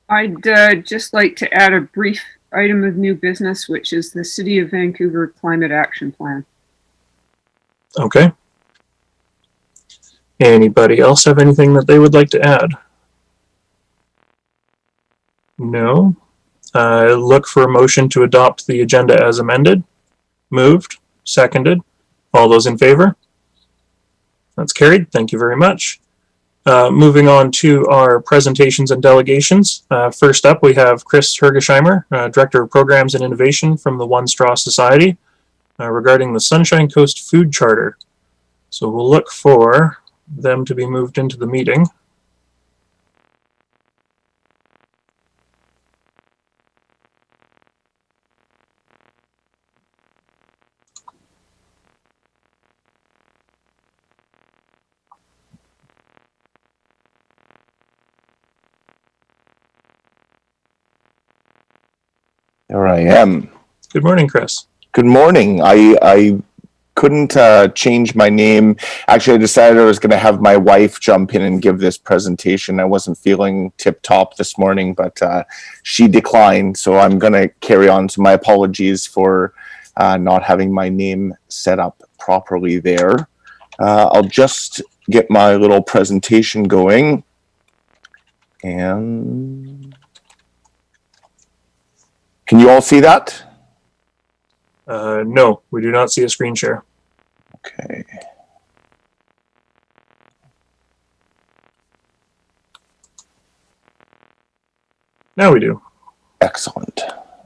I'd just like to add a brief item of new business, which is the City of Vancouver Climate Action Plan. Okay. Anybody else have anything that they would like to add? No. Look for a motion to adopt the agenda as amended. Moved. Seconded. All those in favor? That's carried. Thank you very much. Moving on to our presentations and delegations. First up, we have Chris Hergesheimer, Director of Programs and Innovation from the One Straw Society, regarding the Sunshine Coast Food Charter. So we'll look for them to be moved into the meeting. There I am. Good morning, Chris. Good morning. I couldn't change my name. Actually, I decided I was going to have my wife jump in and give this presentation. I wasn't feeling tip-top this morning, but she declined, so I'm going to carry on. So my apologies for not having my name set up properly there. I'll just get my little presentation going. And can you all see that? No, we do not see a screen share. Okay. Now we do. Excellent.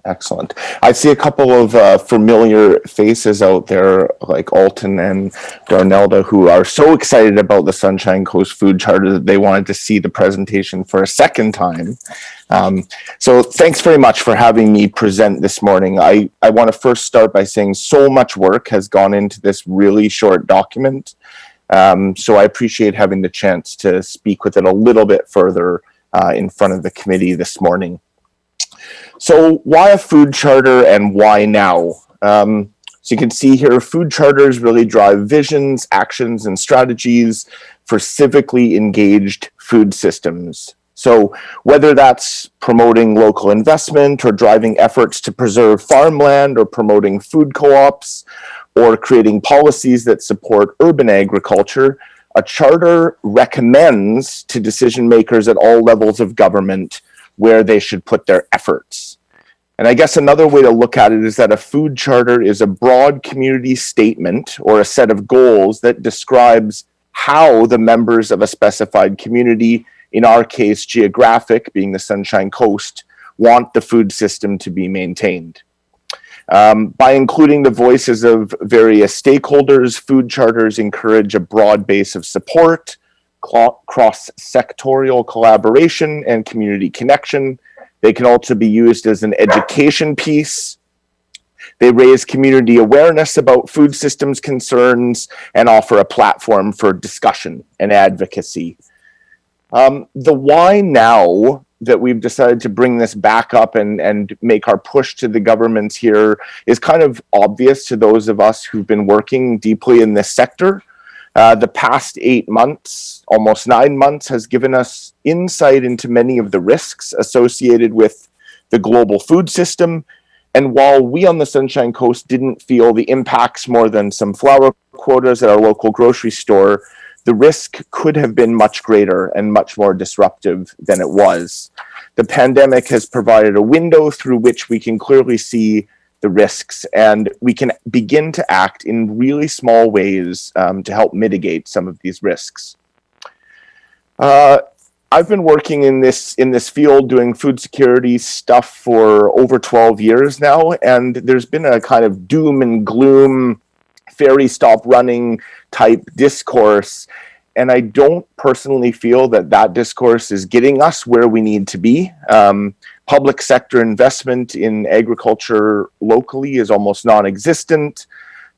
Excellent. I see a couple of familiar faces out there, like Alton and Darnelda, who are so excited about the Sunshine Coast Food Charter that they wanted to see the presentation for a second time. So thanks very much for having me present this morning. I want to first start by saying so much work has gone into this really short document. So I appreciate having the chance to speak with it a little bit further in front of the committee this morning. So why a food charter and why now? So you can see here, food charters really drive visions, actions, and strategies for civically engaged food systems. So whether that's promoting local investment or driving efforts to preserve farmland or promoting food co-ops or creating policies that support urban agriculture, a charter recommends to decision makers at all levels of government where they should put their efforts. And I guess another way to look at it is that a food charter is a broad community statement or a set of goals that describes how the members of a specified community, in our case geographic, being the Sunshine Coast, want the food system to be maintained. By including the voices of various stakeholders, food charters encourage a broad base of support, cross-sectorial collaboration, and community connection. They can also be used as an education piece. They raise community awareness about food systems concerns and offer a platform for discussion and advocacy. The why now that we've decided to bring this back up and make our push to the governments here is kind of obvious to those of us who've been working deeply in this sector. The past 8 months, almost 9 months, has given us insight into many of the risks associated with the global food system. And while we on the Sunshine Coast didn't feel the impacts more than some flour quotas at our local grocery store, the risk could have been much greater and much more disruptive than it was. The pandemic has provided a window through which we can clearly see the risks, and we can begin to act in really small ways to help mitigate some of these risks. I've been working in this field doing food security stuff for over 12 years now, and there's been a kind of doom and gloom, ferry stop running type discourse, and I don't personally feel that discourse is getting us where we need to be. Public sector investment in agriculture locally is almost non-existent.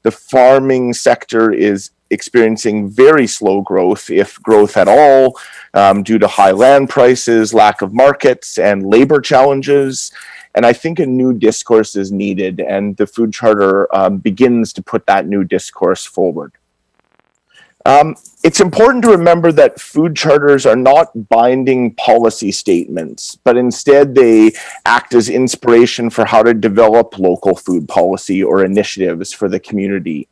The farming sector is experiencing very slow growth, if growth at all, due to high land prices, lack of markets, and labor challenges. And I think a new discourse is needed, and the Food Charter begins to put that new discourse forward. It's important to remember that food charters are not binding policy statements, but instead they act as inspiration for how to develop local food policy or initiatives for the community.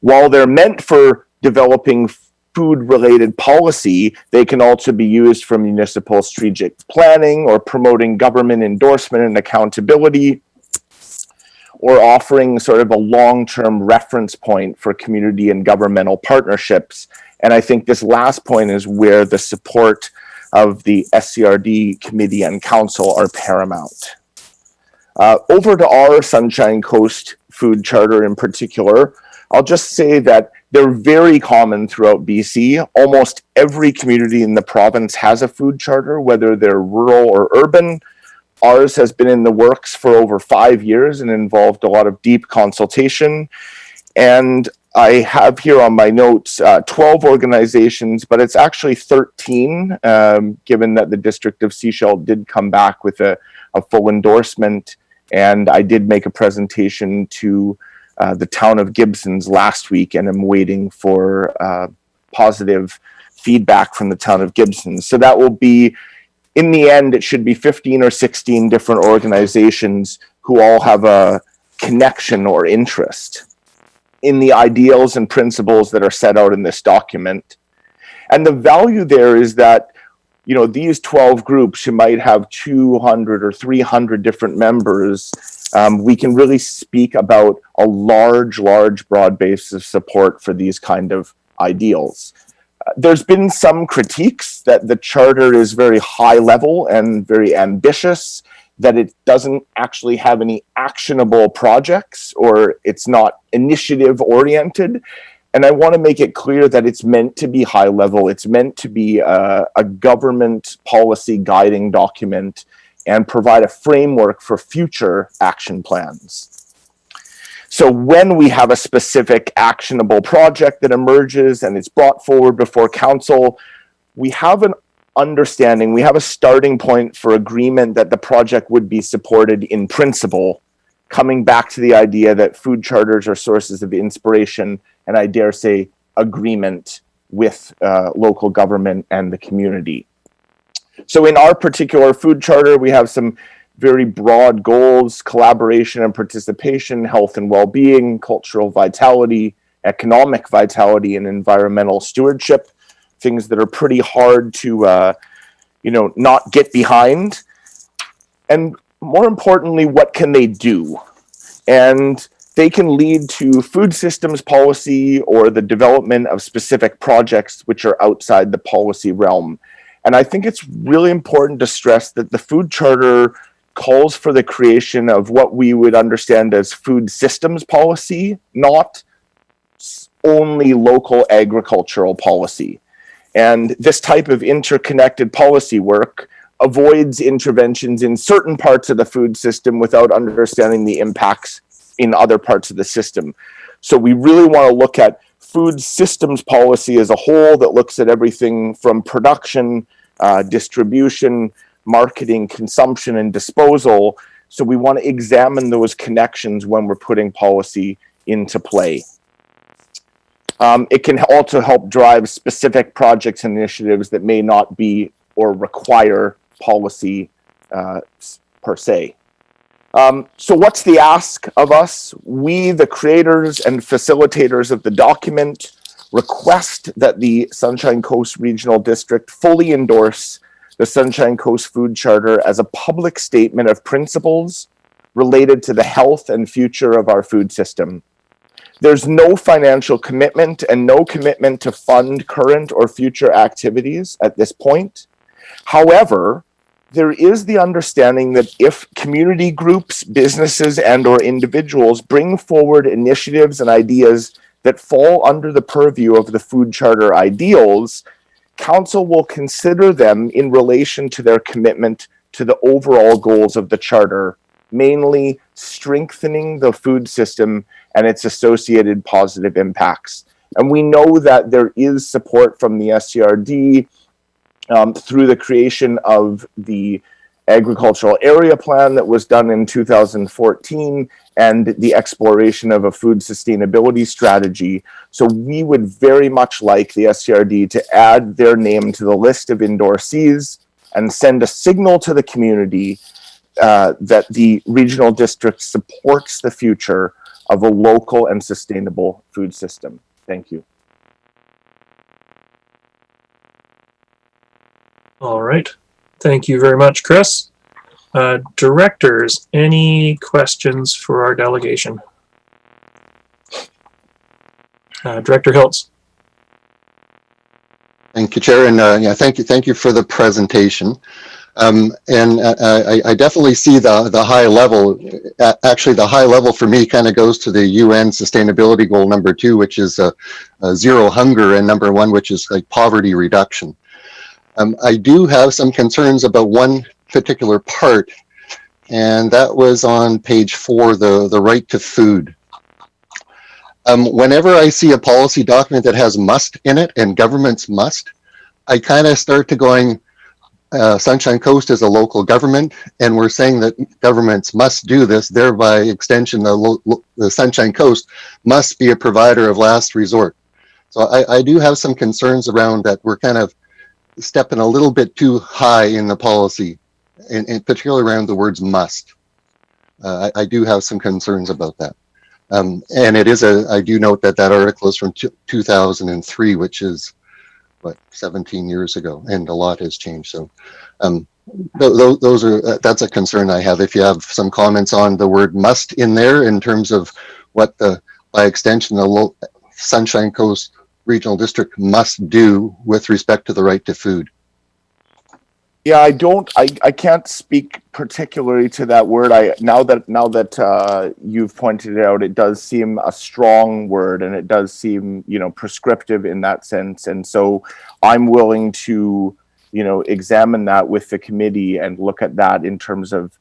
While they're meant for developing food-related policy, they can also be used for municipal strategic planning or promoting government endorsement and accountability, or offering sort of a long-term reference point for community and governmental partnerships. And I think this last point is where the support of the SCRD committee and council are paramount. Over to our Sunshine Coast Food Charter in particular, I'll just say that they're very common throughout BC. Almost every community in the province has a food charter, whether they're rural or urban. Ours has been in the works for over 5 years and involved a lot of deep consultation. And I have here on my notes 12 organizations, but it's actually 13, given that the District of Sechelt did come back with a full endorsement. And I did make a presentation to the town of Gibsons last week, and I'm waiting for positive feedback from the town of Gibsons. So that will be, in the end, it should be 15 or 16 different organizations who all have a connection or interest in the ideals and principles that are set out in this document. And the value there is that, you know, these 12 groups who might have 200 or 300 different members, we can really speak about a large, broad base of support for these kind of ideals. There's been some critiques that the charter is very high level and very ambitious, that it doesn't actually have any actionable projects, or it's not initiative oriented. And I want to make it clear that it's meant to be high level. It's meant to be a government policy guiding document and provide a framework for future action plans. So when we have a specific actionable project that emerges and it's brought forward before council, we have an understanding, we have a starting point for agreement that the project would be supported in principle, coming back to the idea that food charters are sources of inspiration and, I dare say, agreement with local government and the community. So in our particular food charter, we have some very broad goals: collaboration and participation, health and well-being, cultural vitality, economic vitality, and environmental stewardship. Things that are pretty hard to, not get behind. And more importantly, what can they do? And they can lead to food systems policy or the development of specific projects which are outside the policy realm. And I think it's really important to stress that the food charter calls for the creation of what we would understand as food systems policy, not only local agricultural policy. And this type of interconnected policy work avoids interventions in certain parts of the food system without understanding the impacts in other parts of the system. So we really want to look at food systems policy as a whole that looks at everything from production, distribution, marketing, consumption, and disposal. So we want to examine those connections when we're putting policy into play. It can also help drive specific projects and initiatives that may not be or require policy per se. So what's the ask of us? We, the creators and facilitators of the document, request that the Sunshine Coast Regional District fully endorse the Sunshine Coast Food Charter as a public statement of principles related to the health and future of our food system. There's no financial commitment and no commitment to fund current or future activities at this point. However, there is the understanding that if community groups, businesses, and/or individuals bring forward initiatives and ideas that fall under the purview of the food charter ideals, council will consider them in relation to their commitment to the overall goals of the charter, mainly strengthening the food system and its associated positive impacts. And we know that there is support from the SCRD through the creation of the agricultural area plan that was done in 2014 and the exploration of a food sustainability strategy. So we would very much like the SCRD to add their name to the list of endorsees and send a signal to the community that the regional district supports the future of a local and sustainable food system. Thank you. All right. Thank you very much, Chris. Directors, any questions for our delegation? Director Hiltz. Thank you, Chair, and yeah, thank you for the presentation. I definitely see the high level. Actually, the high level for me kind of goes to the UN Sustainability Goal number 2, which is zero hunger, and number 1, which is like poverty reduction. I do have some concerns about one particular part, and that was on page 4, the right to food. Whenever I see a policy document that has must in it, and governments must, I kind of start to going, Sunshine Coast is a local government, and we're saying that governments must do this, thereby extension, the Sunshine Coast must be a provider of last resort. So I do have some concerns around that. We're kind of stepping a little bit too high in the policy, and particularly around the words must. I do have some concerns about that. And it is I do note that article is from 2003, which is, what, 17 years ago, and a lot has changed. So that's a concern I have. If you have some comments on the word must in there in terms of what by extension, the Sunshine Coast Regional District must do with respect to the right to food. Yeah, I can't speak particularly to that word. Now that you've pointed it out, it does seem a strong word, and it does seem, prescriptive in that sense. And so I'm willing to, examine that with the committee and look at that in terms of,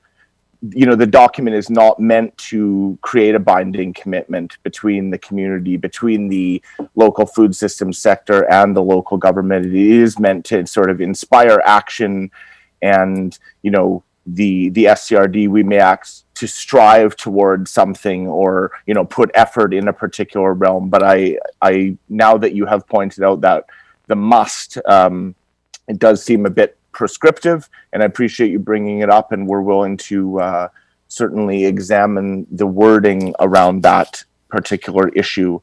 the document is not meant to create a binding commitment between the community, between the local food system sector and the local government. It is meant to sort of inspire action, and, the SCRD, we may act to strive towards something, or, put effort in a particular realm. But I now that you have pointed out that the must, it does seem a bit prescriptive, and I appreciate you bringing it up, and we're willing to certainly examine the wording around that particular issue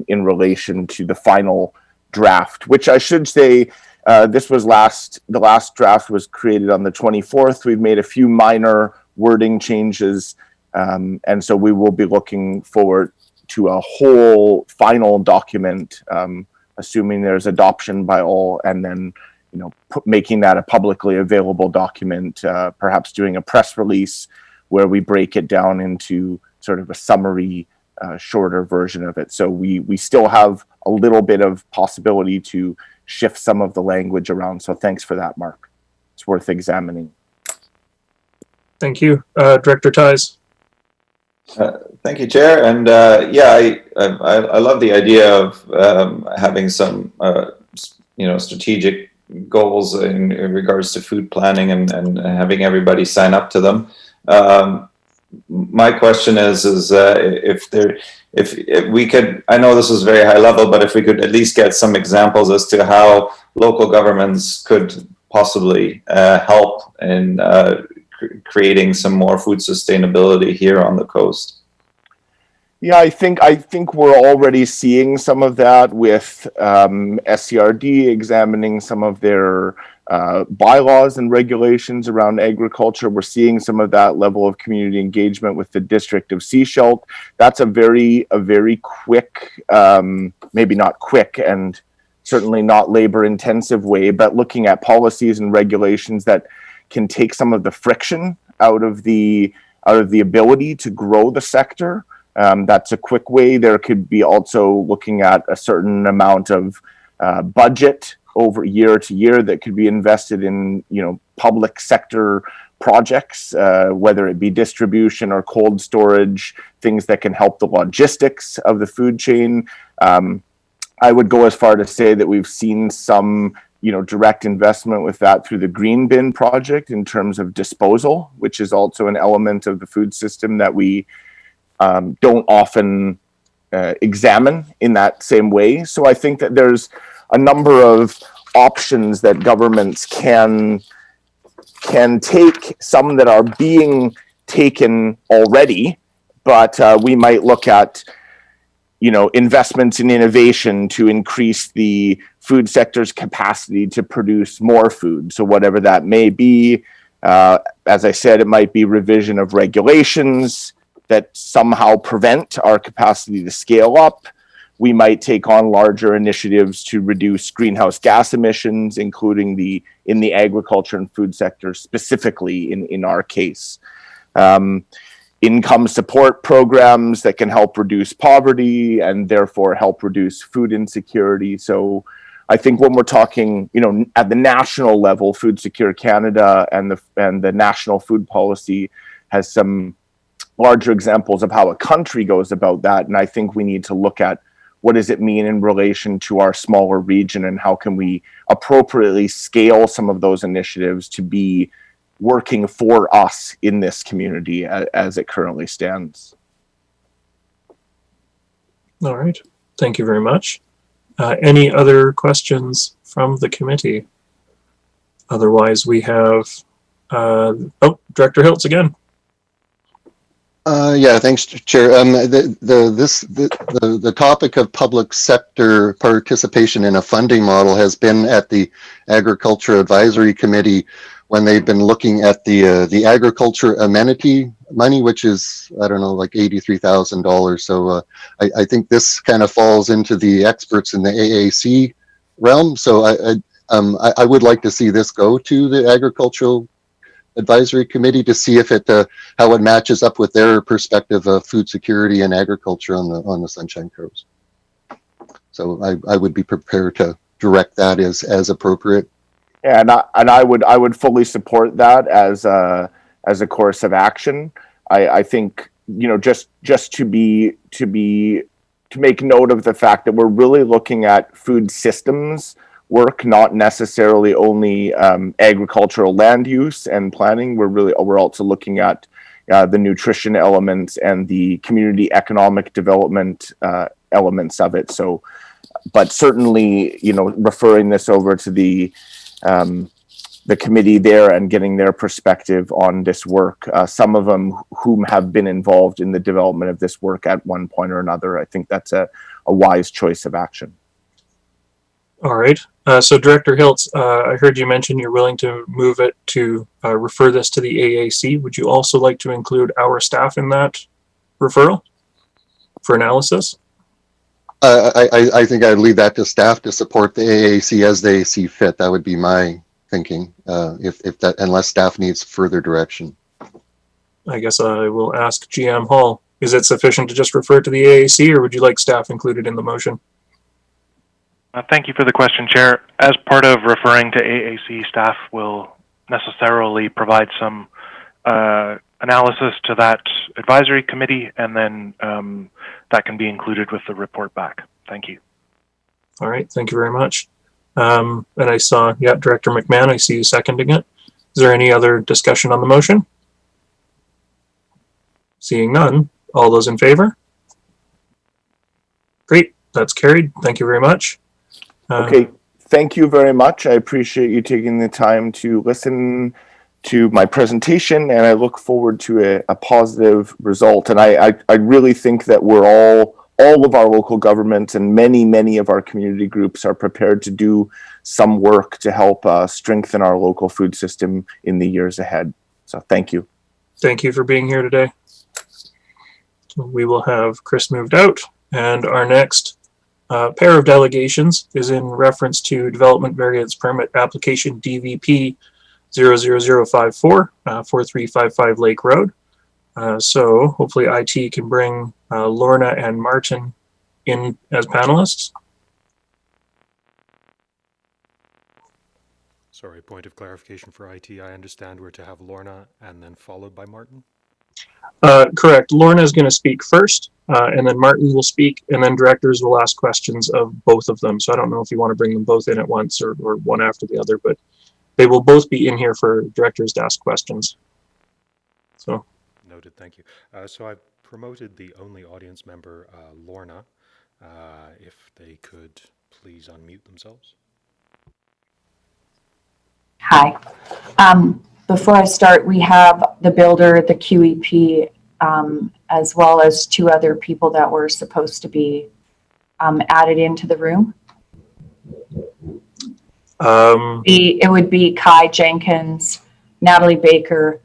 in relation to the final draft, which I should say, this was the last draft was created on the 24th. We've made a few minor wording changes, and so we will be looking forward to a whole final document, assuming there's adoption by all, and then making that a publicly available document, perhaps doing a press release where we break it down into sort of a summary, shorter version of it. So we still have a little bit of possibility to shift some of the language around. So thanks for that, Mark. It's worth examining. Thank you. Director Ties. Thank you, Chair. And I love the idea of having some, strategic goals in regards to food planning and having everybody sign up to them. My question is if we could, I know this is very high level, but if we could at least get some examples as to how local governments could possibly help in creating some more food sustainability here on the coast. Yeah, I think we're already seeing some of that with SCRD examining some of their bylaws and regulations around agriculture. We're seeing some of that level of community engagement with the District of Seashelt. That's a very quick, maybe not quick, and certainly not labor intensive way, but looking at policies and regulations that can take some of the friction out of the ability to grow the sector. That's a quick way. There could be also looking at a certain amount of budget over year to year that could be invested in, public sector projects, whether it be distribution or cold storage, things that can help the logistics of the food chain. I would go as far to say that we've seen some direct investment with that through the green bin project in terms of disposal, which is also an element of the food system that we don't often examine in that same way. So I think that there's a number of options that governments can take, some that are being taken already, but we might look at investments in innovation to increase the food sector's capacity to produce more food. So whatever that may be, as I said, it might be revision of regulations that somehow prevent our capacity to scale up. We might take on larger initiatives to reduce greenhouse gas emissions, including in the agriculture and food sector, specifically in our case. Income support programs that can help reduce poverty and therefore help reduce food insecurity. So I think when we're talking, at the national level, Food Secure Canada and the national food policy has some larger examples of how a country goes about that. And I think we need to look at what does it mean in relation to our smaller region and how can we appropriately scale some of those initiatives to be working for us in this community as it currently stands. All right. Thank you very much. Any other questions from the committee? Otherwise, we have, Director Hiltz again. Yeah, thanks, Chair. The topic of public sector participation in a funding model has been at the Agriculture Advisory Committee when they've been looking at the agriculture amenity money, which is, I don't know, like $83,000. So I think this kind of falls into the experts in the AAC realm. So I would like to see this go to the Agricultural Advisory Committee to see if how it matches up with their perspective of food security and agriculture on the Sunshine Coast. So I would be prepared to direct that as appropriate. Yeah, and I would fully support that as a course of action. I think just to make note of the fact that we're really looking at food systems work, not necessarily only agricultural land use and planning. We're also looking at the nutrition elements and the community economic development elements of it. So, but certainly, referring this over to the committee there and getting their perspective on this work, some of them whom have been involved in the development of this work at one point or another. I think that's a wise choice of action. All right. So Director Hiltz, I heard you mention you're willing to move it to refer this to the AAC. Would you also like to include our staff in that referral for analysis? I think I'd leave that to staff to support the AAC as they see fit. That would be my thinking, unless staff needs further direction. I guess I will ask GM Hall. Is it sufficient to just refer to the AAC, or would you like staff included in the motion? Thank you for the question, Chair. As part of referring to AAC, staff will necessarily provide some analysis to that advisory committee, and then that can be included with the report back. Thank you. All right, thank you very much. And I saw, Director McMahon, I see you seconding it. Is there any other discussion on the motion? Seeing none, all those in favor? Great, that's carried. Thank you very much. Okay, thank you very much. I appreciate you taking the time to listen to my presentation, and I look forward to a positive result. And I really think that we're all of our local governments and many of our community groups are prepared to do some work to help strengthen our local food system in the years ahead. So thank you. Thank you for being here today. We will have Chris moved out, and our next pair of delegations is in reference to Development Variance Permit Application DVP 00054, 4355 Lake Road. So hopefully IT can bring Lorna and Martin in as panelists. Sorry, point of clarification for IT. I understand we're to have Lorna and then followed by Martin? Correct. Lorna is going to speak first, and then Martin will speak, and then directors will ask questions of both of them. So I don't know if you want to bring them both in at once or one after the other, but they will both be in here for directors to ask questions. So. Noted, thank you. So I've promoted the only audience member, Lorna, if they could please unmute themselves. Hi. Before I start, we have the builder, the QEP, as well as two other people that were supposed to be added into the room. It would be Kai Jenkins, Natalie Baker,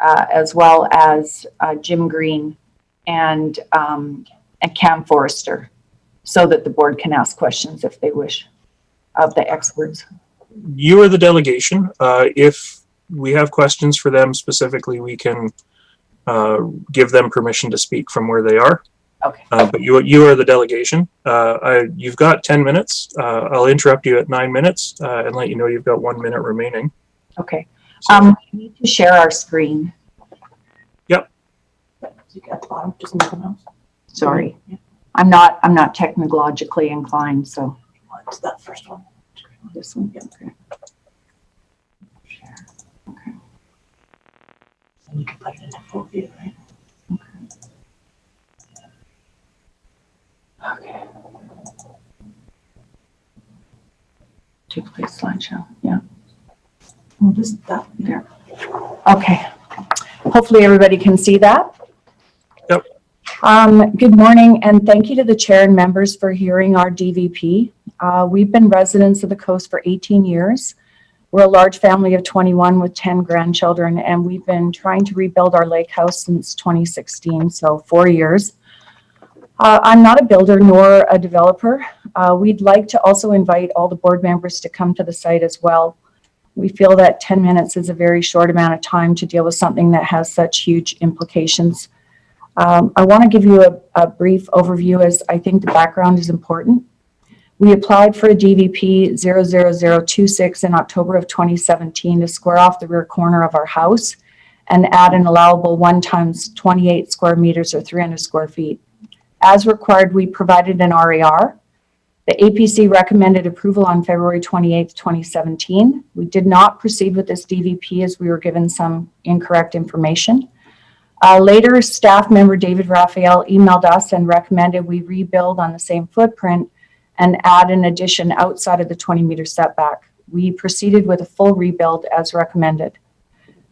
as well as Jim Green and Cam Forrester, so that the board can ask questions if they wish of the experts. You are the delegation. If we have questions for them specifically, we can give them permission to speak from where they are. Okay. But you are the delegation. You've got 10 minutes. I'll interrupt you at 9 minutes and let you know you've got 1 minute remaining. Okay. So, We need to share our screen. Yep. Sorry. I'm not technologically inclined, so. What's that first one? This one? Yeah, okay. Share. Okay. And you can put it in full view, right? Okay. Take place slideshow. Yeah. Well, this that There. Okay. Hopefully everybody can see that. Yep. Good morning, and thank you to the chair and members for hearing our DVP. We've been residents of the coast for 18 years. We're a large family of 21 with 10 grandchildren, and we've been trying to rebuild our lake house since 2016, so 4 years. I'm not a builder nor a developer. We'd like to also invite all the board members to come to the site as well. We feel that 10 minutes is a very short amount of time to deal with something that has such huge implications. I want to give you a brief overview, as I think the background is important. We applied for a DVP 00026 in October of 2017 to square off the rear corner of our house and add an allowable 1 times 28 square meters or 300 square feet. As required, we provided an RAR. The APC recommended approval on February 28, 2017. We did not proceed with this DVP as we were given some incorrect information. Later, staff member David Raphael emailed us and recommended we rebuild on the same footprint and add an addition outside of the 20-meter setback. We proceeded with a full rebuild as recommended.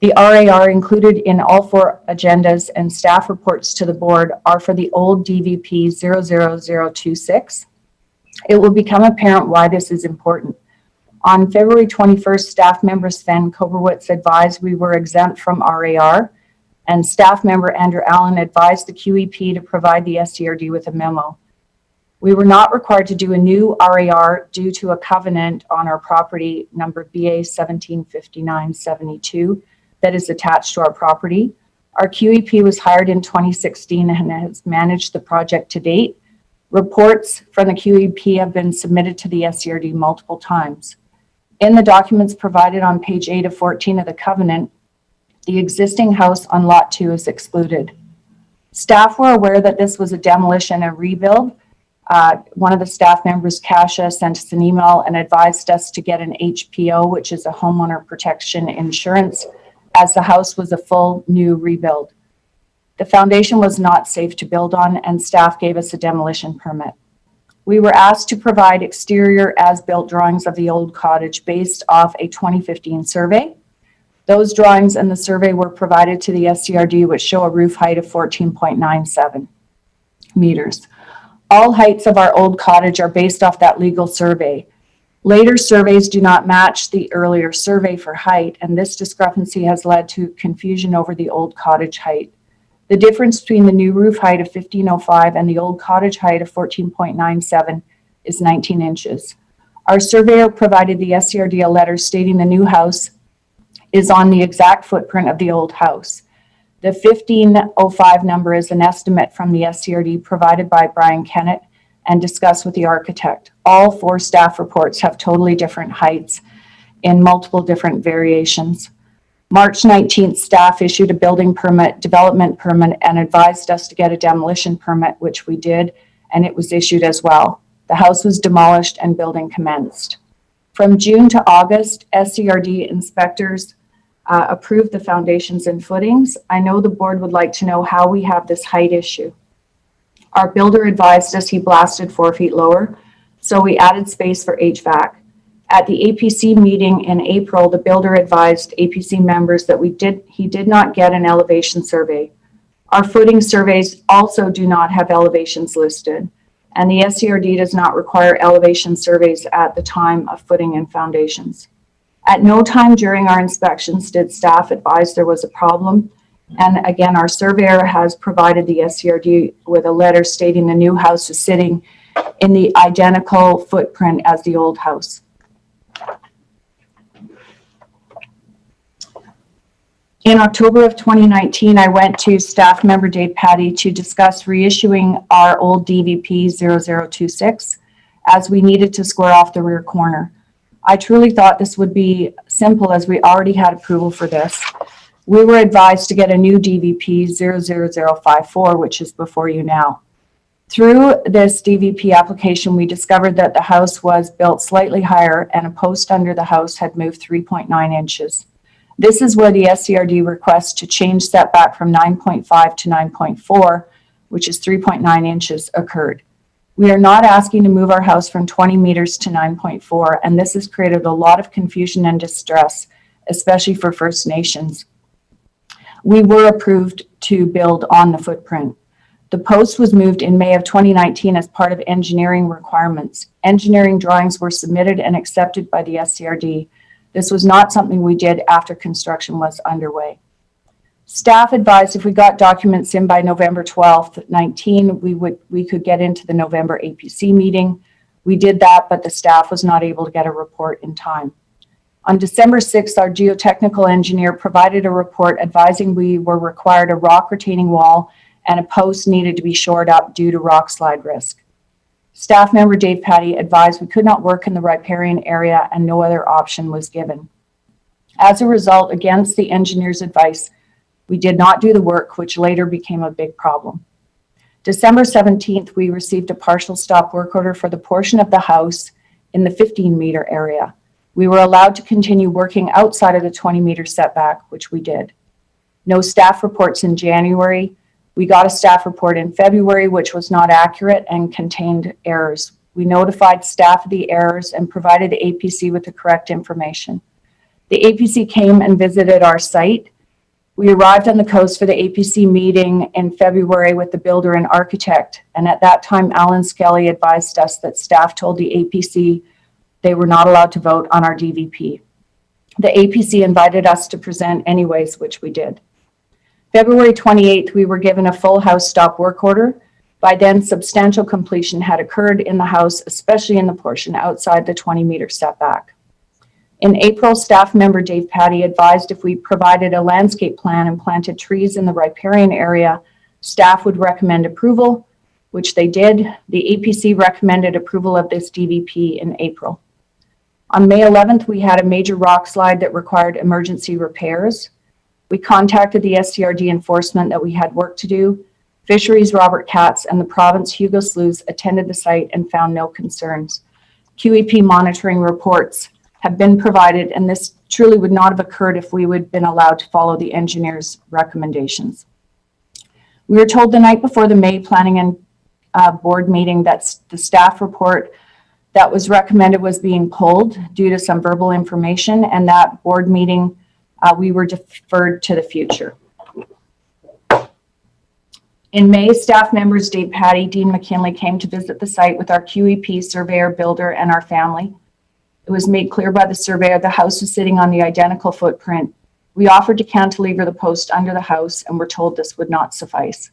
The RAR included in all 4 agendas and staff reports to the board are for the old DVP 00026. It will become apparent why this is important. On February 21st, staff member Sven Koberwitz advised we were exempt from RAR, and staff member Andrew Allen advised the QEP to provide the SCRD with a memo. We were not required to do a new RAR due to a covenant on our property number BA 175972 that is attached to our property. Our QEP was hired in 2016 and has managed the project to date. Reports from the QEP have been submitted to the SCRD multiple times. In the documents provided on page 8 of 14 of the covenant, the existing house on lot 2 is excluded. Staff were aware that this was a demolition and rebuild. One of the staff members, Kasia, sent us an email and advised us to get an HPO, which is a homeowner protection insurance, as the house was a full new rebuild. The foundation was not safe to build on, and staff gave us a demolition permit. We were asked to provide exterior as-built drawings of the old cottage based off a 2015 survey. Those drawings and the survey were provided to the SCRD, which show a roof height of 14.97 meters. All heights of our old cottage are based off that legal survey. Later surveys do not match the earlier survey for height, and this discrepancy has led to confusion over the old cottage height. The difference between the new roof height of 1505 and the old cottage height of 14.97 is 19 inches. Our surveyor provided the SCRD a letter stating the new house is on the exact footprint of the old house. The 1505 number is an estimate from the SCRD provided by Brian Kennett and discussed with the architect. All 4 staff reports have totally different heights in multiple different variations. March 19th, staff issued a building permit, development permit, and advised us to get a demolition permit, which we did, and it was issued as well. The house was demolished and building commenced. From June to August, SCRD inspectors approved the foundations and footings. I know the board would like to know how we have this height issue. Our builder advised us he blasted 4 feet lower, so we added space for HVAC. At the APC meeting in April, the builder advised APC members that he did not get an elevation survey. Our footing surveys also do not have elevations listed, and the SCRD does not require elevation surveys at the time of footing and foundations. At no time during our inspections did staff advise there was a problem. And again, our surveyor has provided the SCRD with a letter stating the new house is sitting in the identical footprint as the old house. In October of 2019, I went to staff member Dave Patty to discuss reissuing our old DVP 0026 as we needed to square off the rear corner. I truly thought this would be simple as we already had approval for this. We were advised to get a new DVP 00054, which is before you now. Through this DVP application, we discovered that the house was built slightly higher and a post under the house had moved 3.9 inches. This is where the SCRD request to change setback from 9.5 to 9.4, which is 3.9 inches, occurred. We are not asking to move our house from 20 meters to 9.4, and this has created a lot of confusion and distress, especially for First Nations. We were approved to build on the footprint. The post was moved in May of 2019 as part of engineering requirements. Engineering drawings were submitted and accepted by the SCRD. This was not something we did after construction was underway. Staff advised if we got documents in by November 12th, 19, we could get into the November APC meeting. We did that, but the staff was not able to get a report in time. On December 6th, our geotechnical engineer provided a report advising we were required a rock retaining wall and a post needed to be shored up due to rock slide risk. Staff member Dave Patty advised we could not work in the riparian area and no other option was given. As a result, against the engineer's advice, we did not do the work, which later became a big problem. December 17th, we received a partial stop work order for the portion of the house in the 15-meter area. We were allowed to continue working outside of the 20-meter setback, which we did. No staff reports in January. We got a staff report in February, which was not accurate and contained errors. We notified staff of the errors and provided the APC with the correct information. The APC came and visited our site. We arrived on the coast for the APC meeting in February with the builder and architect. And at that time, Alan Skelly advised us that staff told the APC they were not allowed to vote on our DVP. The APC invited us to present anyways, which we did. February 28th, we were given a full house stop work order. By then, substantial completion had occurred in the house, especially in the portion outside the 20-meter setback. In April, staff member Dave Patty advised if we provided a landscape plan and planted trees in the riparian area, staff would recommend approval, which they did. The APC recommended approval of this DVP in April. On May 11th, we had a major rock slide that required emergency repairs. We contacted the SCRD enforcement that we had work to do. Fisheries Robert Katz and the province Hugo Slews attended the site and found no concerns. QEP monitoring reports have been provided, and this truly would not have occurred if we would have been allowed to follow the engineer's recommendations. We were told the night before the May planning and board meeting that the staff report that was recommended was being pulled due to some verbal information, and that board meeting we were deferred to the future. In May, staff members Dave Patty, Dean McKinley came to visit the site with our QEP surveyor, builder, and our family. It was made clear by the surveyor the house was sitting on the identical footprint. We offered to cantilever the post under the house and were told this would not suffice.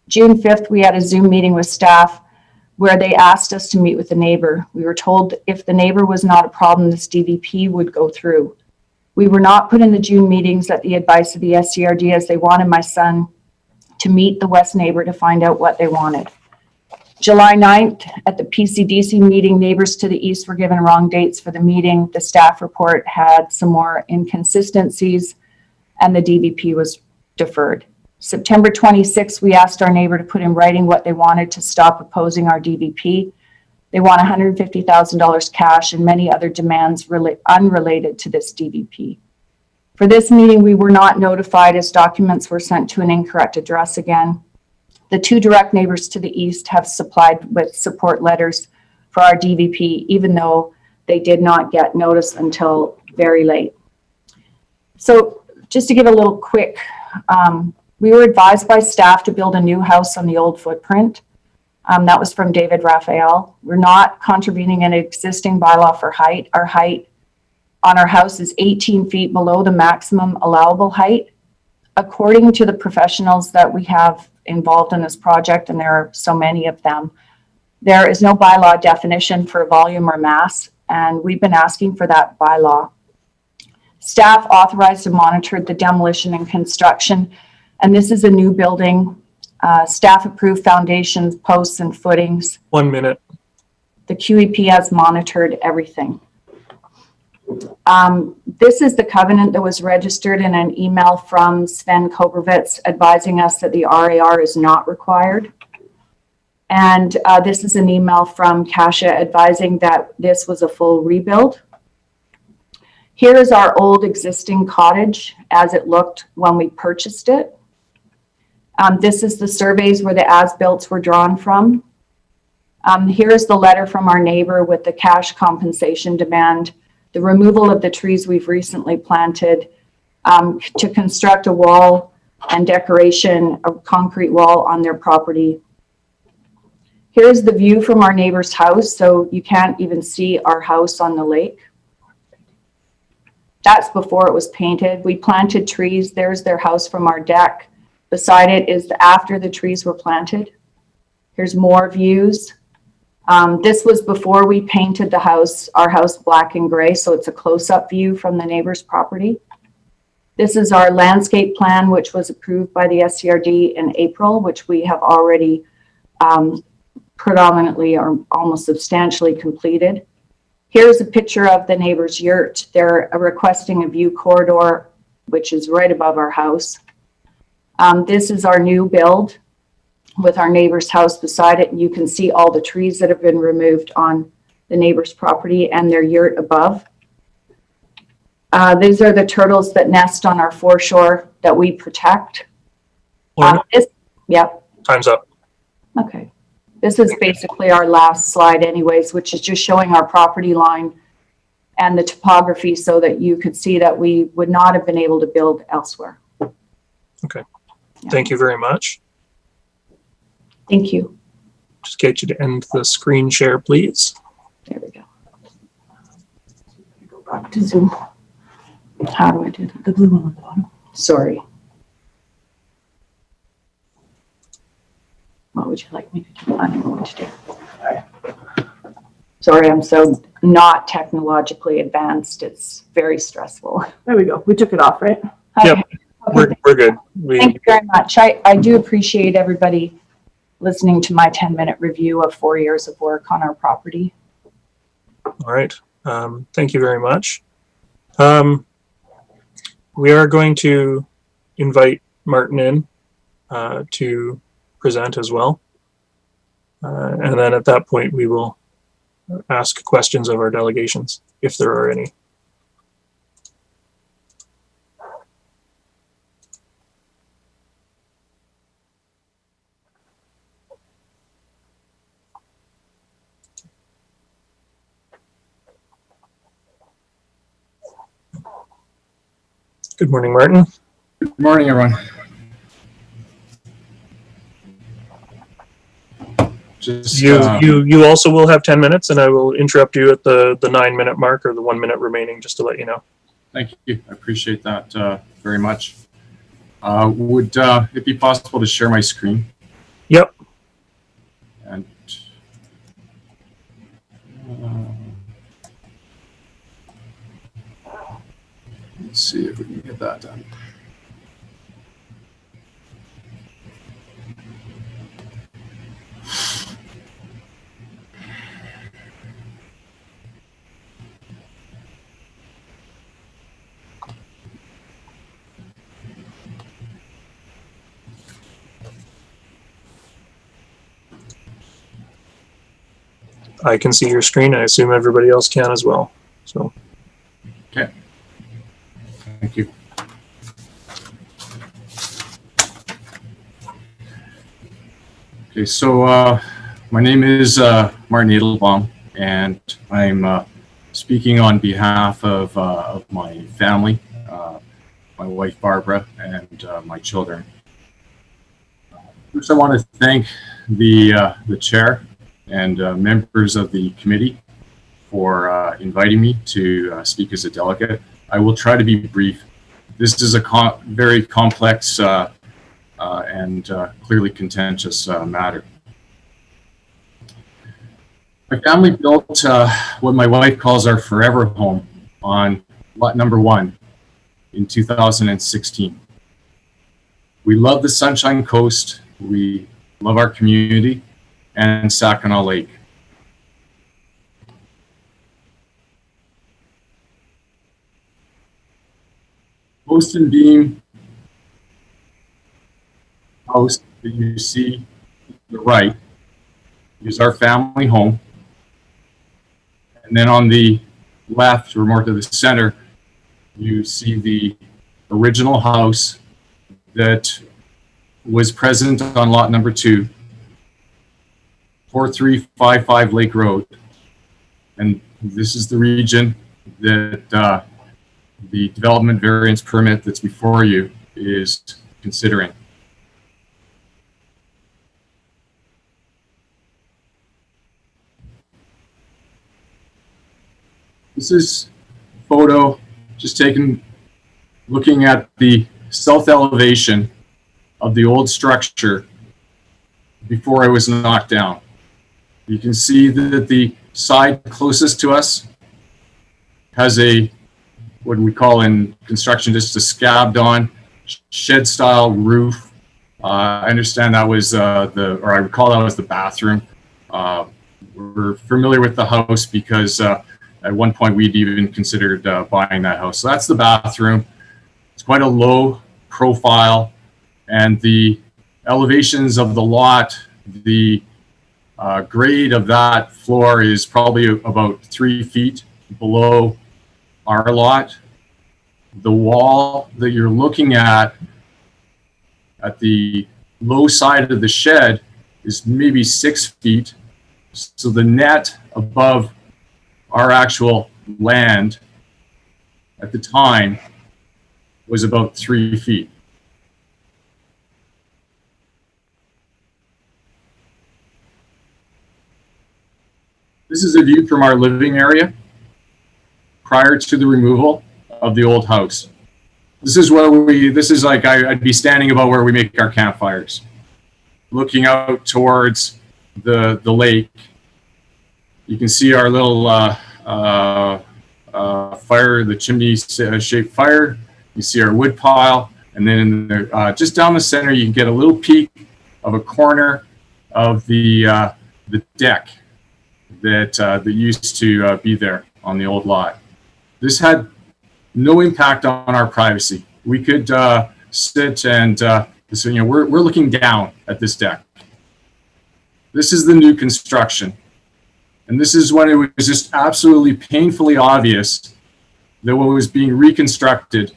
June 5th, we had a Zoom meeting with staff where they asked us to meet with the neighbor. We were told if the neighbor was not a problem, this DVP would go through. We were not put in the June meetings at the advice of the SCRD as they wanted my son to meet the west neighbor to find out what they wanted. July 9th, at the PCDC meeting, neighbors to the east were given wrong dates for the meeting. The staff report had some more inconsistencies. and the DVP was deferred. September 26th, we asked our neighbor to put in writing what they wanted to stop opposing our DVP. They want $150,000 cash and many other demands unrelated to this DVP. For this meeting, we were not notified as documents were sent to an incorrect address again. The two direct neighbors to the east have supplied with support letters for our DVP, even though they did not get notice until very late. So just to give a little quick, we were advised by staff to build a new house on the old footprint. That was from David Raphael. We're not contravening an existing bylaw for height. Our height on our house is 18 feet below the maximum allowable height. According to the professionals that we have involved in this project, and there are so many of them, there is no bylaw definition for volume or mass, and we've been asking for that bylaw. Staff authorized and monitored the demolition and construction, and this is a new building. Staff approved foundations, posts, and footings. 1 minute. The QEP has monitored everything. This is the covenant that was registered in an email from Sven Kobrovitz advising us that the RAR is not required. And this is an email from Kasia advising that this was a full rebuild. Here is our old existing cottage as it looked when we purchased it. This is the surveys where the as-built were drawn from. Here is the letter from our neighbor with the cash compensation demand, the removal of the trees we've recently planted, to construct a wall and decoration, a concrete wall on their property. Here's the view from our neighbor's house, so you can't even see our house on the lake. That's before it was painted. We planted trees. There's their house from our deck. Beside it is after the trees were planted. Here's more views. This was before we painted the house, our house black and gray, so it's a close-up view from the neighbor's property. This is our landscape plan, which was approved by the SCRD in April, which we have already predominantly or almost substantially completed. Here's a picture of the neighbor's yurt. They're requesting a view corridor, which is right above our house. This is our new build with our neighbor's house beside it. And you can see all the trees that have been removed on the neighbor's property and their yurt above. These are the turtles that nest on our foreshore that we protect. Yep. Time's up. Okay. This is basically our last slide anyways, which is just showing our property line and the topography so that you could see that we would not have been able to build elsewhere. Okay. Thank you very much. Thank you. Just get you to end the screen share, please. There we go. Go back to Zoom. How do I do that? The blue one on the bottom. Sorry. What would you like me to do? I don't know what to do. Sorry, I'm so not technologically advanced. It's very stressful. There we go. We took it off, right? Yep. Okay. We're good. Thank you very much. I do appreciate everybody listening to my 10-minute review of 4 years of work on our property. All right. Thank you very much. We are going to invite Martin in to present as well. And then at that point, we will ask questions of our delegations, if there are any. Good morning, Martin. Good morning, everyone. Just, you also will have 10 minutes, and I will interrupt you at the 9-minute mark or the 1 minute remaining, just to let you know. Thank you. I appreciate that very much. Would it be possible to share my screen? Yep. And let's see if we can get that done. I can see your screen. I assume everybody else can as well. So. Okay. Thank you. Okay, so my name is Martin Edelbaum, and I'm speaking on behalf of my family, my wife Barbara, and my children. First, I want to thank the chair and members of the committee for inviting me to speak as a delegate. I will try to be brief. This is a very complex and clearly contentious matter. My family built what my wife calls our forever home on lot number 1 in 2016. We love the Sunshine Coast. We love our community and Sackanaw Lake. Post and beam house that you see to the right is our family home. And then on the left, or more to the center, you see the original house that was present on lot number 2, 4355 Lake Road. And this is the region that the development variance permit that's before you is considering. This is a photo just taken looking at the south elevation of the old structure before it was knocked down. You can see that the side closest to us has a, what we call in construction, just a scabbed on shed style roof. I understand that was or I recall that was the bathroom. We're familiar with the house because at one point we'd even considered buying that house. So that's the bathroom. It's quite a low profile, and the elevations of the lot, the grade of that floor is probably about 3 feet below our lot. The wall that you're looking at the low side of the shed is maybe 6 feet. So the net above our actual land at the time was about 3 feet. This is a view from our living area prior to the removal of the old house. This is where this is like I'd be standing about where we make our campfires, looking out towards the lake. You can see our little fire, the chimney shaped fire. You see our wood pile, and then in the, just down the center, you can get a little peek of a corner of the deck that used to be there on the old lot. This had no impact on our privacy. We could sit and so, we're looking down at this deck. This is the new construction. And this is when it was just absolutely painfully obvious that what was being reconstructed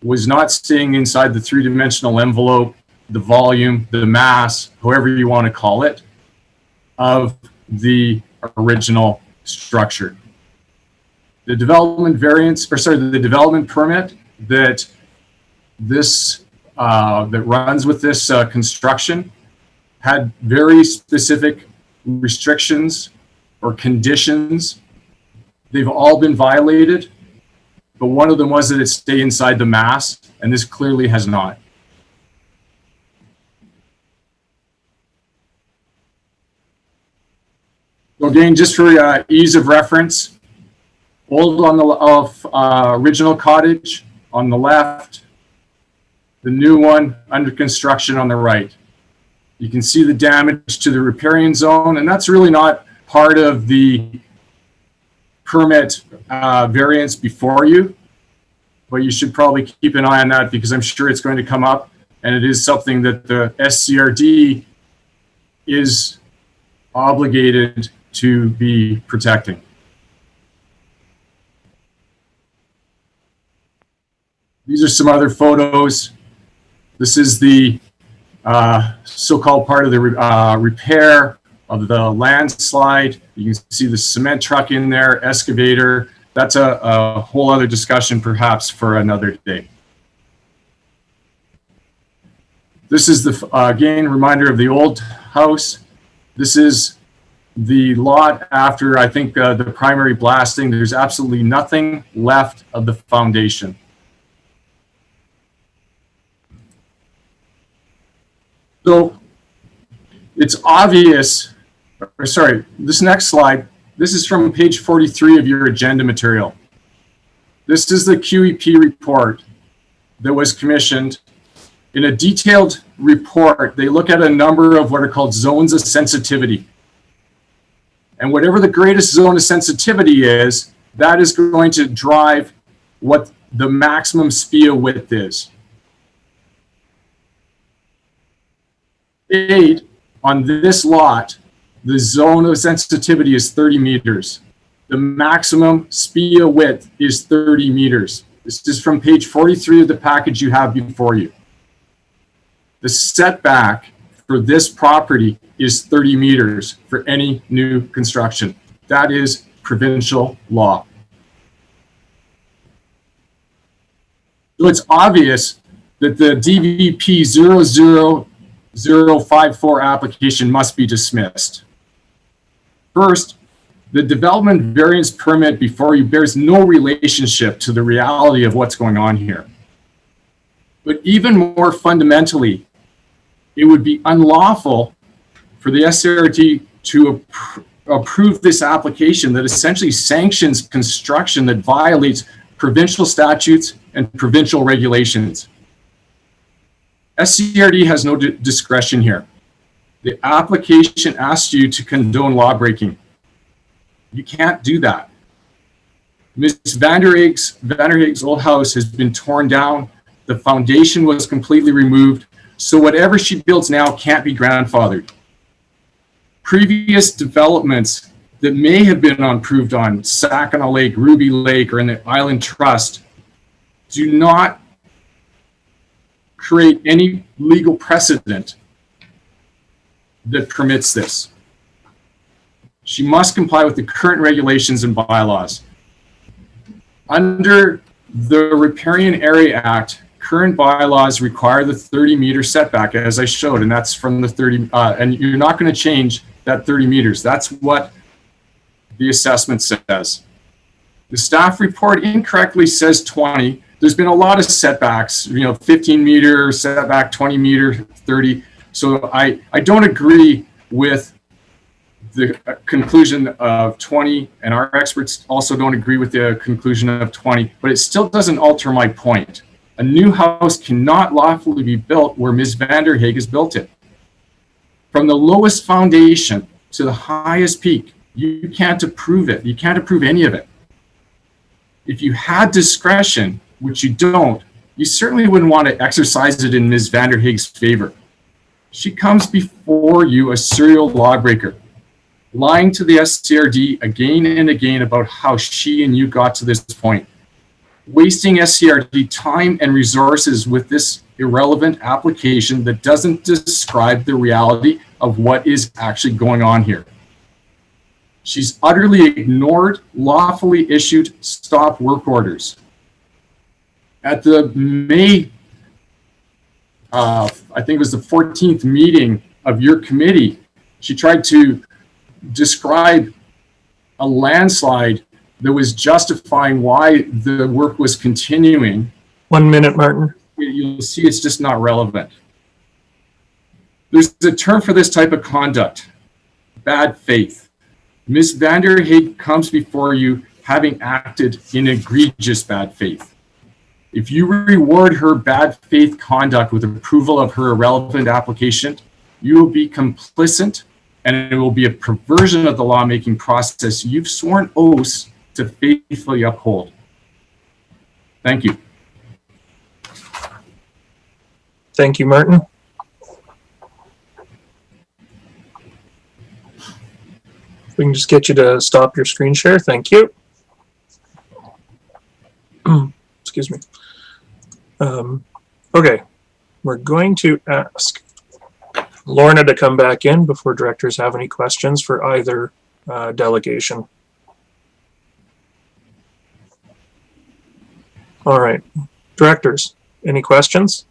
was not staying inside the three-dimensional envelope, the volume, the mass, however you want to call it, of the original structure. The development variance, or sorry, the development permit that that runs with this construction had very specific restrictions or conditions. They've all been violated, but one of them was that it stay inside the mass, and this clearly has not. So again, just for ease of reference, old on the original cottage on the left, the new one under construction on the right. You can see the damage to the riparian zone, and that's really not part of the permit variance before you, but you should probably keep an eye on that because I'm sure it's going to come up, and it is something that the SCRD is obligated to be protecting. These are some other photos. This is the so-called part of the repair of the landslide. You can see the cement truck in there, excavator. That's a whole other discussion perhaps for another day. This is the, again, reminder of the old house. This is the lot after, I think, the primary blasting. There's absolutely nothing left of the foundation. So it's obvious, or sorry, this next slide, this is from page 43 of your agenda material. This is the QEP report that was commissioned. In a detailed report, they look at a number of what are called zones of sensitivity. And whatever the greatest zone of sensitivity is, that is going to drive what the maximum SPIA width is. On this lot, the zone of sensitivity is 30 meters. The maximum SPIA width is 30 meters. This is from page 43 of the package you have before you. The setback for this property is 30 meters for any new construction. That is provincial law. So it's obvious that the DVP 00054 application must be dismissed. First, the development variance permit before you bears no relationship to the reality of what's going on here. But even more fundamentally, it would be unlawful for the SCRT to approve this application that essentially sanctions construction that violates provincial statutes and provincial regulations. SCRT has no discretion here. The application asks you to condone lawbreaking. You can't do that. Ms. Vanderhaeg's old house has been torn down. The foundation was completely removed. So whatever she builds now can't be grandfathered. Previous developments that may have been approved on Saginaw Lake, Ruby Lake, or in the Island Trust do not create any legal precedent that permits this. She must comply with the current regulations and bylaws. Under the Riparian Area Act, current bylaws require the 30-meter setback, as I showed, and that's from the 30, and you're not going to change that 30 meters. That's what the assessment says. The staff report incorrectly says 20. There's been a lot of setbacks, 15-meter setback, 20-meter, 30. So I don't agree with the conclusion of 20, and our experts also don't agree with the conclusion of 20, but it still doesn't alter my point. A new house cannot lawfully be built where Ms. Vanderhaeg has built it. From the lowest foundation to the highest peak, you can't approve it. You can't approve any of it. If you had discretion, which you don't, you certainly wouldn't want to exercise it in Ms. Vanderhaeg's favor. She comes before you a serial lawbreaker, lying to the SCRD again and again about how she and you got to this point, wasting SCRD time and resources with this irrelevant application that doesn't describe the reality of what is actually going on here. She's utterly ignored lawfully issued stop work orders. At the May, I think it was the 14th meeting of your committee, she tried to describe a landslide that was justifying why the work was continuing. 1 minute, Martin. You'll see it's just not relevant. There's a term for this type of conduct, bad faith. Ms. Vanderhaeg comes before you having acted in egregious bad faith. If you reward her bad faith conduct with approval of her irrelevant application, you will be complicit, and it will be a perversion of the lawmaking process you've sworn oaths to faithfully uphold. Thank you. Thank you, Martin. We can just get you to stop your screen share. Thank you. Excuse me. Okay, we're going to ask Lorna to come back in before directors have any questions for either delegation. All right, directors, any questions?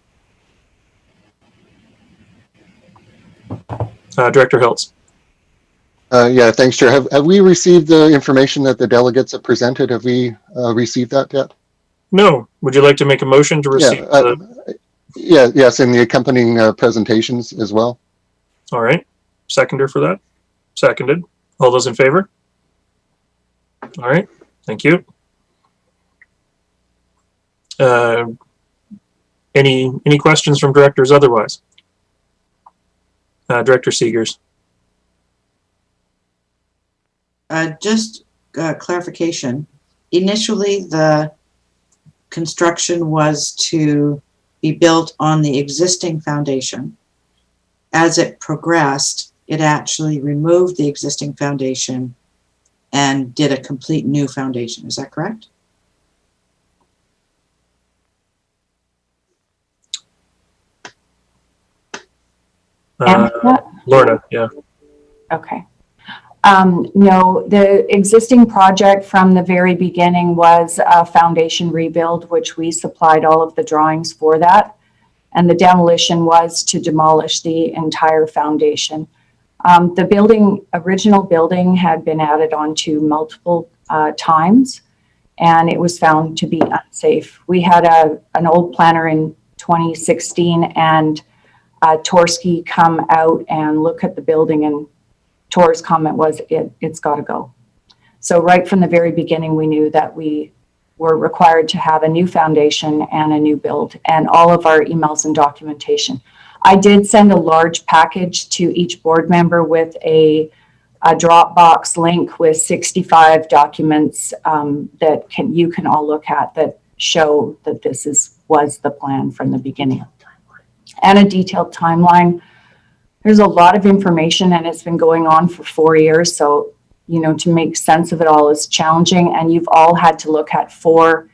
Director Hiltz. Yeah, thanks, Chair. Have we received the information that the delegates have presented? Have we received that yet? No. Would you like to make a motion to receive Yes, and the accompanying presentations as well. All right. Seconder for that? Seconded. All those in favor? All right. Thank you. Any questions from directors otherwise? Director Seegers. Just clarification. Initially, the construction was to be built on the existing foundation. As it progressed, it actually removed the existing foundation and did a complete new foundation. Is that correct? Lorna, yeah. Okay. No, the existing project from the very beginning was a foundation rebuild, which we supplied all of the drawings for that. And the demolition was to demolish the entire foundation. The original building had been added onto multiple times, and it was found to be unsafe. We had an old planner in 2016, and Torski come out and look at the building, and Tor's comment was, it's got to go. So right from the very beginning, we knew that we were required to have a new foundation and a new build, and all of our emails and documentation. I did send a large package to each board member with a Dropbox link with 65 documents that you can all look at that show that this was the plan from the beginning. And a detailed timeline. There's a lot of information, and it's been going on for 4 years. So, to make sense of it all is challenging. And you've all had to look at 4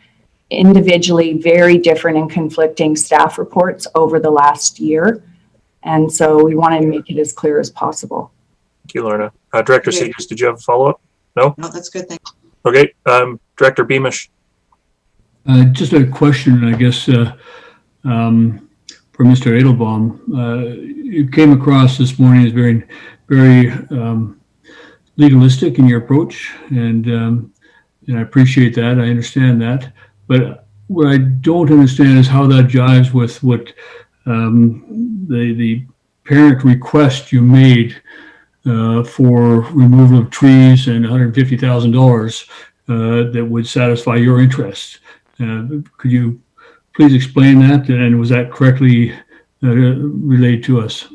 individually very different and conflicting staff reports over the last year. And so we wanted to make it as clear as possible. Thank you, Lorna. Director Seegers, did you have a follow-up? No? No, that's good. Thank you. Okay. Director Beamish. Just a question, I guess, for Mr. Edelbaum. You came across this morning as very, very legalistic in your approach, and I appreciate that. I understand that. But what I don't understand is how that jives with what the parent request you made for removal of trees and $150,000 that would satisfy your interests. Could you please explain that, and was that correctly relayed to us?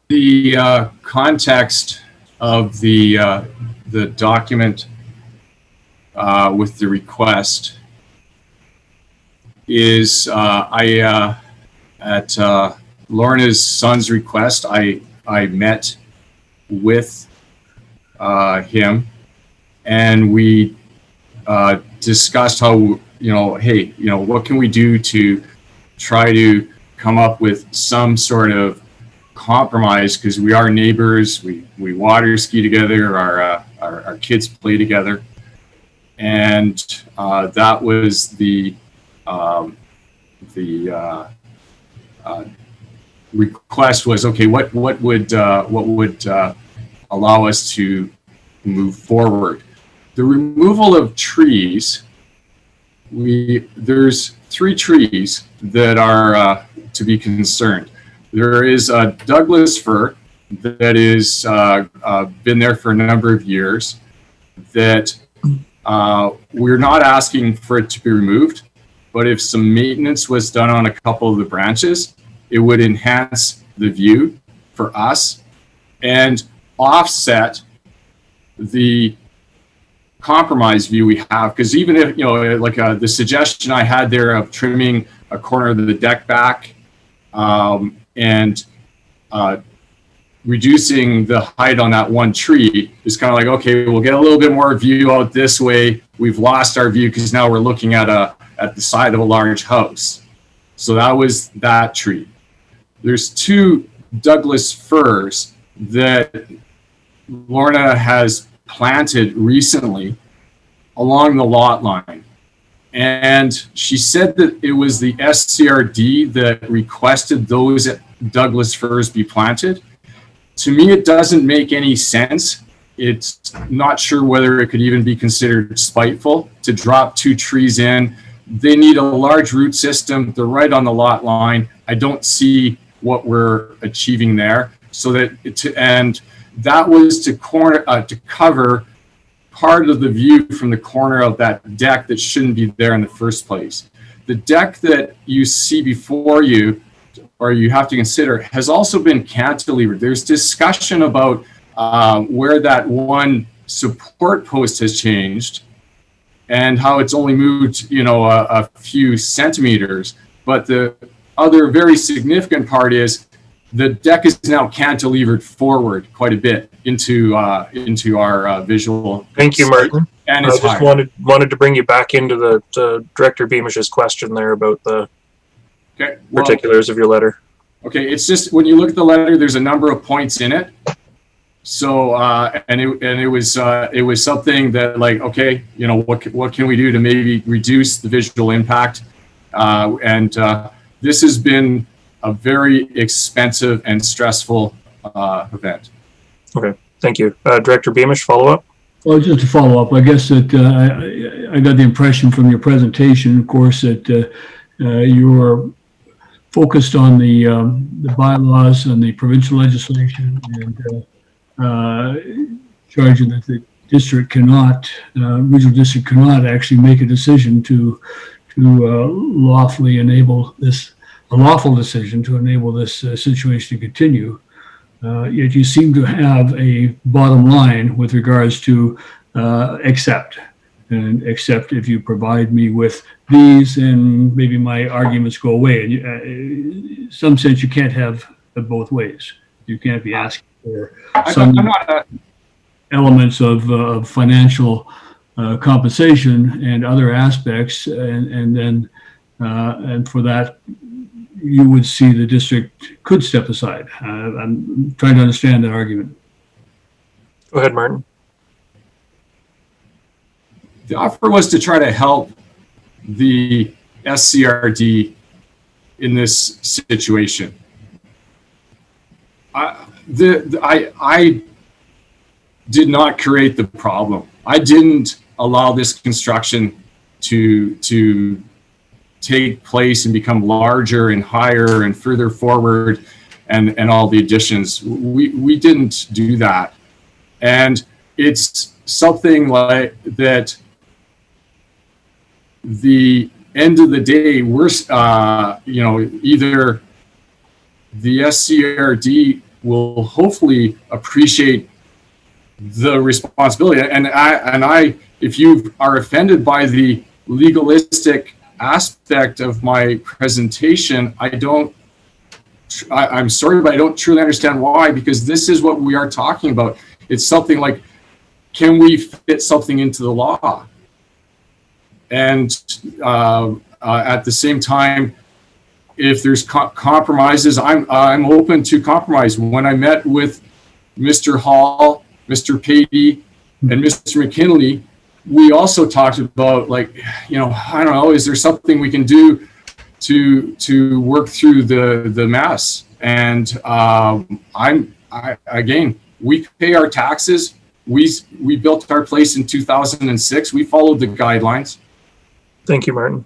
The context of the document with the request is at Lorna's son's request, I met with him, and we discussed how, hey, what can we do to try to come up with some sort of compromise, because we are neighbors, we water ski together, our kids play together, and that was the request was, okay, what would allow us to move forward. The removal of trees, there's 3 trees that are to be concerned. There is a Douglas fir that is been there for a number of years that we're not asking for it to be removed, but if some maintenance was done on a couple of the branches, it would enhance the view for us and offset the compromise view we have. Because even if, like the suggestion I had there of trimming a corner of the deck back and reducing the height on that one tree is kind of like, okay, we'll get a little bit more view out this way. We've lost our view because now we're looking at the side of a large house. So that was that tree. There's 2 Douglas firs that Lorna has planted recently along the lot line. And she said that it was the SCRD that requested those Douglas firs be planted. To me, it doesn't make any sense. It's not sure whether it could even be considered spiteful to drop 2 trees in. They need a large root system. They're right on the lot line. I don't see what we're achieving there. So and that was to cover part of the view from the corner of that deck that shouldn't be there in the first place. The deck that you see before you, or you have to consider, has also been cantilevered. There's discussion about where that one support post has changed and how it's only moved, a few centimeters. But the other very significant part is the deck is now cantilevered forward quite a bit into our visual. Thank you, Martin. And I it's just higher. wanted to bring you back into the Director Beamish's question there about the particulars of your letter. Okay, it's just when you look at the letter, there's a number of points in it. So it was something that, like, okay, what can we do to maybe reduce the visual impact? This has been a very expensive and stressful event. Okay, thank you. Director Beamish, follow up? Well, just to follow up, I guess that I got the impression from your presentation, of course, that you were focused on the bylaws and the provincial legislation and charging that the district cannot, regional district cannot actually make a decision to lawfully enable this, a lawful decision to enable this situation to continue. Yet you seem to have a bottom line with regards to accept if you provide me with these, and maybe my arguments go away. And in some sense, you can't have it both ways. You can't be asking for some elements of financial compensation and other aspects, and then for that, you would see the district could step aside. I'm trying to understand that argument. Go ahead, Martin. The offer was to try to help the SCRD in this situation. I did not create the problem. I didn't allow this construction to take place and become larger and higher and further forward and all the additions. We didn't do that. And it's something like that. The end of the day, we're, either the SCRD will hopefully appreciate the responsibility. And I, if you are offended by the legalistic aspect of my presentation, I'm sorry, but I don't truly understand why, because this is what we are talking about. It's something like, can we fit something into the law? And at the same time, if there's compromises, I'm open to compromise. When I met with Mr. Hall, Mr. Patey, and Mr. McKinley, we also talked about, like, I don't know, is there something we can do to work through the mess? And again, we pay our taxes. We built our place in 2006. We followed the guidelines. Thank you, Martin.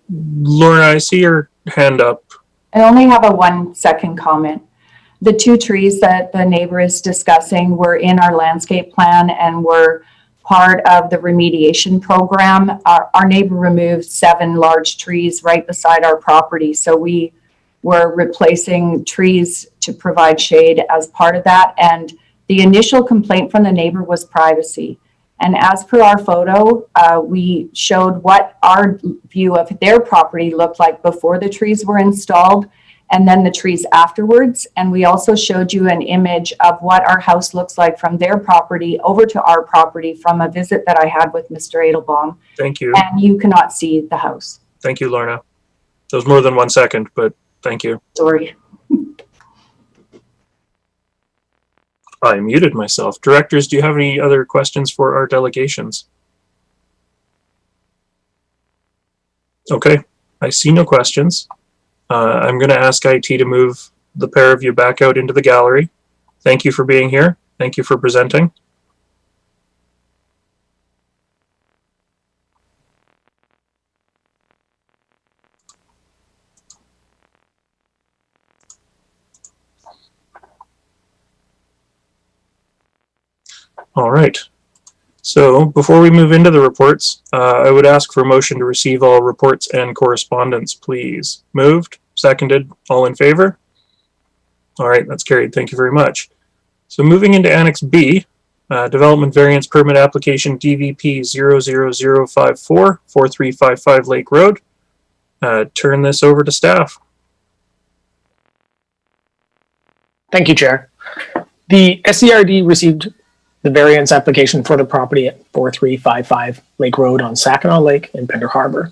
Lorna, I see your hand up. I only have a 1-second comment. The 2 trees that the neighbor is discussing were in our landscape plan and were part of the remediation program. Our neighbor removed 7 large trees right beside our property. So we were replacing trees to provide shade as part of that. And the initial complaint from the neighbor was privacy. And as per our photo, we showed what our view of their property looked like before the trees were installed and then the trees afterwards. And we also showed you an image of what our house looks like from their property over to our property from a visit that I had with Mr. Edelbaum. Thank you. And you cannot see the house. Thank you, Lorna. That was more than 1 second, but thank you. Sorry. I muted myself. Directors, do you have any other questions for our delegations? Okay, I see no questions. I'm going to ask IT to move the pair of you back out into the gallery. Thank you for being here. Thank you for presenting. All right. So before we move into the reports, I would ask for a motion to receive all reports and correspondence, please. Moved, seconded, all in favor? All right, that's carried. Thank you very much. So moving into Annex B, Development Variance Permit Application DVP 00054 4355 Lake Road. Turn this over to staff. Thank you, Chair. The SCRD received the variance application for the property at 4355 Lake Road on Saginaw Lake in Pender Harbor.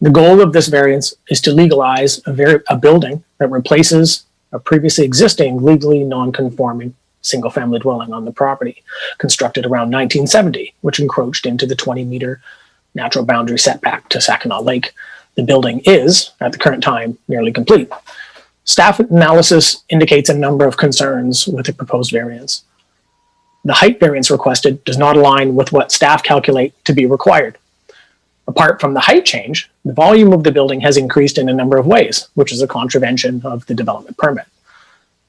The goal of this variance is to legalize a building that replaces a previously existing legally non-conforming single-family dwelling on the property, constructed around 1970, which encroached into the 20-meter natural boundary setback to Saginaw Lake. The building is, at the current time, nearly complete. Staff analysis indicates a number of concerns with the proposed variance. The height variance requested does not align with what staff calculate to be required. Apart from the height change, the volume of the building has increased in a number of ways, which is a contravention of the development permit.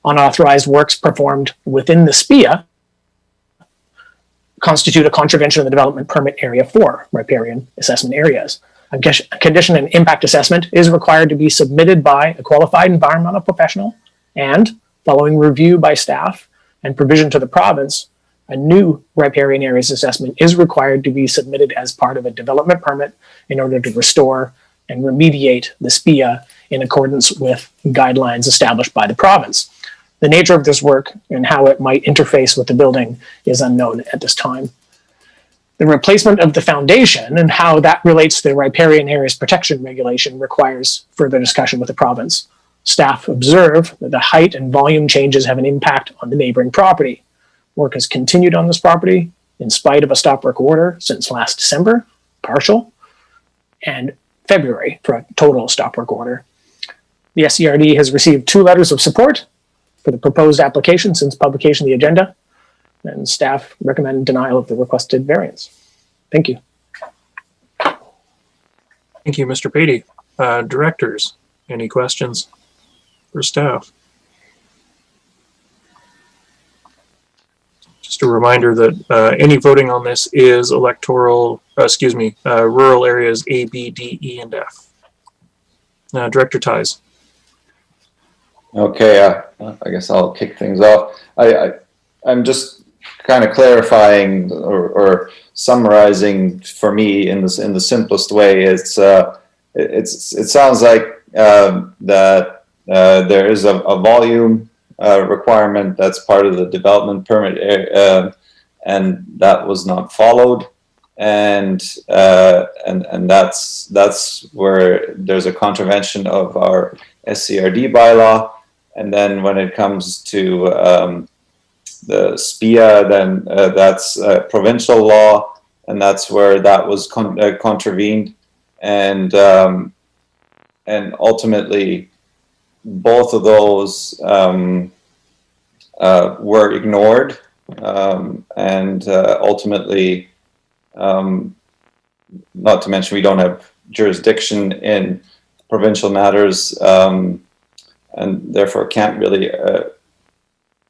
Unauthorized works performed within the SPIA constitute a contravention of the development permit area 4, riparian assessment areas. A condition and impact assessment is required to be submitted by a qualified environmental professional, and following review by staff and provision to the province, a new riparian areas assessment is required to be submitted as part of a development permit in order to restore and remediate the SPIA in accordance with guidelines established by the province. The nature of this work and how it might interface with the building is unknown at this time. The replacement of the foundation and how that relates to the riparian areas protection regulation requires further discussion with the province. Staff observe that the height and volume changes have an impact on the neighboring property. Work has continued on this property in spite of a stop work order since last December, partial, and February for a total stop work order. The SCRD has received 2 letters of support for the proposed application since publication of the agenda, and staff recommend denial of the requested variance. Thank you. Thank you, Mr. Patey. Directors, any questions for staff? Just a reminder that any voting on this is rural areas A, B, D, E, and F. Director Ties. Okay, I guess I'll kick things off. I'm just kind of clarifying or summarizing for me in the simplest way. It sounds like that there is a volume requirement that's part of the development permit, and that was not followed, and that's where there's a contravention of our SCRD bylaw. And then when it comes to the SPIA, then that's provincial law, and that's where that was contravened, and ultimately both of those were ignored, and ultimately, not to mention we don't have jurisdiction in provincial matters, and therefore can't really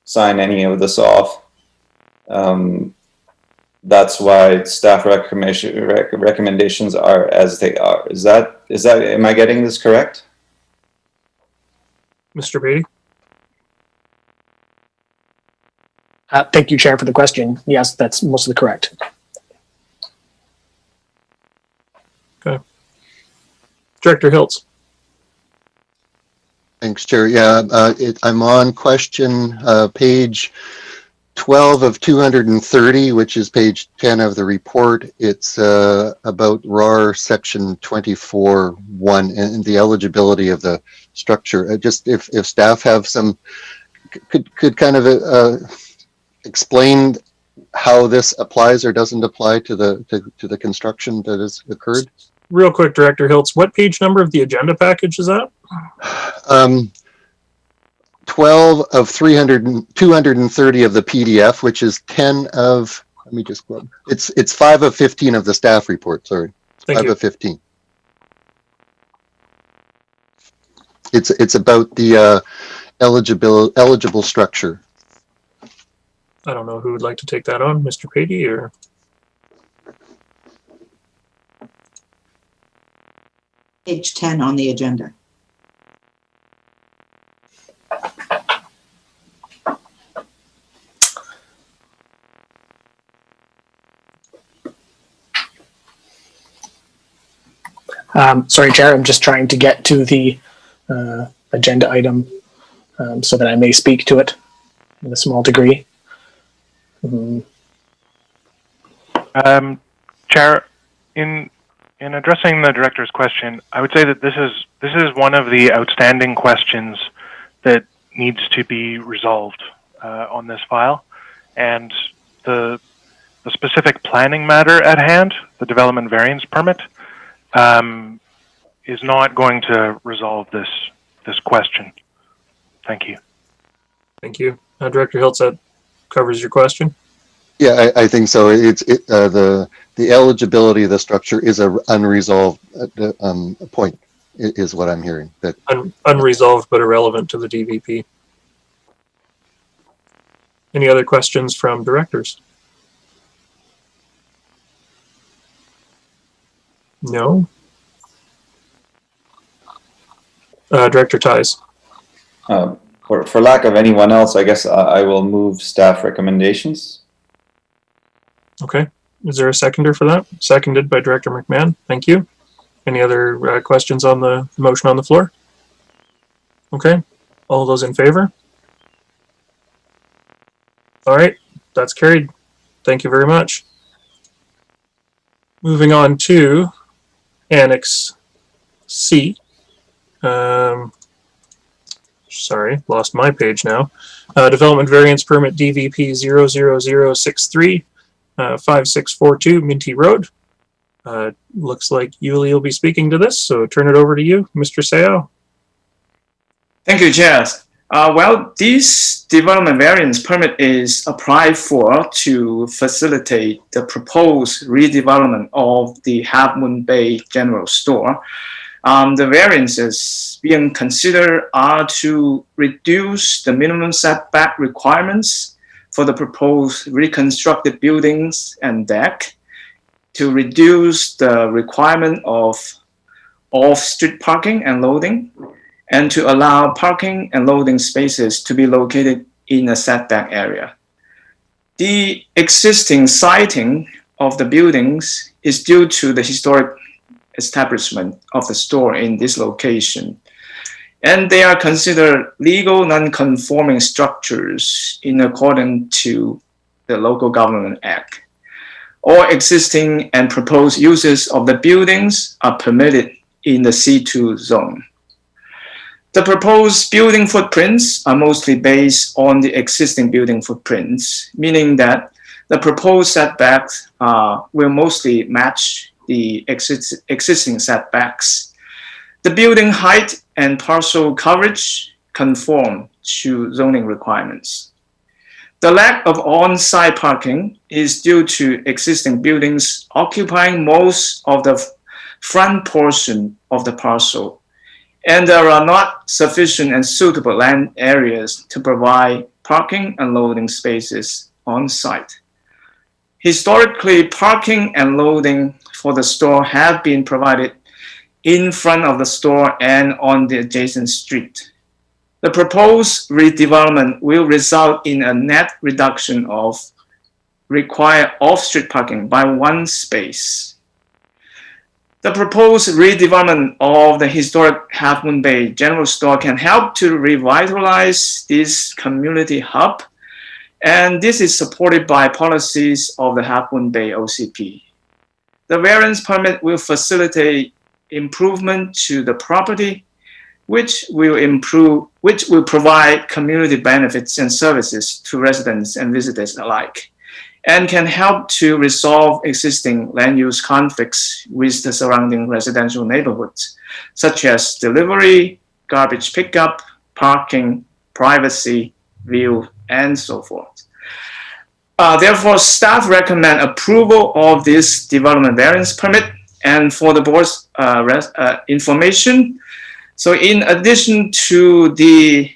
sign any of this off. That's why staff recommendations are as they are. Is that, am I getting this correct? Mr. Beatty? Thank you, Chair, for the question. Yes, that's mostly correct. Director Hiltz. Thanks, Chair. Yeah, I'm on question page 12 of 230, which is page 10 of the report. It's about RAR section 24.1 and the eligibility of the structure. Just if staff have some, could kind of explain how this applies or doesn't apply to the construction that has occurred. Real quick, Director Hiltz, what page number of the agenda package is that? 12 of 230 of the PDF, which is 10 of, let me just grab, it's 5 of 15 of the staff report, sorry. Thank 5 you. of 15. It's about the eligible structure. I don't know who would like to take that on, Mr. Patey or? Page 10 on the agenda. Sorry, Chair, I'm just trying to get to the agenda item so that I may speak to it in a small degree. Chair, in addressing the director's question, I would say that this is one of the outstanding questions that needs to be resolved on this file, and the specific planning matter at hand, the development variance permit, is not going to resolve this question. Thank you. Thank you. Director Hiltz, that covers your question? Yeah, I think so. The eligibility of the structure is a unresolved point, is what I'm hearing. That unresolved but irrelevant to the DVP. Any other questions from directors? No. Director Ties. For lack of anyone else, I guess I will move staff recommendations. Okay. Is there a seconder for that? Seconded by Director McMahon. Thank you. Any other questions on the motion on the floor? Okay. All those in favor? All right. That's carried. Thank you very much. Moving on to Annex C. Sorry, lost my page now. Development Variance Permit DVP 00063. 5642 Minty Road. Looks like Yuli will be speaking to this, so turn it over to you, Mr. Sao. Thank you, Chair. Well, this development variance permit is applied for to facilitate the proposed redevelopment of the Half Moon Bay General Store. The variances being considered are to reduce the minimum setback requirements for the proposed reconstructed buildings and deck, to reduce the requirement of off-street parking and loading, and to allow parking and loading spaces to be located in a setback area. The existing siting of the buildings is due to the historic establishment of the store in this location, and they are considered legal non-conforming structures in accordance to the Local Government Act. All existing and proposed uses of the buildings are permitted in the C2 zone. The proposed building footprints are mostly based on the existing building footprints, meaning that the proposed setbacks will mostly match the existing setbacks. The building height and parcel coverage conform to zoning requirements. The lack of on-site parking is due to existing buildings occupying most of the front portion of the parcel, and there are not sufficient and suitable land areas to provide parking and loading spaces on site. Historically, parking and loading for the store have been provided in front of the store and on the adjacent street. The proposed redevelopment will result in a net reduction of required off-street parking by 1 space. The proposed redevelopment of the historic Half Moon Bay General Store can help to revitalize this community hub, and this is supported by policies of the Half Moon Bay OCP. The variance permit will facilitate improvement to the property, which will provide community benefits and services to residents and visitors alike, and can help to resolve existing land use conflicts with the surrounding residential neighborhoods, such as delivery, garbage pickup, parking, privacy, view, and so forth. Therefore, staff recommend approval of this development variance permit. And for the board's information, so in addition to the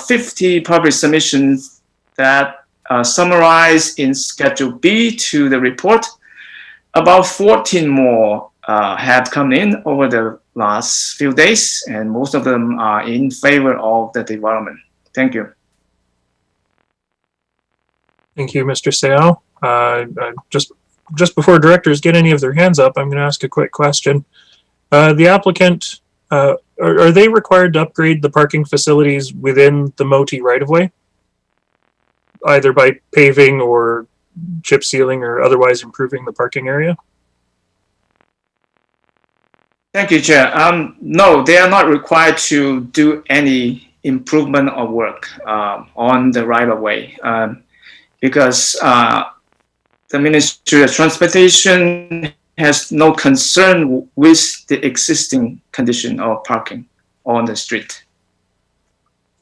50 public submissions that summarized in Schedule B to the report, about 14 more have come in over the last few days, and most of them are in favor of the development. Thank you. Thank you, Mr. Seao. Just before directors get any of their hands up, I'm going to ask a quick question. The applicant, are they required to upgrade the parking facilities within the MOTI right-of-way? Either by paving or chip sealing or otherwise improving the parking area? Thank you, Chair. No, they are not required to do any improvement or work on the right-of-way because the Ministry of Transportation has no concern with the existing condition of parking on the street.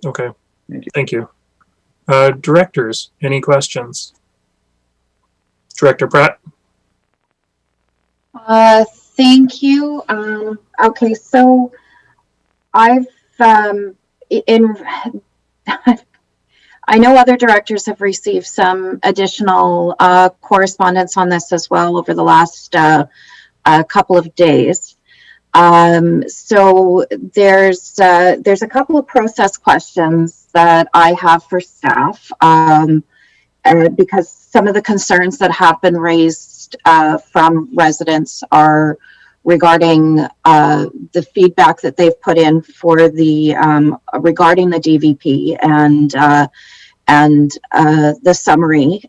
Okay, Thank you. thank you. Directors, any questions? Director Pratt? Thank you. Okay, so I've I know other directors have received some additional correspondence on this as well over the last couple of days. So there's a couple of process questions that I have for staff because some of the concerns that have been raised from residents are regarding the feedback that they've put in for the regarding the DVP and the summary.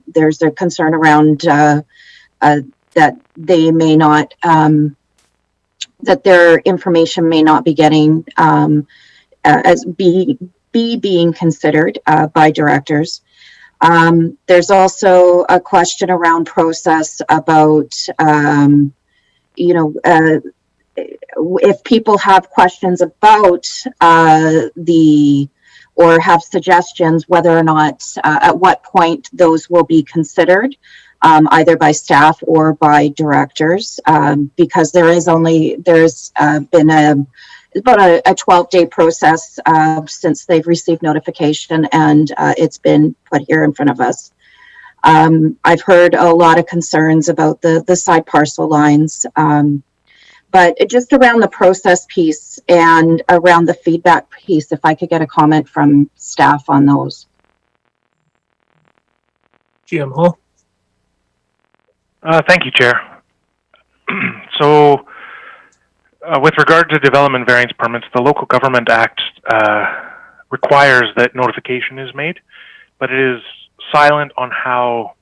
There's a concern around that they may not that their information may not be getting as being considered by directors. There's also a question around process about if people have questions about or have suggestions whether or not at what point those will be considered either by staff or by directors because there's been about a 12-day process since they've received notification and it's been put here in front of us. I've heard a lot of concerns about the side parcel lines, but just around the process piece and around the feedback piece, if I could get a comment from staff on those. GM Hall? Thank you, Chair. So, with regard to development variance permits, the Local Government Act requires that notification is made, but it is silent on how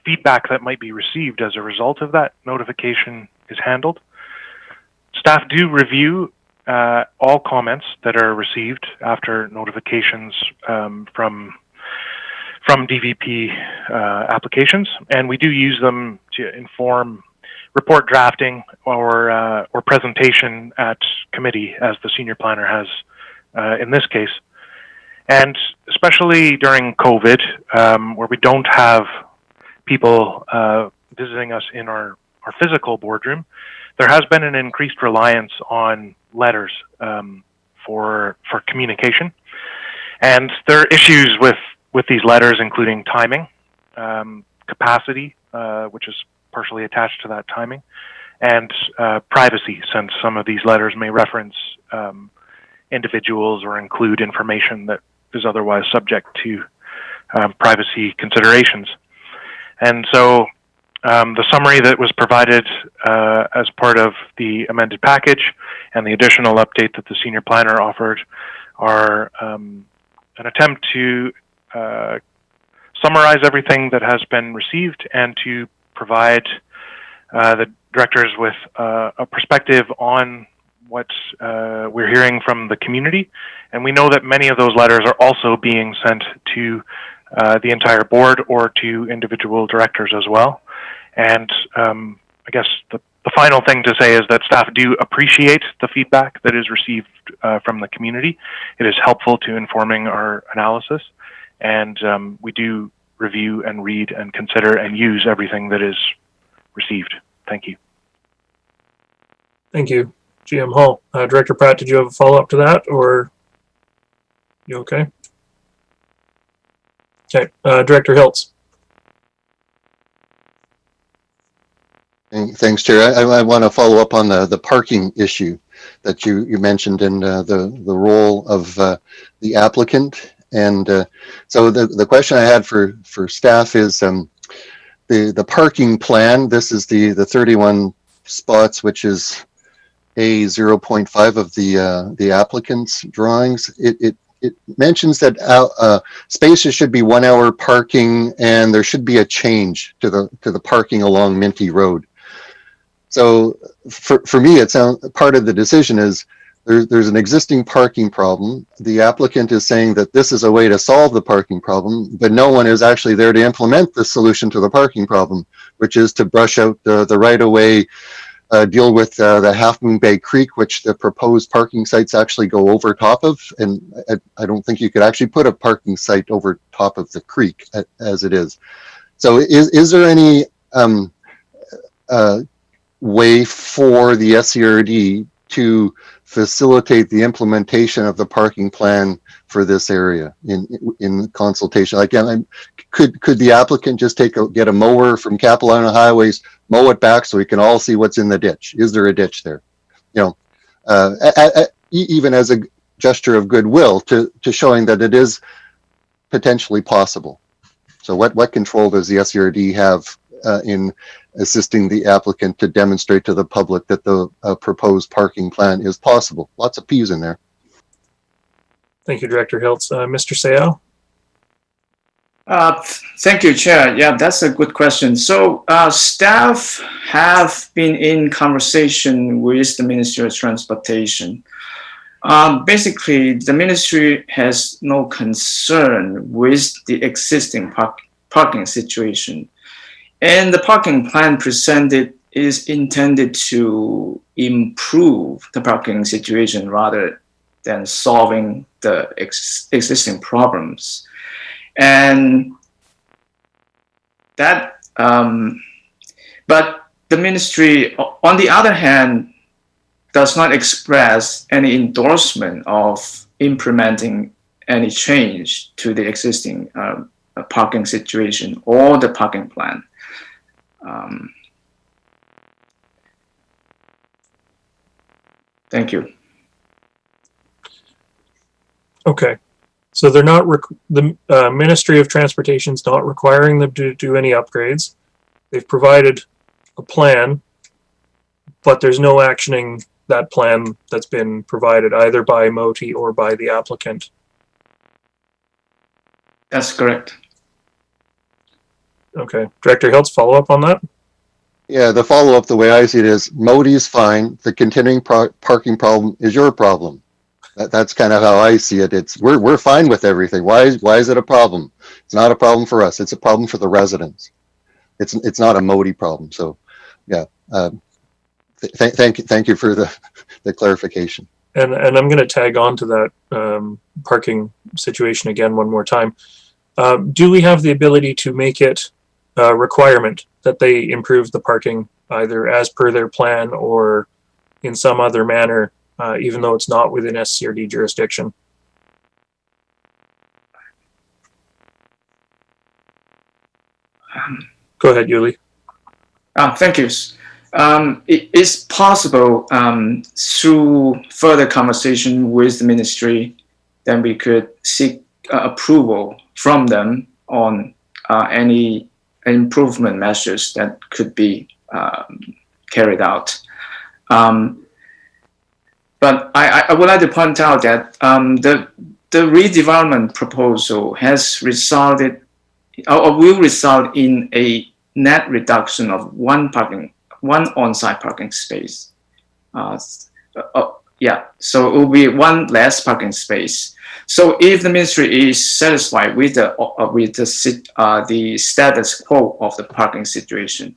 feedback that might be received as a result of that notification is handled. Staff do review all comments that are received after notifications from DVP applications, and we do use them to inform report drafting or presentation at committee, as the senior planner has in this case. And especially during COVID, where we don't have people visiting us in our physical boardroom, there has been an increased reliance on letters for communication. And there are issues with these letters, including timing, capacity, which is partially attached to that timing, and privacy, since some of these letters may reference individuals or include information that is otherwise subject to privacy considerations. And so the summary that was provided as part of the amended package and the additional update that the senior planner offered are an attempt to summarize everything that has been received and to provide the directors with a perspective on what we're hearing from the community. And we know that many of those letters are also being sent to the entire board or to individual directors as well. And I guess the final thing to say is that staff do appreciate the feedback that is received from the community. It is helpful to informing our analysis, and we do review and read and consider and use everything that is received. Thank you. Thank you, GM Hall. Director Pratt, did you have a follow-up to that, or you okay? Okay, Director Hiltz. Thanks, Chair. I want to follow up on the parking issue that you mentioned and the role of the applicant. And so the question I had for staff is the parking plan. This is the 31 spots, which is a 0.5 of the applicant's drawings. It mentions that spaces should be 1 hour parking, and there should be a change to the parking along Minty Road. So for me, it sounds part of the decision is there's an existing parking problem. The applicant is saying that this is a way to solve the parking problem, but no one is actually there to implement the solution to the parking problem, which is to brush out the right-of-way, deal with the Half Moon Bay Creek, which the proposed parking sites actually go over top of. And I don't think you could actually put a parking site over top of the creek as it is. So is there any way for the SCRD to facilitate the implementation of the parking plan for this area in consultation? Again, could the applicant just get a mower from Capilano Highways, mow it back so we can all see what's in the ditch? Is there a ditch there? You know, even as a gesture of goodwill to showing that it is potentially possible. So what control does the SCRD have in assisting the applicant to demonstrate to the public that the proposed parking plan is possible? Lots of P's in there. Thank you, Director Hiltz. Mr. Sayal? Thank you, Chair. Yeah, that's a good question. So staff have been in conversation with the Ministry of Transportation. Basically, the ministry has no concern with the existing parking situation. And the parking plan presented is intended to improve the parking situation rather than solving the existing problems. And that, but the ministry, on the other hand, does not express any endorsement of implementing any change to the existing parking situation or the parking plan. Thank you. Okay, so they're not the Ministry of Transportation is not requiring them to do any upgrades. They've provided a plan, but there's no actioning that plan that's been provided either by MOTI or by the applicant. That's correct. Okay, Director Hiltz, follow up on that? Yeah, the follow up, the way I see it is MOTI is fine. The continuing parking problem is your problem. That's kind of how I see it. We're fine with everything. Why is it a problem? It's not a problem for us. It's a problem for the residents. It's not a MOTI problem. So, yeah. Thank you for the clarification. And I'm going to tag on to that parking situation again one more time. Do we have the ability to make it a requirement that they improve the parking either as per their plan or in some other manner, even though it's not within SCRD jurisdiction? Go ahead, Yuli. Thank you. It is possible through further conversation with the ministry, then we could seek approval from them on any improvement measures that could be carried out. But I would like to point out that the redevelopment proposal has resulted or will result in a net reduction of one on-site parking space. Yeah, so it will be one less parking space. So if the ministry is satisfied with the status quo of the parking situation,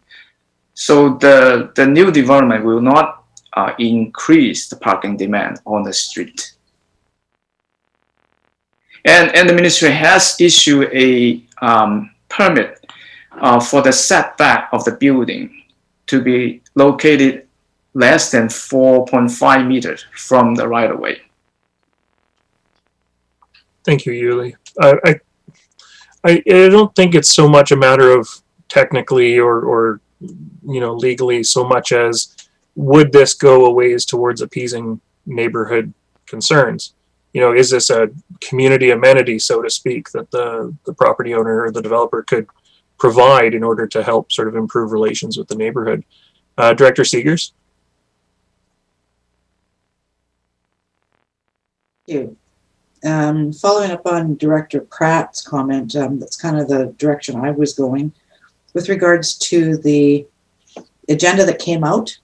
so the new development will not increase the parking demand on the street. And the ministry has issued a permit for the setback of the building to be located less than 4.5 meters from the right-of-way. Thank you, Yuli. I don't think it's so much a matter of technically or legally so much as would this go a ways towards appeasing neighborhood concerns? Is this a community amenity, so to speak, that the property owner or the developer could provide in order to help sort of improve relations with the neighborhood? Director Seegers? Thank you. Following up on Director Pratt's comment, that's kind of the direction I was going. With regards to the agenda that came out,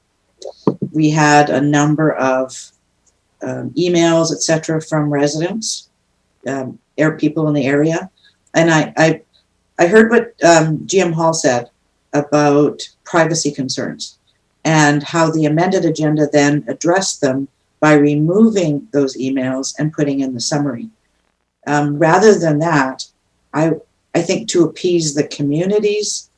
we had a number of emails, etc., from residents, people in the area, and I heard what GM Hall said about privacy concerns and how the amended agenda then addressed them by removing those emails and putting in the summary. Rather than that, I think to appease the community's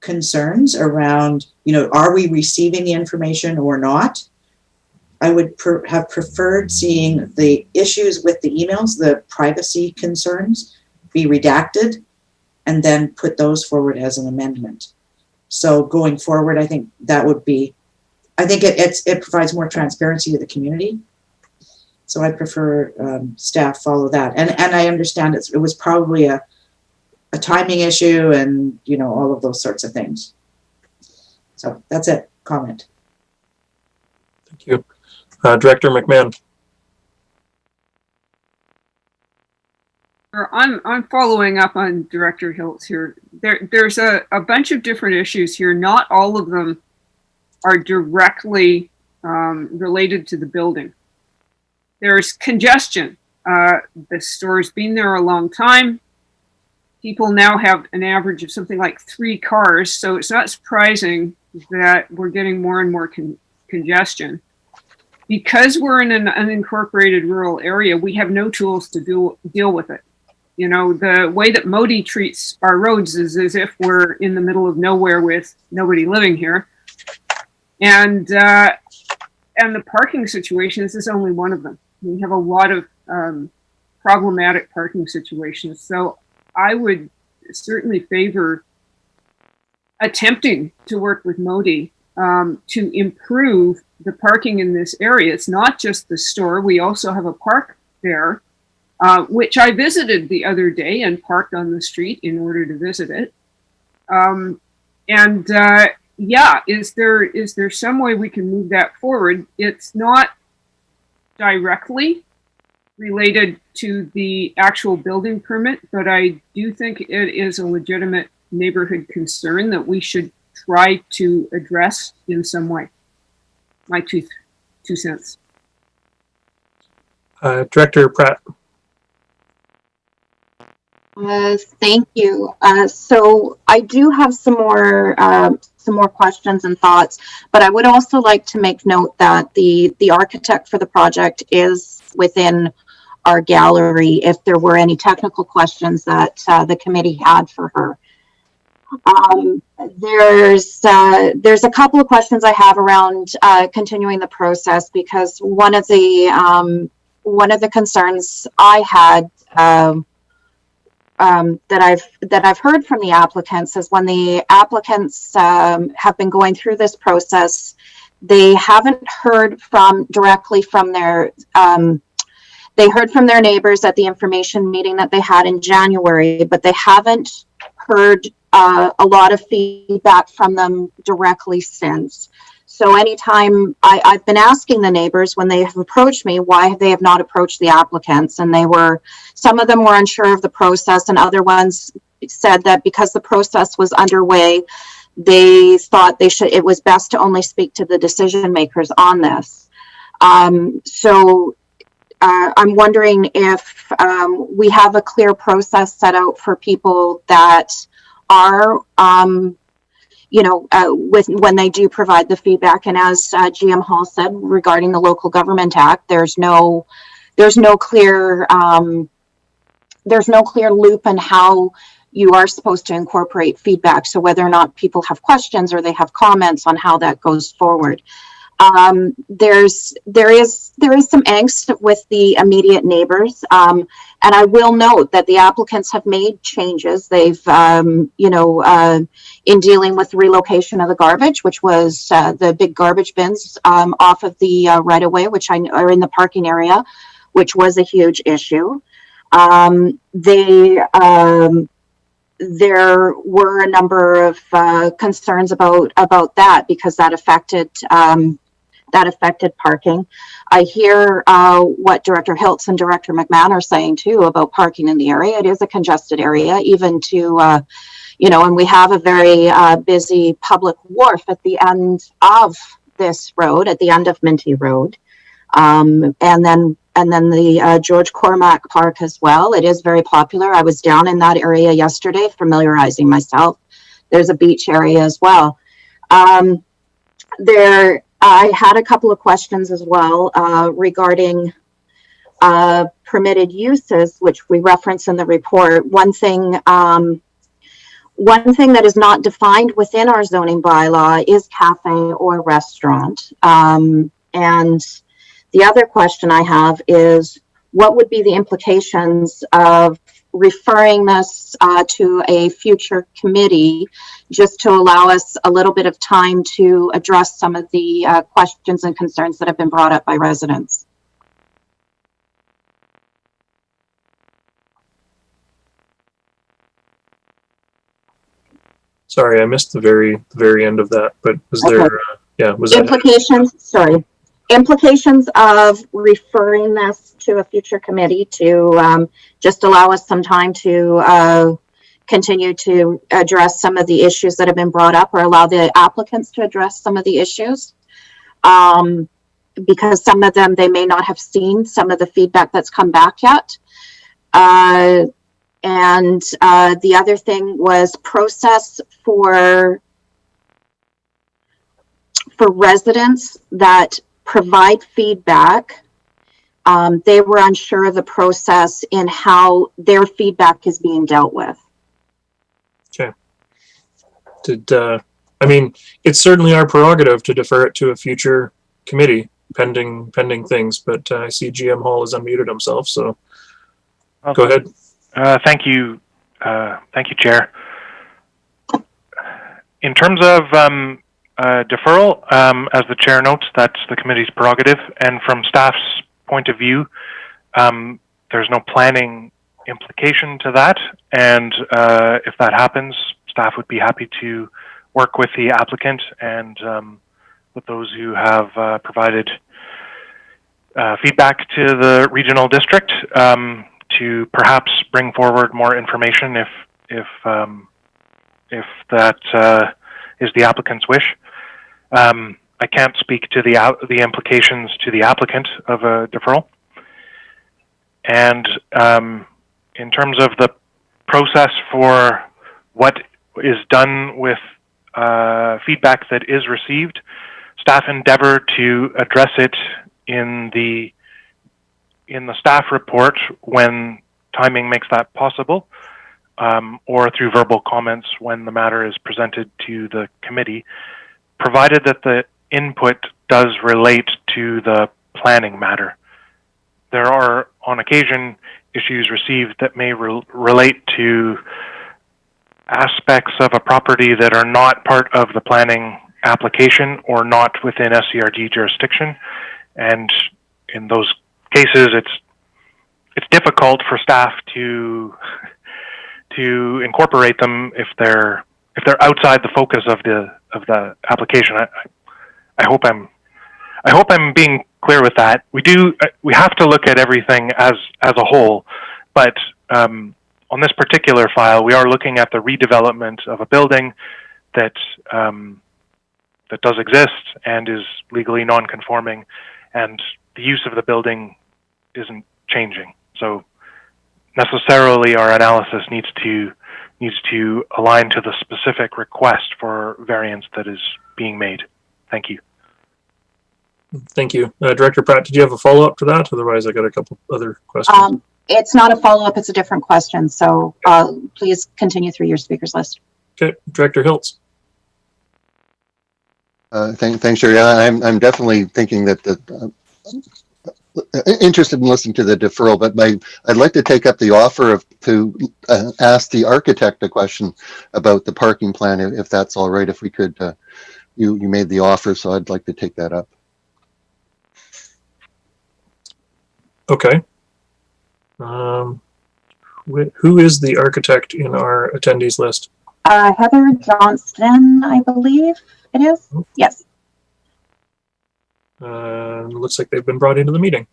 concerns around, are we receiving the information or not? I would have preferred seeing the issues with the emails, the privacy concerns, be redacted and then put those forward as an amendment. So going forward, I think that would be, I think it provides more transparency to the community. So I prefer staff follow that. And I understand it was probably a timing issue and, all of those sorts of things. So that's it, comment. Thank you. Director McMahon. I'm following up on Director Hiltz here. There's a bunch of different issues here. Not all of them are directly related to the building. There's congestion. The store's been there a long time. People now have an average of something like 3 cars, so it's not surprising that we're getting more and more congestion. Because we're in an unincorporated rural area, we have no tools to deal with it. The way that Modi treats our roads is as if we're in the middle of nowhere with nobody living here. And the parking situations is only one of them. We have a lot of problematic parking situations. So I would certainly favor attempting to work with Modi to improve the parking in this area. It's not just the store. We also have a park there, which I visited the other day and parked on the street in order to visit it. Yeah, is there some way we can move that forward? It's not directly related to the actual building permit, but I do think it is a legitimate neighborhood concern that we should try to address in some way. My two cents. Director Pratt. Thank you. So I do have some more questions and thoughts, but I would also like to make note that the architect for the project is within our gallery if there were any technical questions that the committee had for her. There's a couple of questions I have around continuing the process, because one of the concerns I had that I've heard from the applicants is when the applicants have been going through this process, they haven't heard directly from their they heard from their neighbors at the information meeting that they had in January, but they haven't heard a lot of feedback from them directly since. So anytime I've been asking the neighbors when they have approached me why they have not approached the applicants, and some of them were unsure of the process, and other ones said that because the process was underway, they thought it was best to only speak to the decision makers on this. So I'm wondering if we have a clear process set out for people that are, when they do provide the feedback. And as GM Hall said regarding the Local Government Act, there's no clear loop in how you are supposed to incorporate feedback. So whether or not people have questions or they have comments on how that goes forward. There is some angst with the immediate neighbors. And I will note that the applicants have made changes. They've, in dealing with relocation of the garbage, which was the big garbage bins off of the right of way, are in the parking area, which was a huge issue. There were a number of concerns about that because that affected parking. I hear what Director Hiltz and Director McMahon are saying too about parking in the area. It is a congested area, even to, and we have a very busy public wharf at the end of this road, at the end of Minty Road. And then the George Cormack Park as well. It is very popular. I was down in that area yesterday, familiarizing myself. There's a beach area as well. I had a couple of questions as well regarding permitted uses, which we reference in the report. One thing that is not defined within our zoning bylaw is cafe or restaurant. And the other question I have is, what would be the implications of referring this to a future committee, just to allow us a little bit of time to address some of the questions and concerns that have been brought up by residents? Sorry, I missed the very end of that, but was there, was implications of referring this to a future committee to just allow us some time to continue to address some of the issues that have been brought up, or allow the applicants to address some of the issues. Because some of them, they may not have seen some of the feedback that's come back yet. And the other thing was process for residents that provide feedback. They were unsure of the process in how their feedback is being dealt with. Okay. It's certainly our prerogative to defer it to a future committee pending things, but I see GM Hall has unmuted himself, so go ahead. Thank you, Chair. In terms of deferral, as the Chair notes, that's the committee's prerogative, and from staff's point of view, there's no planning implication to that, and if that happens, staff would be happy to work with the applicant and with those who have provided feedback to the regional district to perhaps bring forward more information if that is the applicant's wish. I can't speak to the implications to the applicant of a deferral. And in terms of the process for what is done with feedback that is received, staff endeavor to address it in the staff report when timing makes that possible, or through verbal comments when the matter is presented to the committee, provided that the input does relate to the planning matter. There are, on occasion, issues received that may relate to aspects of a property that are not part of the planning application or not within SCRD jurisdiction. And in those cases, it's difficult for staff to to incorporate them if they're outside the focus of the application. I hope I'm being clear with that. We have to look at everything as a whole, but on this particular file, we are looking at the redevelopment of a building that does exist and is legally non-conforming, and the use of the building isn't changing. So necessarily our analysis needs to align to the specific request for variance that is being made. Thank you. Thank you. Director Pratt, did you have a follow-up to that? Otherwise, I got a couple other questions. It's not a follow-up, it's a different question. So please continue through your speakers list. Okay, Director Hiltz. Thanks, Sherry. I'm definitely thinking that interested in listening to the deferral, but I'd like to take up the offer to ask the architect a question about the parking plan, if that's all right. If we could, you made the offer, so I'd like to take that up. Okay. Who is the architect in our attendees list? Heather Johnston, I believe it is. Yes. Looks like they've been brought into the meeting.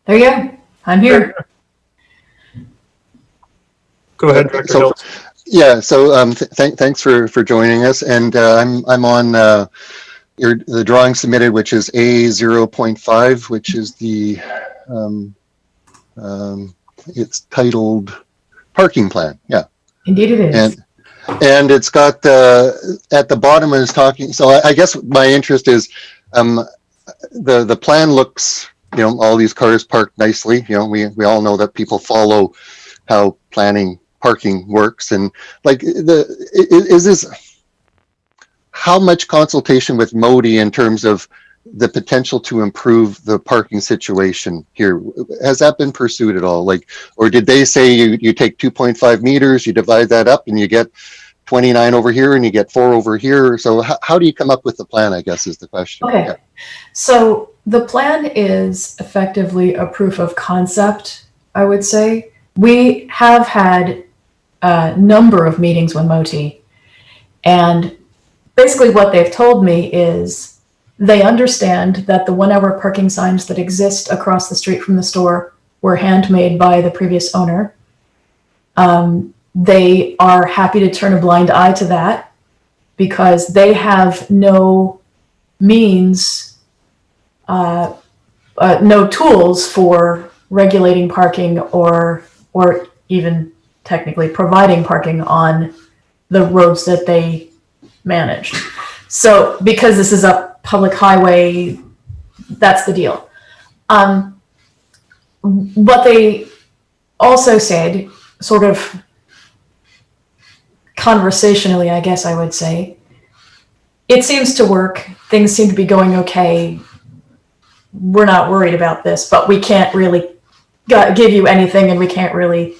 There you go. I'm here. Go ahead, Director Hiltz. Yeah. So thanks for joining us, and I'm on the drawing submitted, which is A0.5, which is the it's titled parking plan. Yeah. Indeed it is. And it's got at the bottom is talking. So I guess my interest is the plan looks, all these cars parked nicely. We all know that people follow how planning parking works, and like is this, how much consultation with Modi in terms of the potential to improve the parking situation here? Has that been pursued at all? Like, or did they say you take 2.5 meters, you divide that up and you get 29 over here and you get 4 over here? So how do you come up with the plan, I guess, is the question. Okay. Yeah. So the plan is effectively a proof of concept, I would say. We have had a number of meetings with Moti, and basically what they've told me is they understand that the 1 hour parking signs that exist across the street from the store were handmade by the previous owner. They are happy to turn a blind eye to that because they have no means, no tools for regulating parking or even technically providing parking on the roads that they manage. So because this is a public highway, that's the deal. What they also said, sort of conversationally, I guess I would say, it seems to work. Things seem to be going okay. We're not worried about this, but we can't really give you anything, and we can't really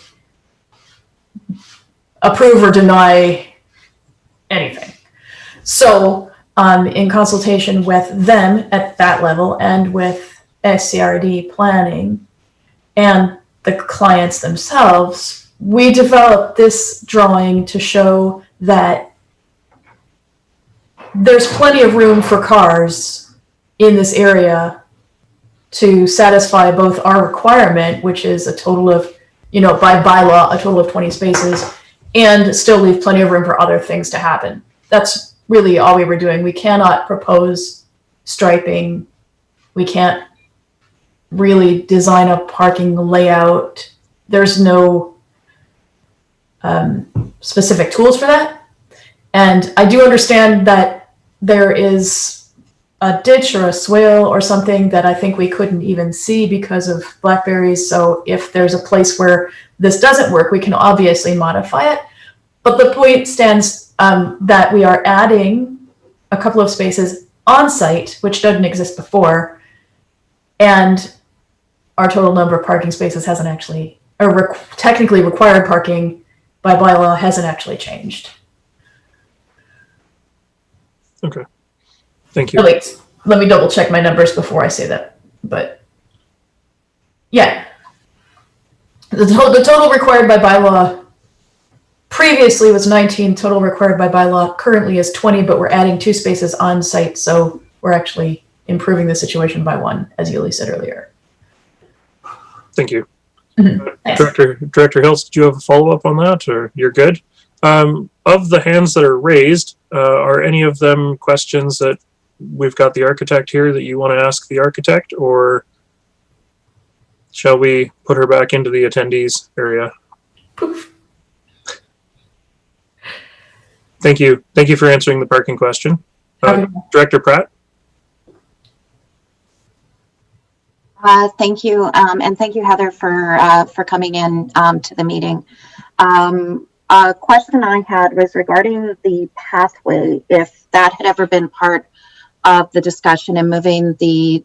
approve or deny anything. So in consultation with them at that level and with SCRD planning and the clients themselves, we developed this drawing to show that there's plenty of room for cars in this area to satisfy both our requirement, which is a total of, by bylaw, a total of 20 spaces, and still leave plenty of room for other things to happen. That's really all we were doing. We cannot propose striping. We can't really design a parking layout. There's no specific tools for that. And I do understand that there is a ditch or a swale or something that I think we couldn't even see because of blackberries. So if there's a place where this doesn't work, we can obviously modify it. But the point stands that we are adding a couple of spaces on site, which didn't exist before, and our total number of parking spaces hasn't actually, or technically required parking by bylaw hasn't actually changed. Okay, thank you. Wait, let me double check my numbers before I say that, but yeah. The total required by bylaw previously was 19, total required by bylaw currently is 20, but we're adding 2 spaces on site, so we're actually improving the situation by 1, as Yuli said earlier. Thank you. Thanks. Director Hills, did you have a follow-up on that, or you're good? Of the hands that are raised, are any of them questions that we've got the architect here that you want to ask the architect, or shall we put her back into the attendees area? Poof. Thank you. Thank you for answering the parking question. Director Pratt? Thank you, and thank you, Heather, for coming in to the meeting. A question I had was regarding the pathway, if that had ever been part of the discussion, and moving the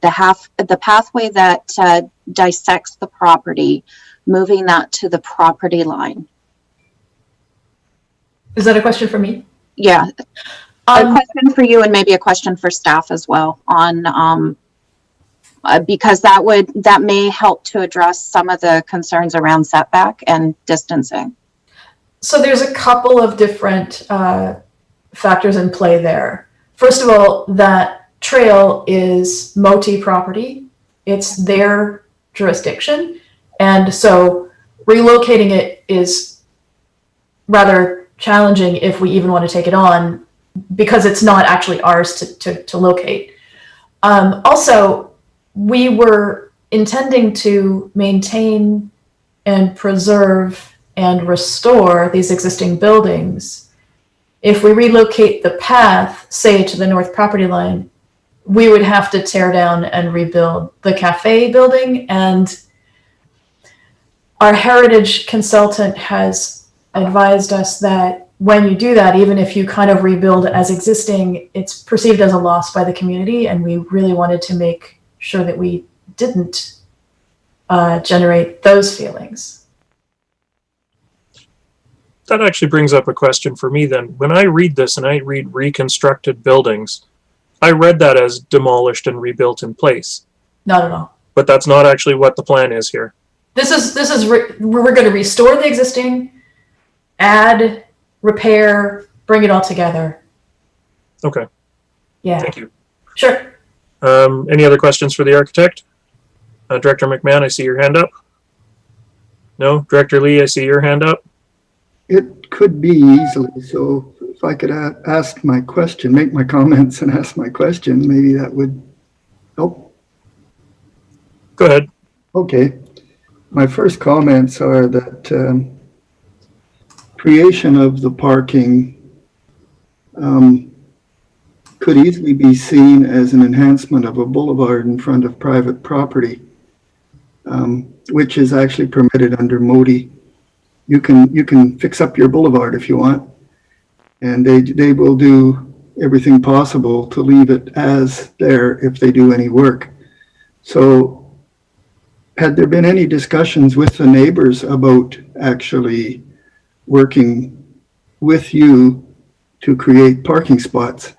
pathway that dissects the property, moving that to the property line. Is that a question for me? Yeah, a question for you, and maybe a question for staff as well on. Because that may help to address some of the concerns around setback and distancing. So there's a couple of different factors in play there. First of all, that trail is Moti property. It's their jurisdiction. And so relocating it is rather challenging if we even want to take it on, because it's not actually ours to locate. Also, we were intending to maintain and preserve and restore these existing buildings. If we relocate the path, say to the north property line, we would have to tear down and rebuild the cafe building. And our heritage consultant has advised us that when you do that, even if you kind of rebuild as existing, it's perceived as a loss by the community. And we really wanted to make sure that we didn't generate those feelings. That actually brings up a question for me then. When I read this and I read reconstructed buildings, I read that as demolished and rebuilt in place. Not at all. But that's not actually what the plan is here. We're going to restore the existing, add, repair, bring it all together. Okay. Yeah. Thank you. Sure. Any other questions for the architect? Director McMahon, I see your hand up. No? Director Lee, I see your hand up. It could be easily, so if I could ask my question, make my comments and ask my question, maybe that would help. Go ahead. Okay. My first comments are that creation of the parking could easily be seen as an enhancement of a boulevard in front of private property, which is actually permitted under Modi. You can fix up your boulevard if you want, and they will do everything possible to leave it as there if they do any work. So had there been any discussions with the neighbors about actually working with you to create parking spots?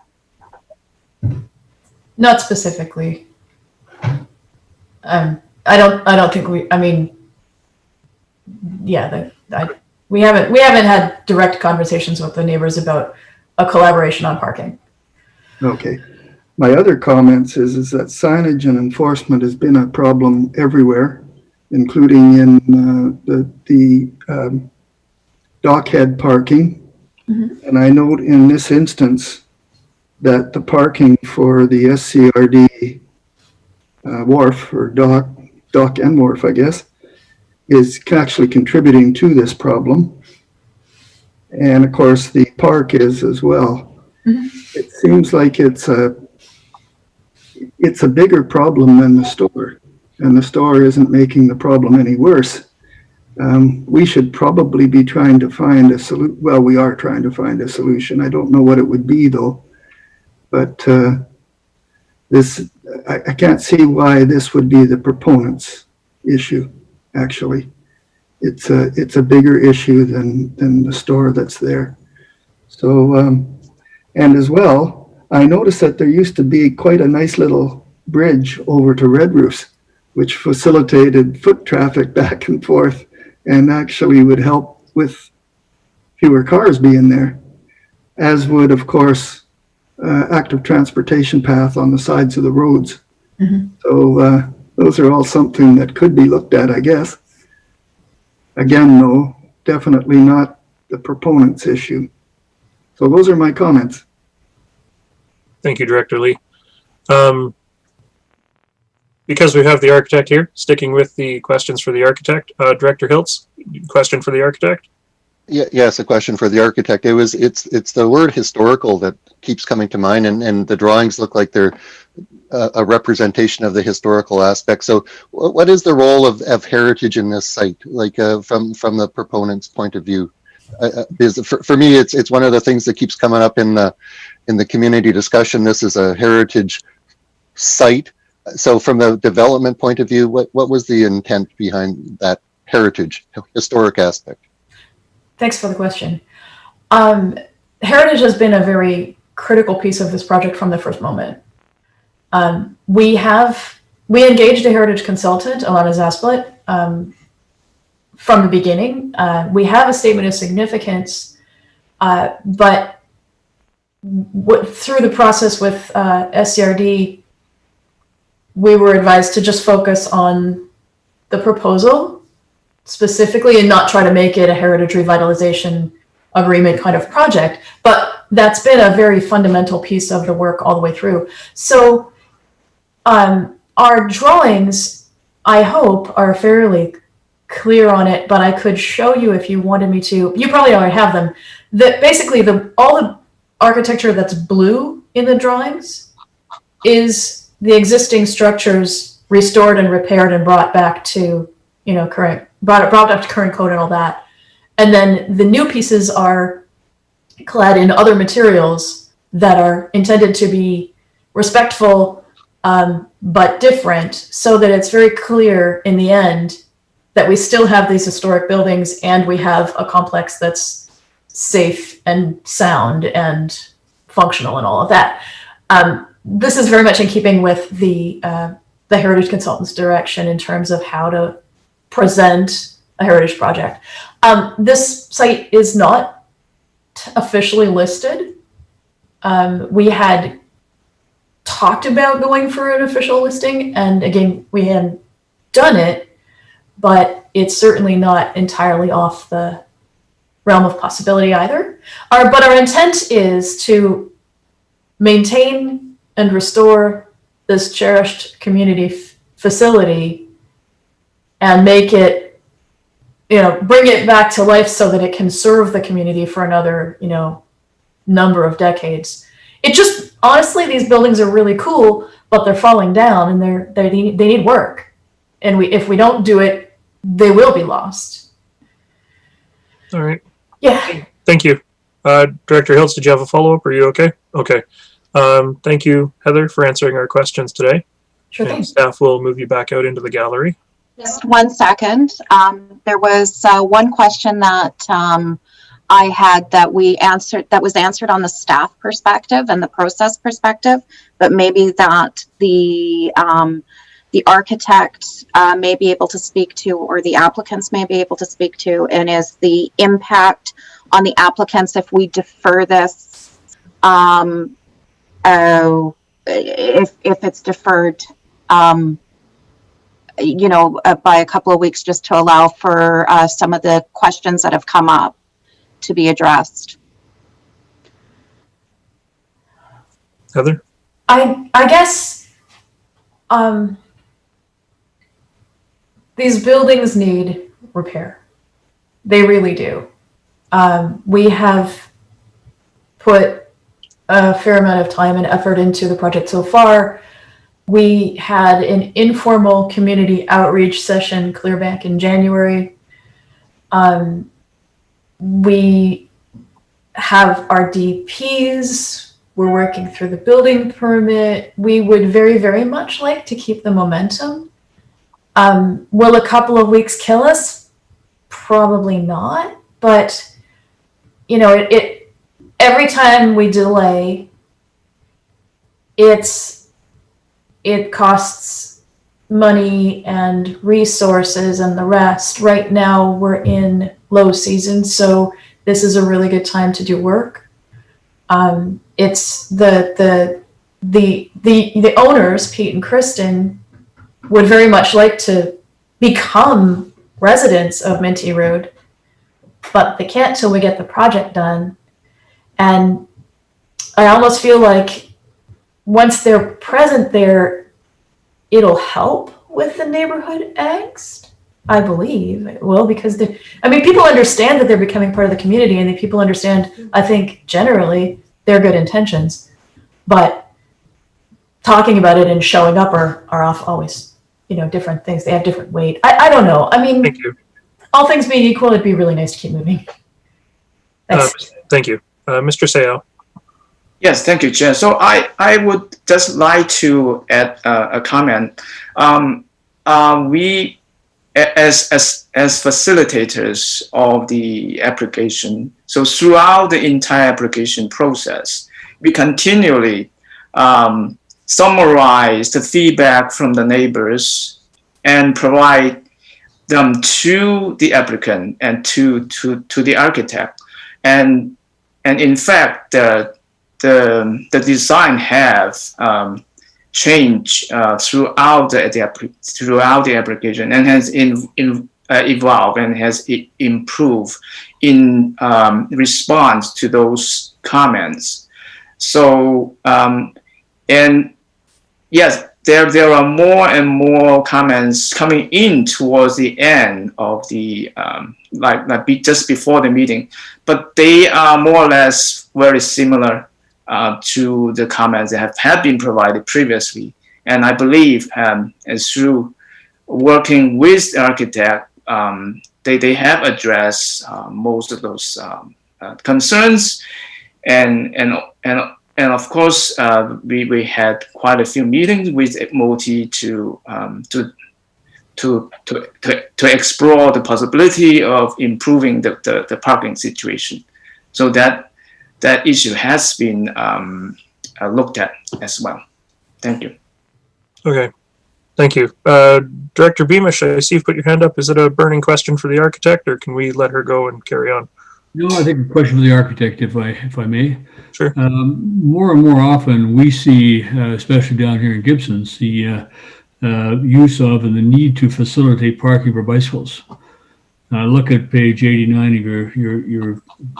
Not specifically. I don't think we. I mean, yeah, we haven't had direct conversations with the neighbors about a collaboration on parking. Okay. My other comments is that signage and enforcement has been a problem everywhere, including in the dockhead parking. Mm-hmm. And I note in this instance that the parking for the SCRD wharf, or dock and wharf, I guess, is actually contributing to this problem. And of course the park is as well. Mm-hmm. It seems like it's a bigger problem than the store, and the store isn't making the problem any worse. We should probably be trying to find a solution. Well, we are trying to find a solution. I don't know what it would be though. But I can't see why this would be the proponent's issue. Actually, it's a bigger issue than the store that's there. So, and as well, I noticed that there used to be quite a nice little bridge over to Red Roofs, which facilitated foot traffic back and forth and actually would help with fewer cars being there, as would, of course, active transportation path on the sides of the roads. So those are all something that could be looked at, I guess. Again, though, definitely not the proponent's issue. So those are my comments. Thank you, Director Lee. Because we have the architect here, sticking with the questions for the architect, Director Hiltz, question for the architect? Yes, a question for the architect. It's the word historical that keeps coming to mind, and the drawings look like they're a representation of the historical aspect. So what is the role of heritage in this site, like from the proponent's point of view? Because for me, it's one of the things that keeps coming up in the community discussion. This is a heritage site. So from the development point of view, what was the intent behind that heritage, historic aspect? Thanks for the question. Heritage has been a very critical piece of this project from the first moment. We engaged a heritage consultant, Alana Zasplet, from the beginning. We have a statement of significance, but through the process with SCRD, we were advised to just focus on the proposal specifically and not try to make it a heritage revitalization agreement kind of project. But that's been a very fundamental piece of the work all the way through. So our drawings, I hope, are fairly clear on it, but I could show you if you wanted me to. You probably already have them. That basically all the architecture that's blue in the drawings is the existing structures restored and repaired and brought back to, brought up to current code and all that. And then the new pieces are clad in other materials that are intended to be respectful, but different, so that it's very clear in the end that we still have these historic buildings and we have a complex that's safe and sound and functional and all of that. This is very much in keeping with the heritage consultant's direction in terms of how to present a heritage project. This site is not officially listed. We had talked about going for an official listing, and again, we hadn't done it, but it's certainly not entirely off the realm of possibility either. But our intent is to maintain and restore this cherished community facility and make it, bring it back to life so that it can serve the community for another, number of decades. It just, honestly, these buildings are really cool, but they're falling down and they need work. And if we don't do it, they will be lost. All right. Yeah. Thank you. Director Hiltz, did you have a follow-up? Are you okay? Okay. Thank you, Heather, for answering our questions today. Sure thing. Staff will move you back out into the gallery. Just 1 second. There was one question that I had that was answered on the staff perspective and the process perspective, but maybe that the architect may be able to speak to, or the applicants may be able to speak to, and is the impact on the applicants if we defer this, if it's deferred, by a couple of weeks, just to allow for some of the questions that have come up to be addressed. Heather? I guess these buildings need repair. They really do. We have put a fair amount of time and effort into the project so far. We had an informal community outreach session clear back in January. We have our DPs. We're working through the building permit. We would very, very much like to keep the momentum. Will a couple of weeks kill us? Probably not. But, every time we delay, it costs money and resources and the rest. Right now we're in low season, so this is a really good time to do work. It's the owners, Pete and Kristen, would very much like to become residents of Minty Road, but they can't till we get the project done. And I almost feel like once they're present there, it'll help with the neighborhood angst. I believe it will, because people understand that they're becoming part of the community, and people understand, I think, generally their good intentions. But talking about it and showing up are always, different things. They have different weight. I don't know. I mean, Thank you. All things being equal, it'd be really nice to keep moving. Thanks. Thank you. Mr. Sayal. Yes, thank you, Chair. So I would just like to add a comment. We, as facilitators of the application, so throughout the entire application process, we continually summarize the feedback from the neighbors and provide them to the applicant and to the architect. And in fact, the design have changed throughout the application, and has evolved and has improved in response to those comments. So and yes, there are more and more comments coming in towards the end of the just before the meeting, but they are more or less very similar to the comments that have been provided previously. And I believe as through working with the architect, they have addressed most of those concerns, and of course we had quite a few meetings with MOTI to explore the possibility of improving the parking situation. So that issue has been looked at as well. Thank you. Okay, thank you. Director Beamish, I see you've put your hand up. Is it a burning question for the architect, or can we let her go and carry on? No, I think a question for the architect, if I may. Sure. More and more often, we see, especially down here in Gibson's, the use of and the need to facilitate parking for bicycles. Look at page 89 of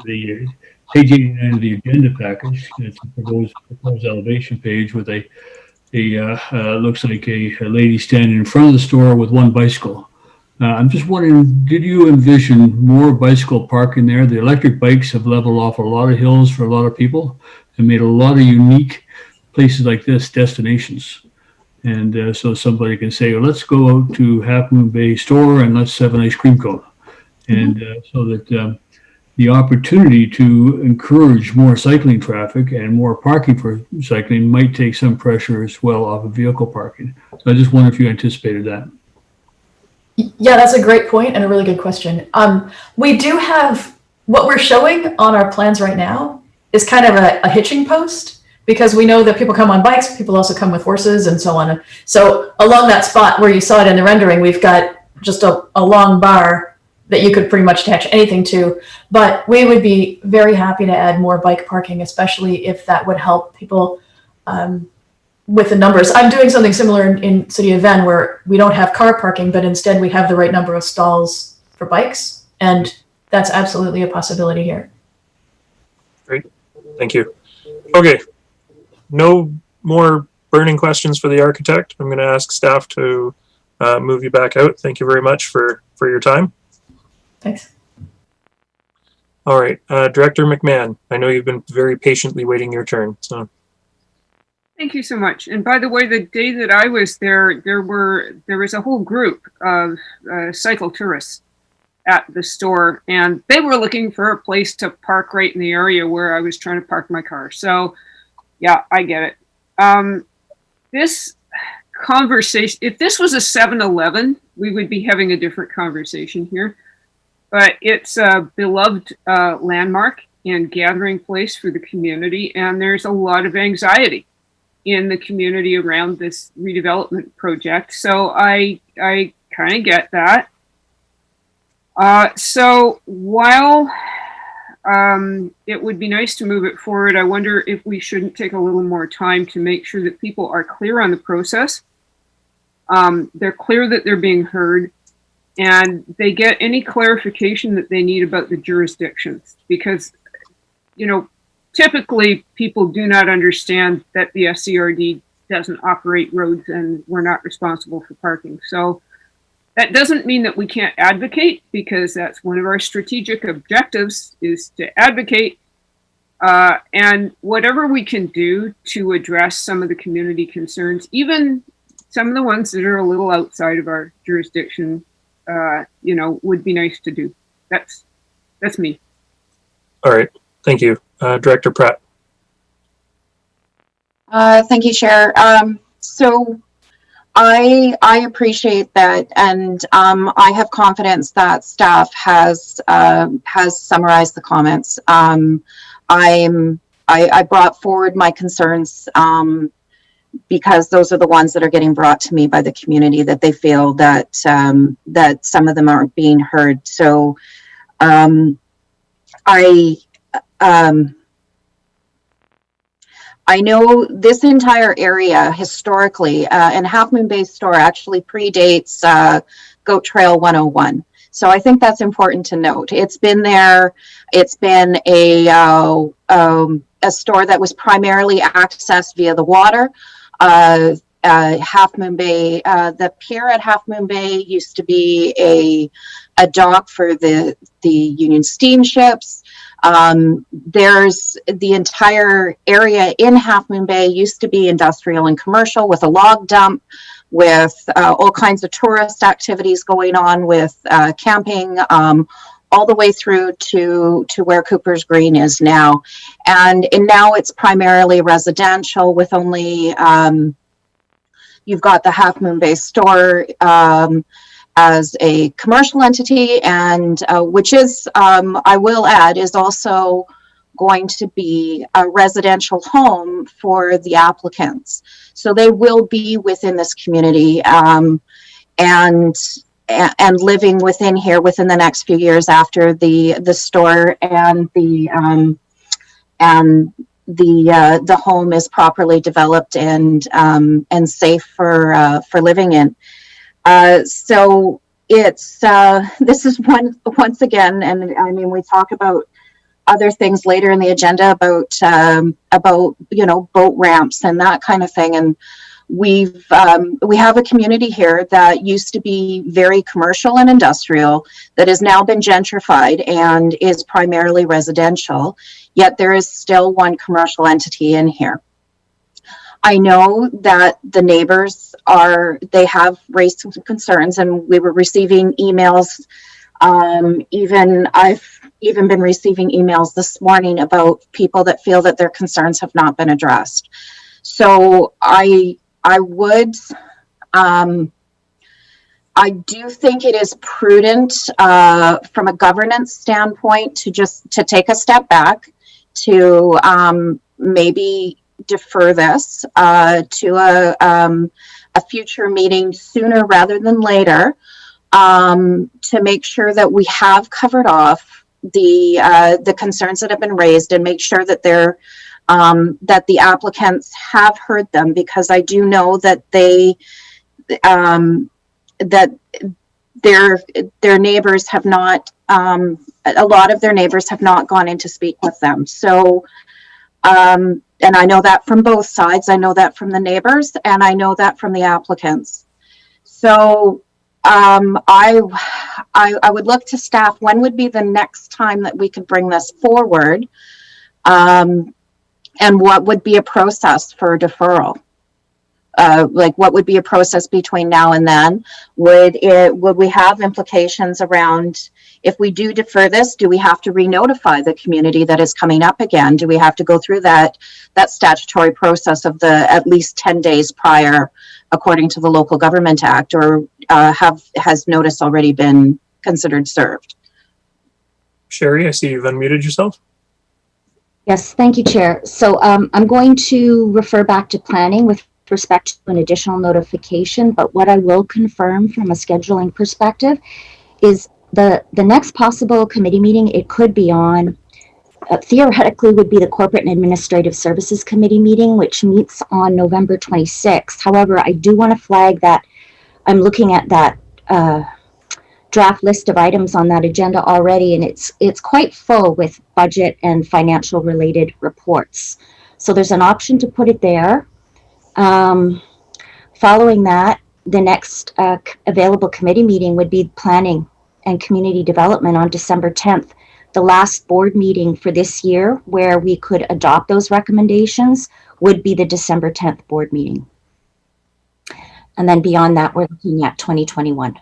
the page 89 of the agenda package. It's a proposed elevation page with looks like a lady standing in front of the store with one bicycle. I'm just wondering, did you envision more bicycle parking there? The electric bikes have leveled off a lot of hills for a lot of people and made a lot of unique places like this destinations. And so somebody can say, well, let's go out to Half Moon Bay store and let's have an ice cream cone. And so that the opportunity to encourage more cycling traffic and more parking for cycling might take some pressure as well off of vehicle parking. So I just wonder if you anticipated that. Yeah, that's a great point and a really good question. We do have, what we're showing on our plans right now is kind of a hitching post, because we know that people come on bikes, people also come with horses and so on. So along that spot where you saw it in the rendering, we've got just a long bar that you could pretty much attach anything to. But we would be very happy to add more bike parking, especially if that would help people with the numbers. I'm doing something similar in City of Venn, where we don't have car parking, but instead we have the right number of stalls for bikes. And that's absolutely a possibility here. Great, thank you. Okay, no more burning questions for the architect. I'm going to ask staff to move you back out. Thank you very much for your time. Thanks. All right, Director McMahon, I know you've been very patiently waiting your turn. So. Thank you so much. And by the way, the day that I was there, there was a whole group of cycle tourists at the store, and they were looking for a place to park right in the area where I was trying to park my car. So, yeah, I get it. This conversation, if this was a 7-Eleven, we would be having a different conversation here. But it's a beloved landmark and gathering place for the community, and there's a lot of anxiety in the community around this redevelopment project. So I kind of get that. So while it would be nice to move it forward, I wonder if we shouldn't take a little more time to make sure that people are clear on the process. They're clear that they're being heard, and they get any clarification that they need about the jurisdictions, because, you know, typically people do not understand that the SCRD doesn't operate roads and we're not responsible for parking. So that doesn't mean that we can't advocate, because that's one of our strategic objectives, is to advocate. And whatever we can do to address some of the community concerns, even some of the ones that are a little outside of our jurisdiction, you know, would be nice to do. That's me. All right. Thank you. Director Pratt. Thank you, Chair. So I appreciate that, and I have confidence that staff has summarized the comments. I brought forward my concerns because those are the ones that are getting brought to me by the community, that they feel that that some of them aren't being heard. So I know this entire area historically, and Half Moon Bay store actually predates Goat Trail 101. So I think that's important to note. It's been there. It's been a store that was primarily accessed via the water. Half Moon Bay, the pier at Half Moon Bay used to be a dock for the Union steamships. There's the entire area in Half Moon Bay used to be industrial and commercial, with a log dump, with all kinds of tourist activities going on, with camping, all the way through to where Cooper's Green is now. And now it's primarily residential, with only, you've got the Half Moon Bay store as a commercial entity, and which is, I will add, is also going to be a residential home for the applicants. So they will be within this community and living within here within the next few years after the store and the home is properly developed and safe for living in. So it's this is once again, and I mean, we talk about other things later in the agenda about you know, boat ramps and that kind of thing, and we have a community here that used to be very commercial and industrial that has now been gentrified and is primarily residential, yet there is still one commercial entity in here. I know that the neighbors they have raised some concerns, and we were receiving emails. I've even been receiving emails this morning about people that feel that their concerns have not been addressed. So I do think it is prudent from a governance standpoint to take a step back, to maybe defer this to a future meeting sooner rather than later, to make sure that we have covered off the concerns that have been raised, and make sure that they're that the applicants have heard them, because I do know that that their neighbors have not, a lot of their neighbors have not gone in to speak with them. So and I know that from both sides. I know that from the neighbors, and I know that from the applicants. So I would look to staff, when would be the next time that we could bring this forward, and what would be a process for deferral? Like, what would be a process between now and then? Would we have implications around, if we do defer this, do we have to re-notify the community that is coming up again? Do we have to go through that statutory process of the at least 10 days prior, according to the Local Government Act, or has notice already been considered served? Sherry, I see you've unmuted yourself. Yes, thank you, Chair. So I'm going to refer back to planning with respect to an additional notification, but what I will confirm from a scheduling perspective is the next possible committee meeting it could be on, theoretically would be the Corporate and Administrative Services Committee meeting, which meets on November 26th. However, I do want to flag that I'm looking at that draft list of items on that agenda already, and it's quite full with budget and financial related reports. So there's an option to put it there. Following that, the next available committee meeting would be planning and community development on December 10th, the last board meeting for this year where we could adopt those recommendations would be the December 10th board meeting. And then beyond that, we're looking at 2021.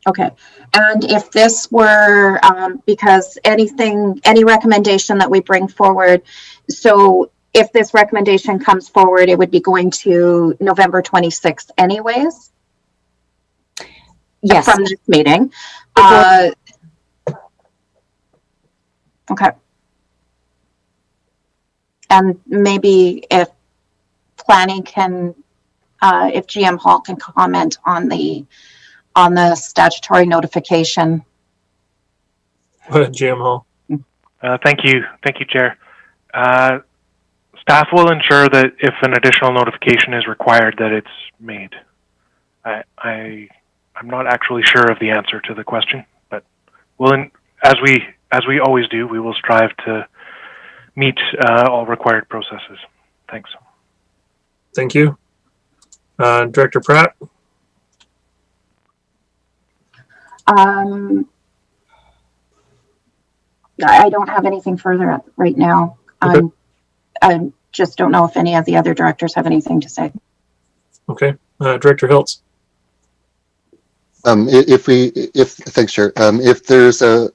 Okay. And if this were, because any recommendation that we bring forward, so if this recommendation comes forward, it would be going to November 26th anyways? Yes. From this meeting. Okay. And maybe if planning can, if GM Hall can comment on the statutory notification. Go ahead, GM Hall. Thank you, Chair. Staff will ensure that if an additional notification is required, that it's made. I'm not actually sure of the answer to the question, but we'll, as we always do, we will strive to meet all required processes. Thanks. Thank you. Director Pratt. I don't have anything further right now. Okay. I just don't know if any of the other directors have anything to say. Okay. Director Hiltz. Thanks, Chair. If there's a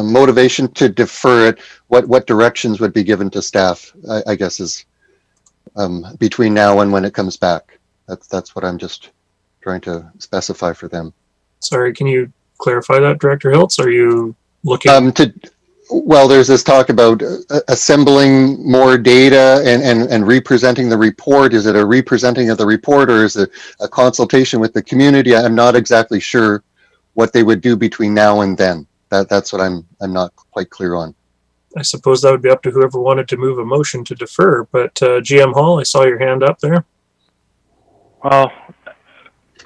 motivation to defer it, what directions would be given to staff? I guess is between now and when it comes back. That's what I'm just trying to specify for them. Sorry, can you clarify that, Director Hiltz? Are you looking well, there's this talk about assembling more data and representing the report. Is it a representing of the report, or is it a consultation with the community? I'm not exactly sure what they would do between now and then. That's what I'm not quite clear on. I suppose that would be up to whoever wanted to move a motion to defer, but GM Hall, I saw your hand up there. Well,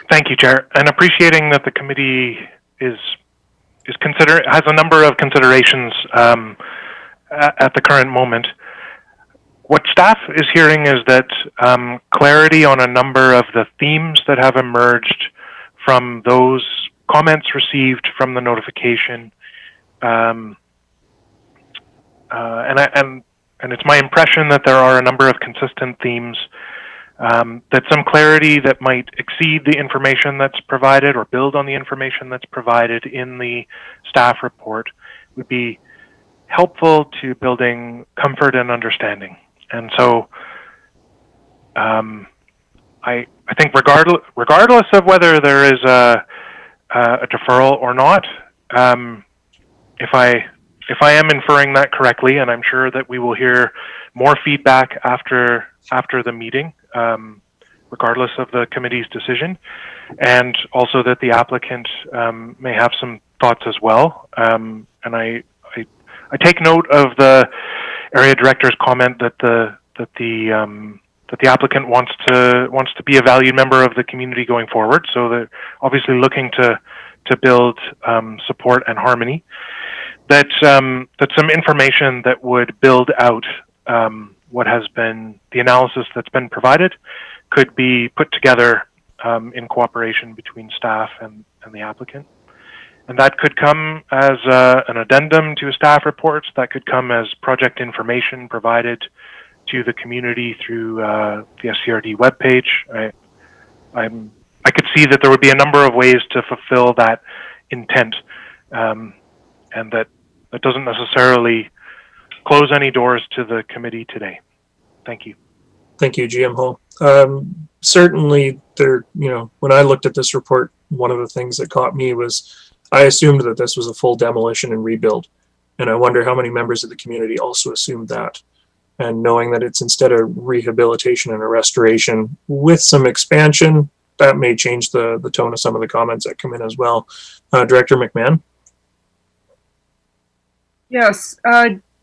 thank you, Chair, and appreciating that the committee has a number of considerations at the current moment. What staff is hearing is that clarity on a number of the themes that have emerged from those comments received from the notification, and it's my impression that there are a number of consistent themes. That some clarity that might exceed the information that's provided or build on the information that's provided in the staff report would be helpful to building comfort and understanding. And so I think regardless of whether there is a deferral or not, if I am inferring that correctly, and I'm sure that we will hear more feedback after the meeting, regardless of the committee's decision, and also that the applicant may have some thoughts as well. And I take note of the area director's comment that the applicant wants to be a valued member of the community going forward. So they're obviously looking to build support and harmony. That some information that would build out what has been the analysis that's been provided could be put together in cooperation between staff and the applicant. And that could come as an addendum to a staff report. That could come as project information provided to the community through the SCRD webpage. I could see that there would be a number of ways to fulfill that intent, and that doesn't necessarily close any doors to the committee today. Thank you. Thank you, GM Hall. Certainly, when I looked at this report, one of the things that caught me was I assumed that this was a full demolition and rebuild. And I wonder how many members of the community also assumed that. And knowing that it's instead of rehabilitation and a restoration with some expansion, that may change the tone of some of the comments that come in as well. Director McMahon? Yes,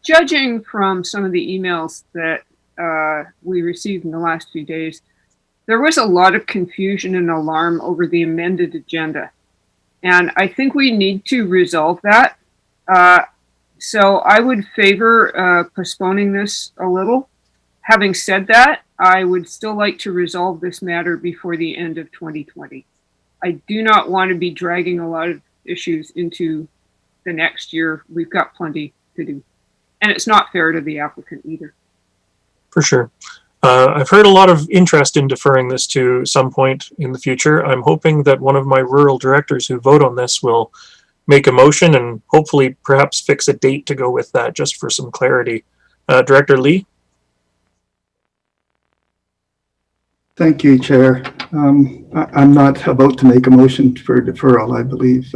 judging from some of the emails that we received in the last few days, there was a lot of confusion and alarm over the amended agenda. And I think we need to resolve that. So I would favor postponing this a little. Having said that, I would still like to resolve this matter before the end of 2020. I do not want to be dragging a lot of issues into the next year. We've got plenty to do. And it's not fair to the applicant either. For sure. I've heard a lot of interest in deferring this to some point in the future. I'm hoping that one of my rural directors who vote on this will make a motion and hopefully perhaps fix a date to go with that, just for some clarity. Director Lee? Thank you, Chair. I'm not about to make a motion for deferral. I believe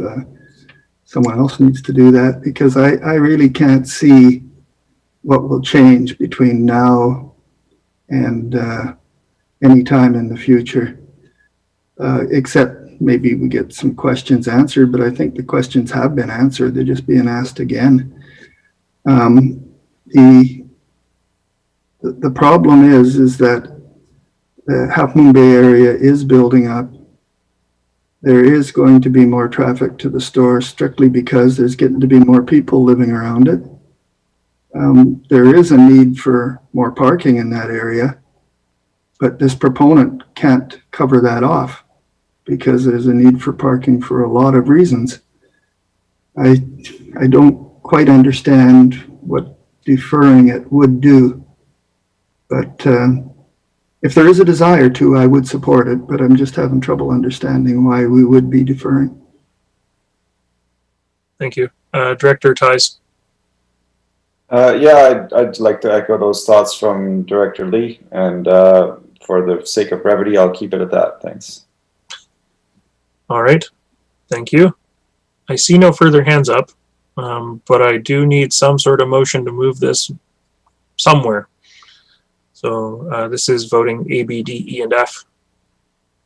someone else needs to do that, because I really can't see what will change between now and any time in the future, except maybe we get some questions answered, but I think the questions have been answered. They're just being asked again. The problem is that the Half Moon Bay area is building up. There is going to be more traffic to the store strictly because there's getting to be more people living around it. There is a need for more parking in that area, but this proponent can't cover that off because there's a need for parking for a lot of reasons. I don't quite understand what deferring it would do, but if there is a desire to, I would support it, but I'm just having trouble understanding why we would be deferring. Thank you. Director Tice? Yeah, I'd like to echo those thoughts from Director Lee, and for the sake of brevity, I'll keep it at that. Thanks. All right. Thank you. I see no further hands up, but I do need some sort of motion to move this somewhere. So this is voting A, B, D, E, and F.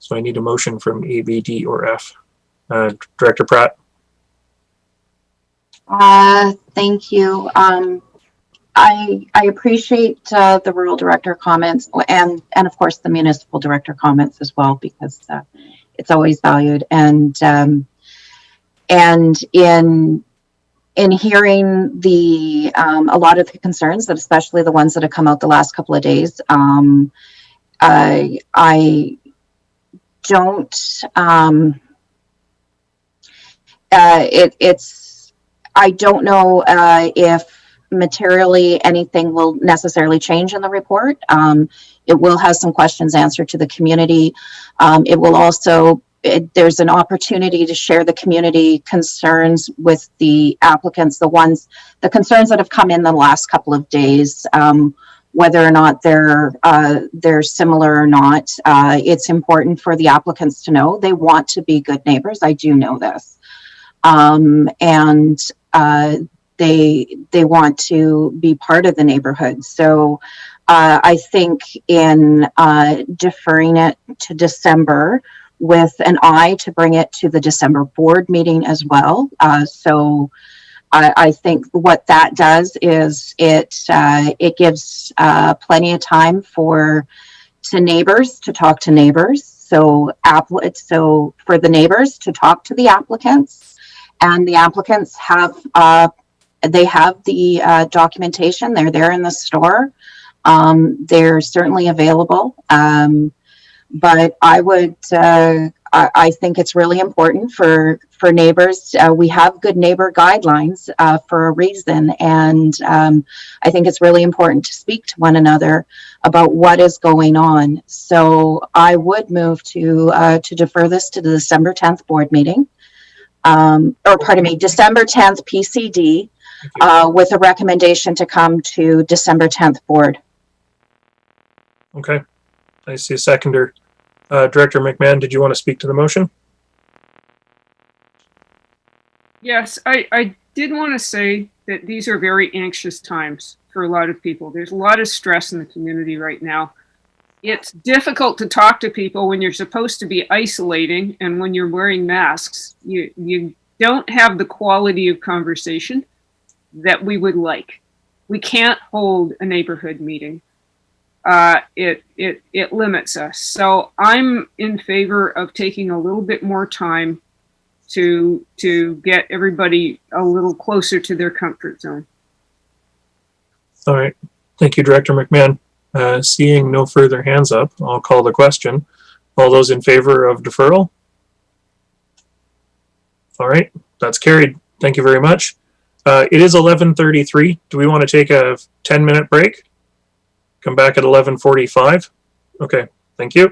So I need a motion from A, B, D, or F. Director Pratt? Thank you. I appreciate the rural director comments and of course the municipal director comments as well, because it's always valued. And in hearing the a lot of the concerns, that especially the ones that have come out the last couple of days, I don't I don't know if materially anything will necessarily change in the report. It will have some questions answered to the community. It will also, there's an opportunity to share the community concerns with the applicants, the concerns that have come in the last couple of days, whether or not they're similar or not. It's important for the applicants to know they want to be good neighbors. I do know this. They want to be part of the neighborhood. So I think in deferring it to December with an eye to bring it to the December board meeting as well. So I think what that does is it gives plenty of time for neighbors to talk to neighbors. So for the neighbors to talk to the applicants, and the applicants have they have the documentation. They're there in the store. They're certainly available. But I would, I think it's really important for neighbors. We have good neighbor guidelines for a reason. And I think it's really important to speak to one another about what is going on. So I would move to defer this to the December 10th board meeting. December 10th PCD with a recommendation to come to December 10th board. Okay. I see a seconder. Director McMahon, did you want to speak to the motion? Yes, I did want to say that these are very anxious times for a lot of people. There's a lot of stress in the community right now. It's difficult to talk to people when you're supposed to be isolating and when you're wearing masks. You don't have the quality of conversation that we would like. We can't hold a neighborhood meeting. It limits us. So I'm in favor of taking a little bit more time to get everybody a little closer to their comfort zone. All right. Thank you, Director McMahon. Seeing no further hands up, I'll call the question. All those in favor of deferral? All right, that's carried. Thank you very much. It is 11:33. Do we want to take a 10-minute break? Come back at 11:45? Okay, thank you.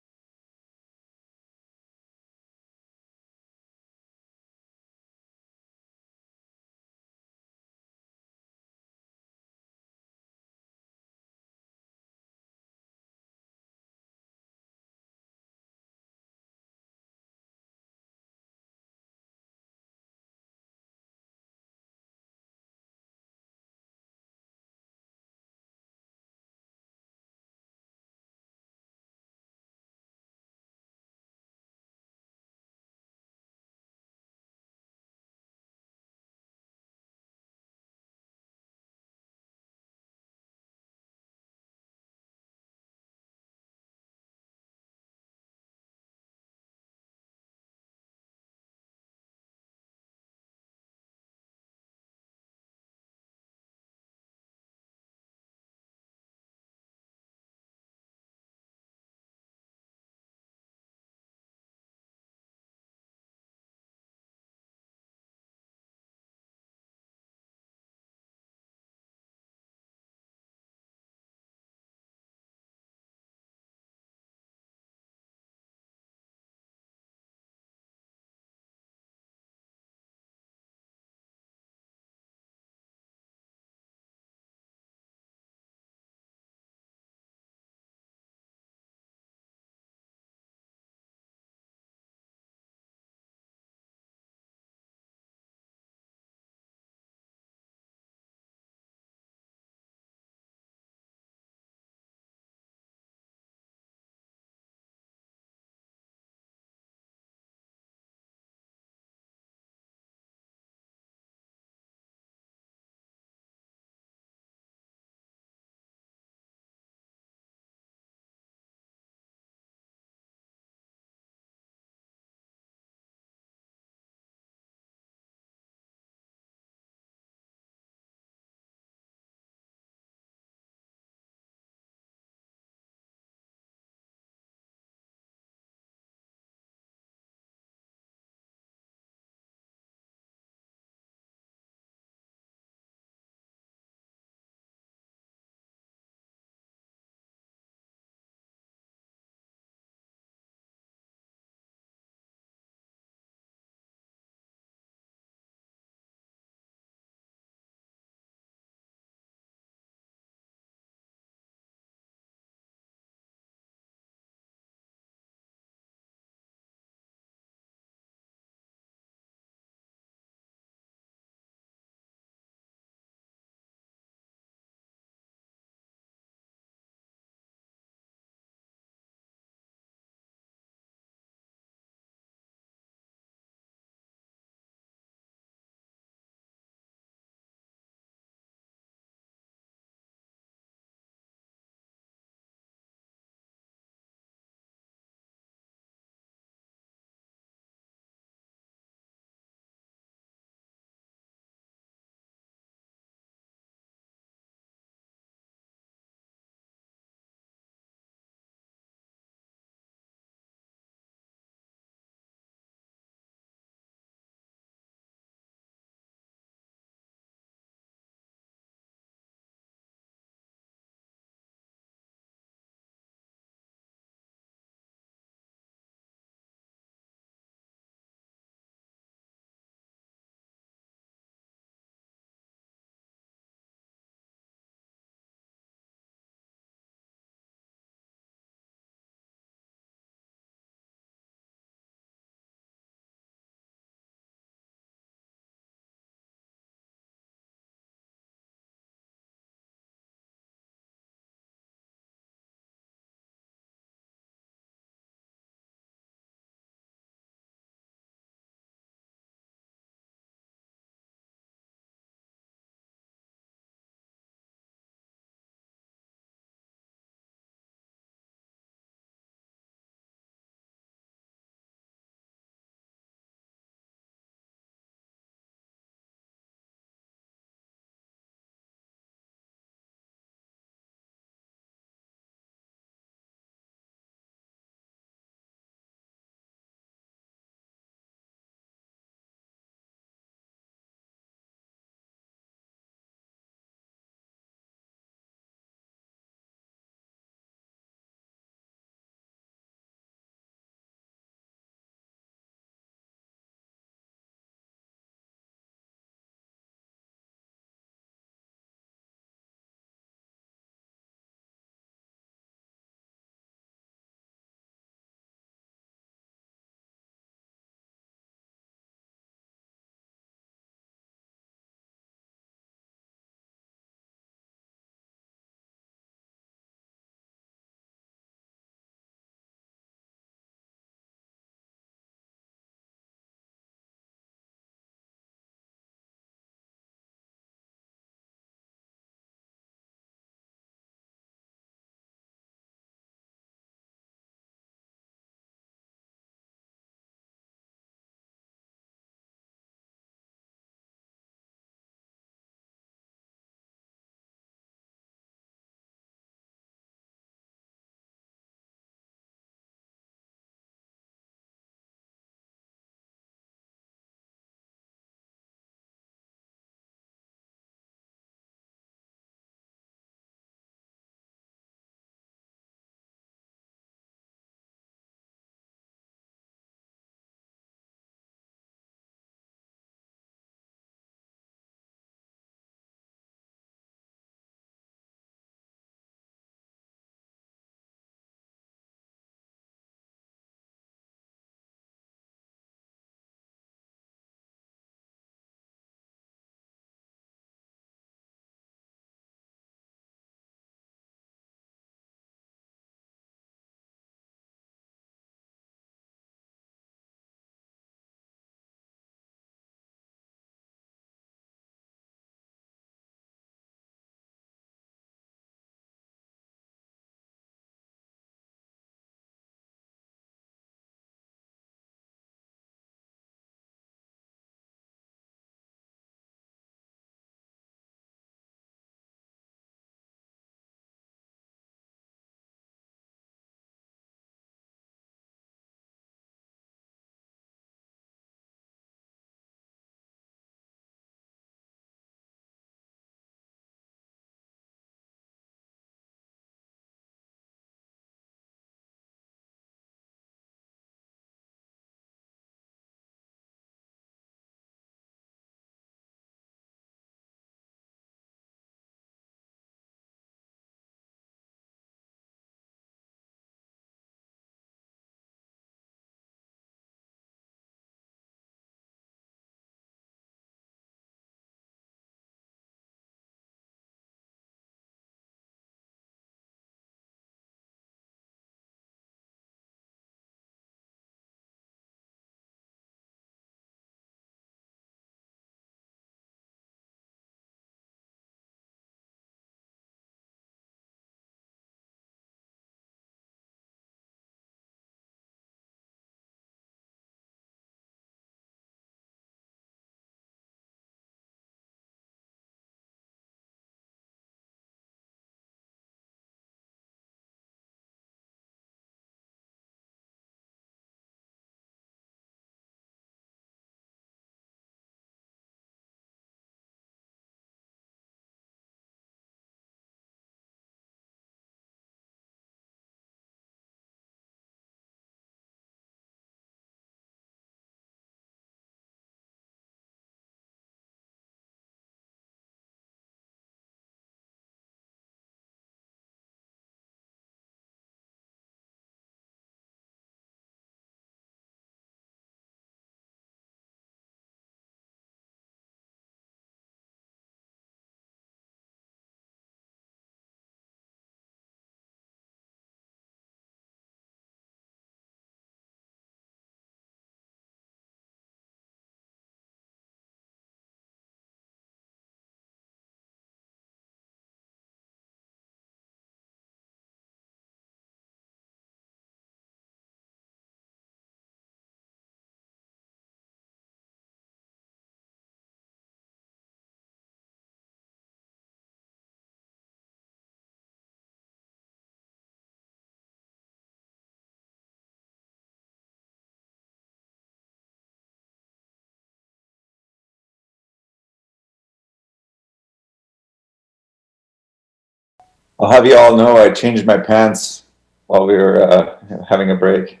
I'll have you all know I changed my pants while we were having a break.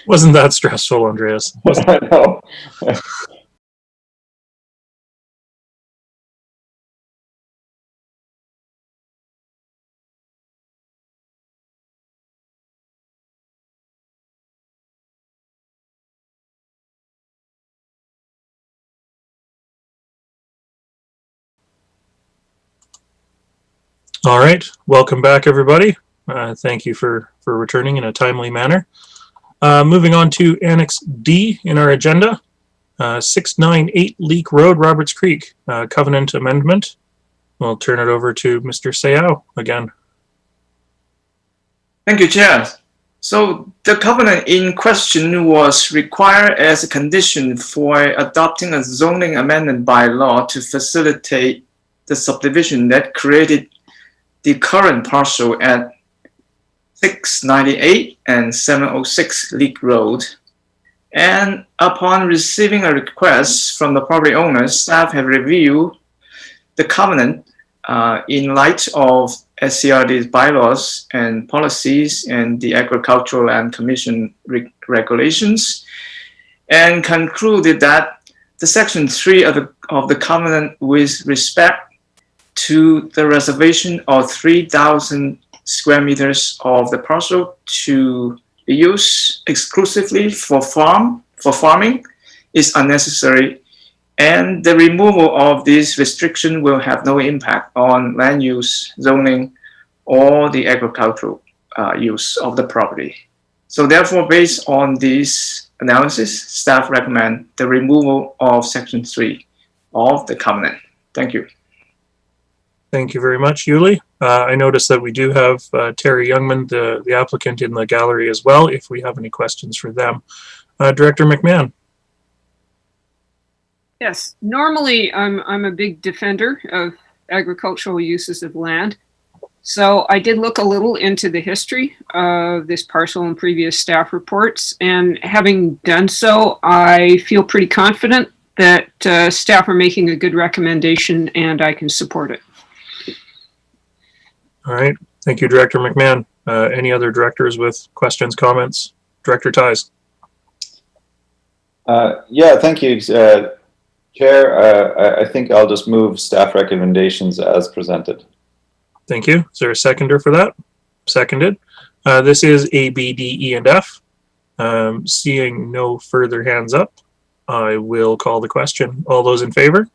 Wasn't that stressful, Andreas? I know. All right, welcome back, everybody. Thank you for returning in a timely manner. Moving on to Annex D in our agenda, 698 Leak Road, Roberts Creek, Covenant Amendment. We'll turn it over to Mr. Seau again. Thank you, Chair. So the covenant in question was required as a condition for adopting a zoning amendment by law to facilitate the subdivision that created the current parcel at 698 and 706 Leak Road. And upon receiving a request from the property owners, staff have reviewed the covenant in light of SCRD's bylaws and policies and the Agricultural Land Commission regulations, and concluded that the Section 3 of the covenant with respect to the reservation of 3,000 square meters of the parcel to be used exclusively for farming is unnecessary, and the removal of this restriction will have no impact on land use, zoning, or the agricultural use of the property. So therefore, based on this analysis, staff recommend the removal of Section 3 of the covenant. Thank you. Thank you very much, Yuli. I noticed that we do have Terry Youngman, the applicant, in the gallery as well, if we have any questions for them. Director McMahon. Yes, normally I'm a big defender of agricultural uses of land. So I did look a little into the history of this parcel in previous staff reports, and having done so, I feel pretty confident that staff are making a good recommendation and I can support it. All right. Thank you, Director McMahon. Any other directors with questions, comments? Director Ties. Yeah, thank you, Chair. I think I'll just move staff recommendations as presented. Thank you. Is there a seconder for that? Seconded. This is A, B, D, E, and F. Seeing no further hands up, I will call the question. All those in favor?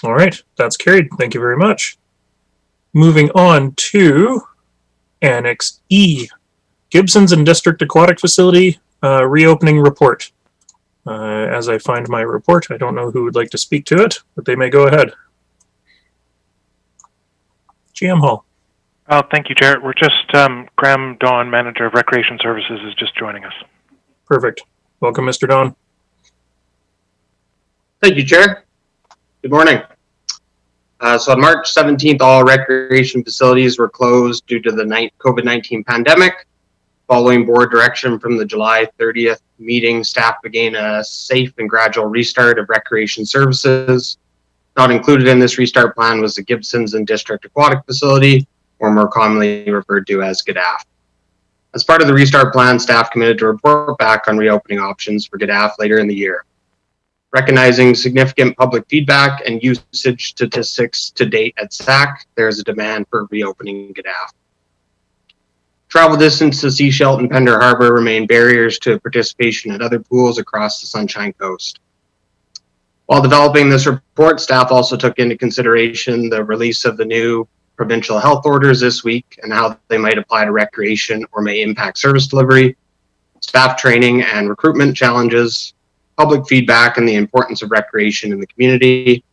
All right, that's carried. Thank you very much. Moving on to Annex E, Gibsons and District Aquatic Facility reopening report. As I find my report, I don't know who would like to speak to it, but they may go ahead. GM Hall. Thank you, Chair. We're just, Graham Dawn, Manager of Recreation Services, is just joining us. Perfect. Welcome, Mr. Dawn. Thank you, Chair. Good morning. So on March 17th, all recreation facilities were closed due to the COVID-19 pandemic. Following board direction from the July 30th meeting, staff began a safe and gradual restart of recreation services. Not included in this restart plan was the Gibsons and District Aquatic Facility, or more commonly referred to as GADAF. As part of the restart plan, staff committed to report back on reopening options for GADAF later in the year. Recognizing significant public feedback and usage statistics to date at SAC, there is a demand for reopening GADAF. Travel distance to Seashelt and Pender Harbor remain barriers to participation at other pools across the Sunshine Coast. While developing this report, staff also took into consideration the release of the new provincial health orders this week and how they might apply to recreation or may impact service delivery, staff training and recruitment challenges, public feedback and the importance of recreation in the community,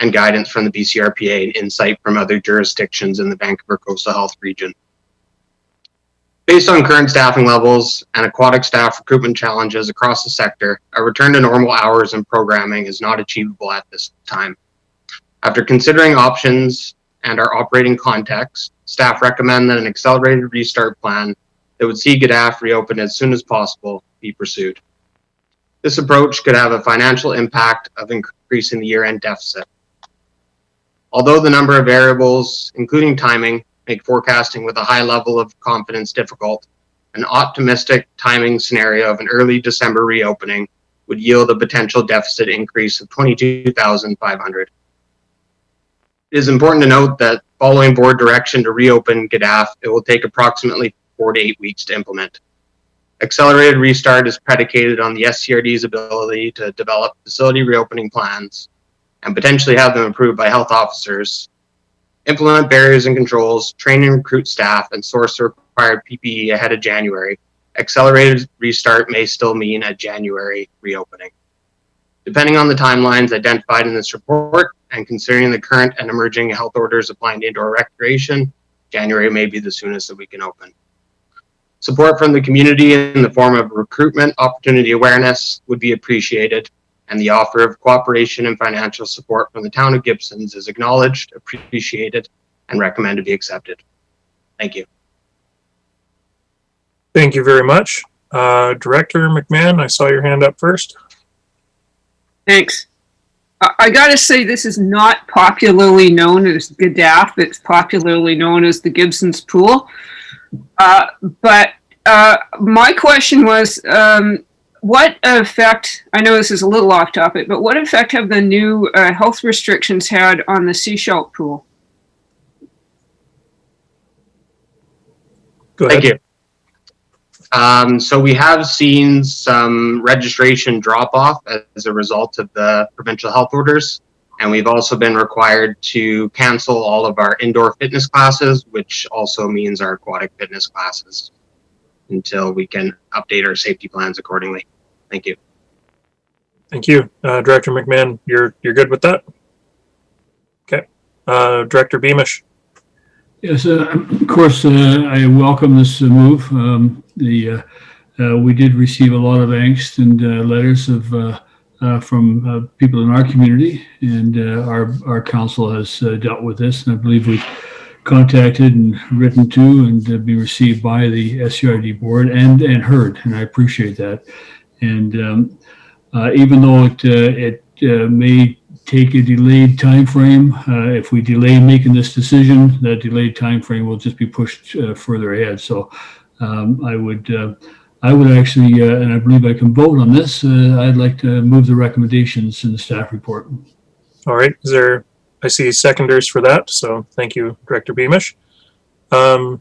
and guidance from the BCRPA and insight from other jurisdictions in the Vancouver Coastal Health region. Based on current staffing levels and aquatic staff recruitment challenges across the sector, a return to normal hours and programming is not achievable at this time. After considering options and our operating context, staff recommend that an accelerated restart plan that would see GADAF reopen as soon as possible be pursued. This approach could have a financial impact of increasing the year-end deficit. Although the number of variables, including timing, make forecasting with a high level of confidence difficult, an optimistic timing scenario of an early December reopening would yield a potential deficit increase of $22,500. It is important to note that following board direction to reopen GDAF, it will take approximately 4 to 8 weeks to implement. Accelerated restart is predicated on the SCRD's ability to develop facility reopening plans and potentially have them approved by health officers, implement barriers and controls, train and recruit staff, and source the required PPE ahead of January. Accelerated restart may still mean a January reopening. Depending on the timelines identified in this report and considering the current and emerging health orders applying to indoor recreation, January may be the soonest that we can open. Support from the community in the form of recruitment opportunity awareness would be appreciated, and the offer of cooperation and financial support from the town of Gibsons is acknowledged, appreciated, and recommended to be accepted. Thank you. Thank you very much. Director McMahon, I saw your hand up first. Thanks. I gotta say, this is not popularly known as GDAF. It's popularly known as the Gibsons Pool. But my question was, what effect, I know this is a little off topic, but what effect have the new health restrictions had on the Seashell Pool? Go ahead. Thank you. So we have seen some registration drop off as a result of the provincial health orders. And we've also been required to cancel all of our indoor fitness classes, which also means our aquatic fitness classes, until we can update our safety plans accordingly. Thank you. Thank you. Director McMahon, you're good with that? Okay. Director Beamish. Yes, of course, I welcome this move. We did receive a lot of angst and letters from people in our community, and our council has dealt with this, and I believe we've contacted and written to and been received by the SCRD board and heard, and I appreciate that. And even though it may take a delayed time frame, if we delay making this decision, that delayed time frame will just be pushed further ahead. So I would actually, and I believe I can vote on this, I'd like to move the recommendations in the staff report. All right. I see seconders for that, so thank you, Director Beamish. Your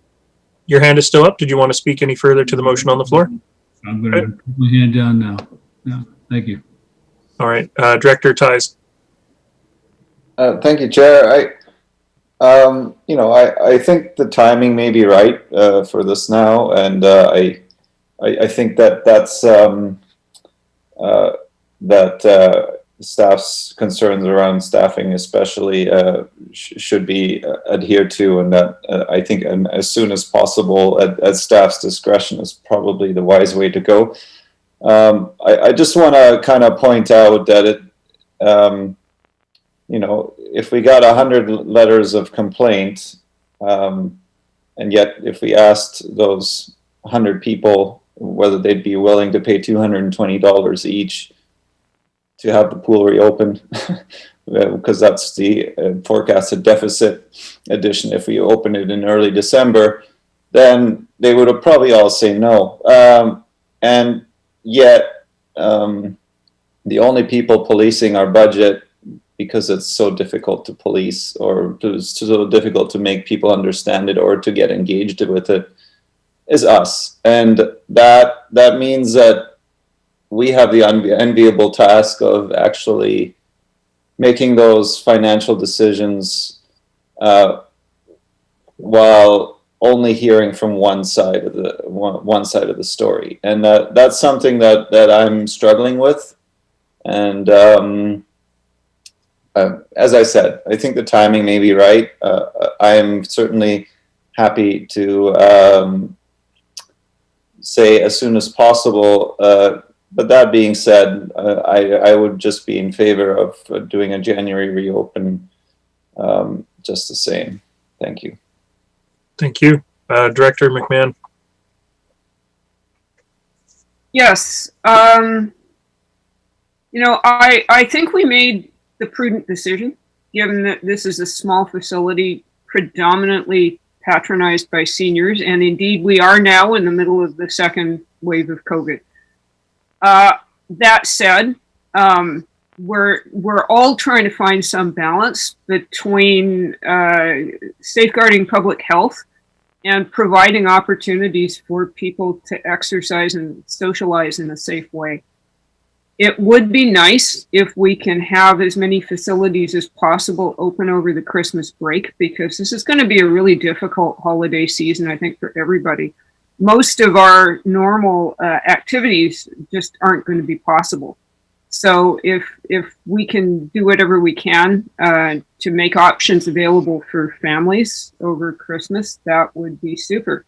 hand is still up. Did you want to speak any further to the motion on the floor? I'm going to put my hand down now. Yeah, thank you. All right. Director Ties. Thank you, Chair. I think the timing may be right for this now, and I think that's staff's concerns around staffing, especially, should be adhered to, and that I think as soon as possible at staff's discretion is probably the wise way to go. I just want to kind of point out that if we got 100 letters of complaint, and yet if we asked those 100 people whether they'd be willing to pay $220 each to have the pool reopened, because that's the forecasted deficit addition if we open it in early December, then they would have probably all say no. And yet, the only people policing our budget, because it's so difficult to police or it's so difficult to make people understand it or to get engaged with it, is us. And that means that we have the enviable task of actually making those financial decisions while only hearing from one side of the story. And that's something that I'm struggling with. And as I said, I think the timing may be right. I am certainly happy to say as soon as possible. But that being said, I would just be in favor of doing a January reopen just the same. Thank you. Thank you. Director McMahon. Yes. I think we made the prudent decision. given that this is a small facility predominantly patronized by seniors, and indeed we are now in the middle of the second wave of COVID. That said, we're all trying to find some balance between safeguarding public health and providing opportunities for people to exercise and socialize in a safe way. It would be nice if we can have as many facilities as possible open over the Christmas break, because this is going to be a really difficult holiday season, I think, for everybody. Most of our normal activities just aren't going to be possible. So if we can do whatever we can to make options available for families over Christmas, that would be super.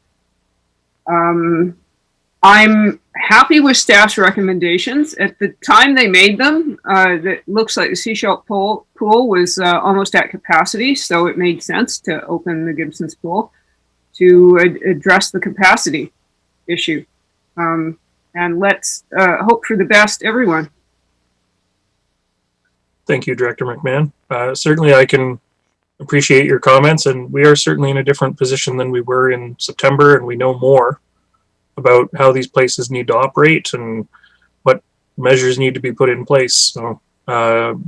I'm happy with staff's recommendations. At the time they made them, it looks like the Seashell pool was almost at capacity, so it made sense to open the Gibson's pool to address the capacity issue. And let's hope for the best, everyone. Thank you, Director McMahon. Certainly I can appreciate your comments, and we are certainly in a different position than we were in September, and we know more about how these places need to operate and what measures need to be put in place. So,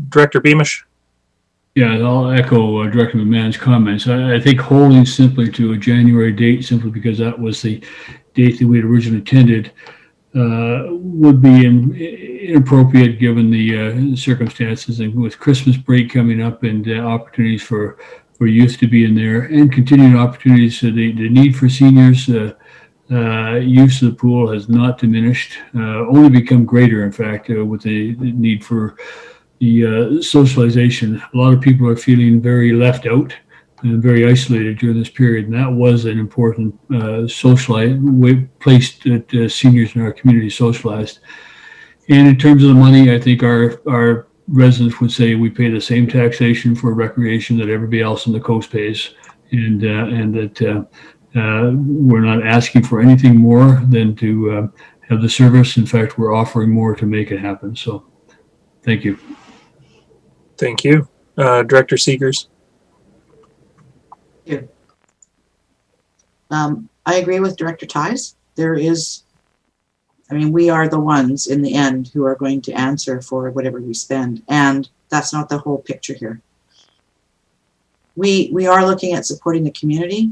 Director Beamish. Yeah, I'll echo Director McMahon's comments. I think holding simply to a January date, simply because that was the date that we had originally intended, would be inappropriate given the circumstances, and with Christmas break coming up and opportunities for youth to be in there, and continuing opportunities. So the need for seniors use of the pool has not diminished, only become greater, in fact, with the need for the socialization. A lot of people are feeling very left out and very isolated during this period, and that was an important place that seniors in our community socialized. And in terms of the money, I think our residents would say we pay the same taxation for recreation that everybody else on the coast pays, and that we're not asking for anything more than to have the service. In fact, we're offering more to make it happen. So thank you. Thank you. Director Seegers. Thank you. I agree with Director Ties. We are the ones in the end who are going to answer for whatever we spend, and that's not the whole picture here. We are looking at supporting the community,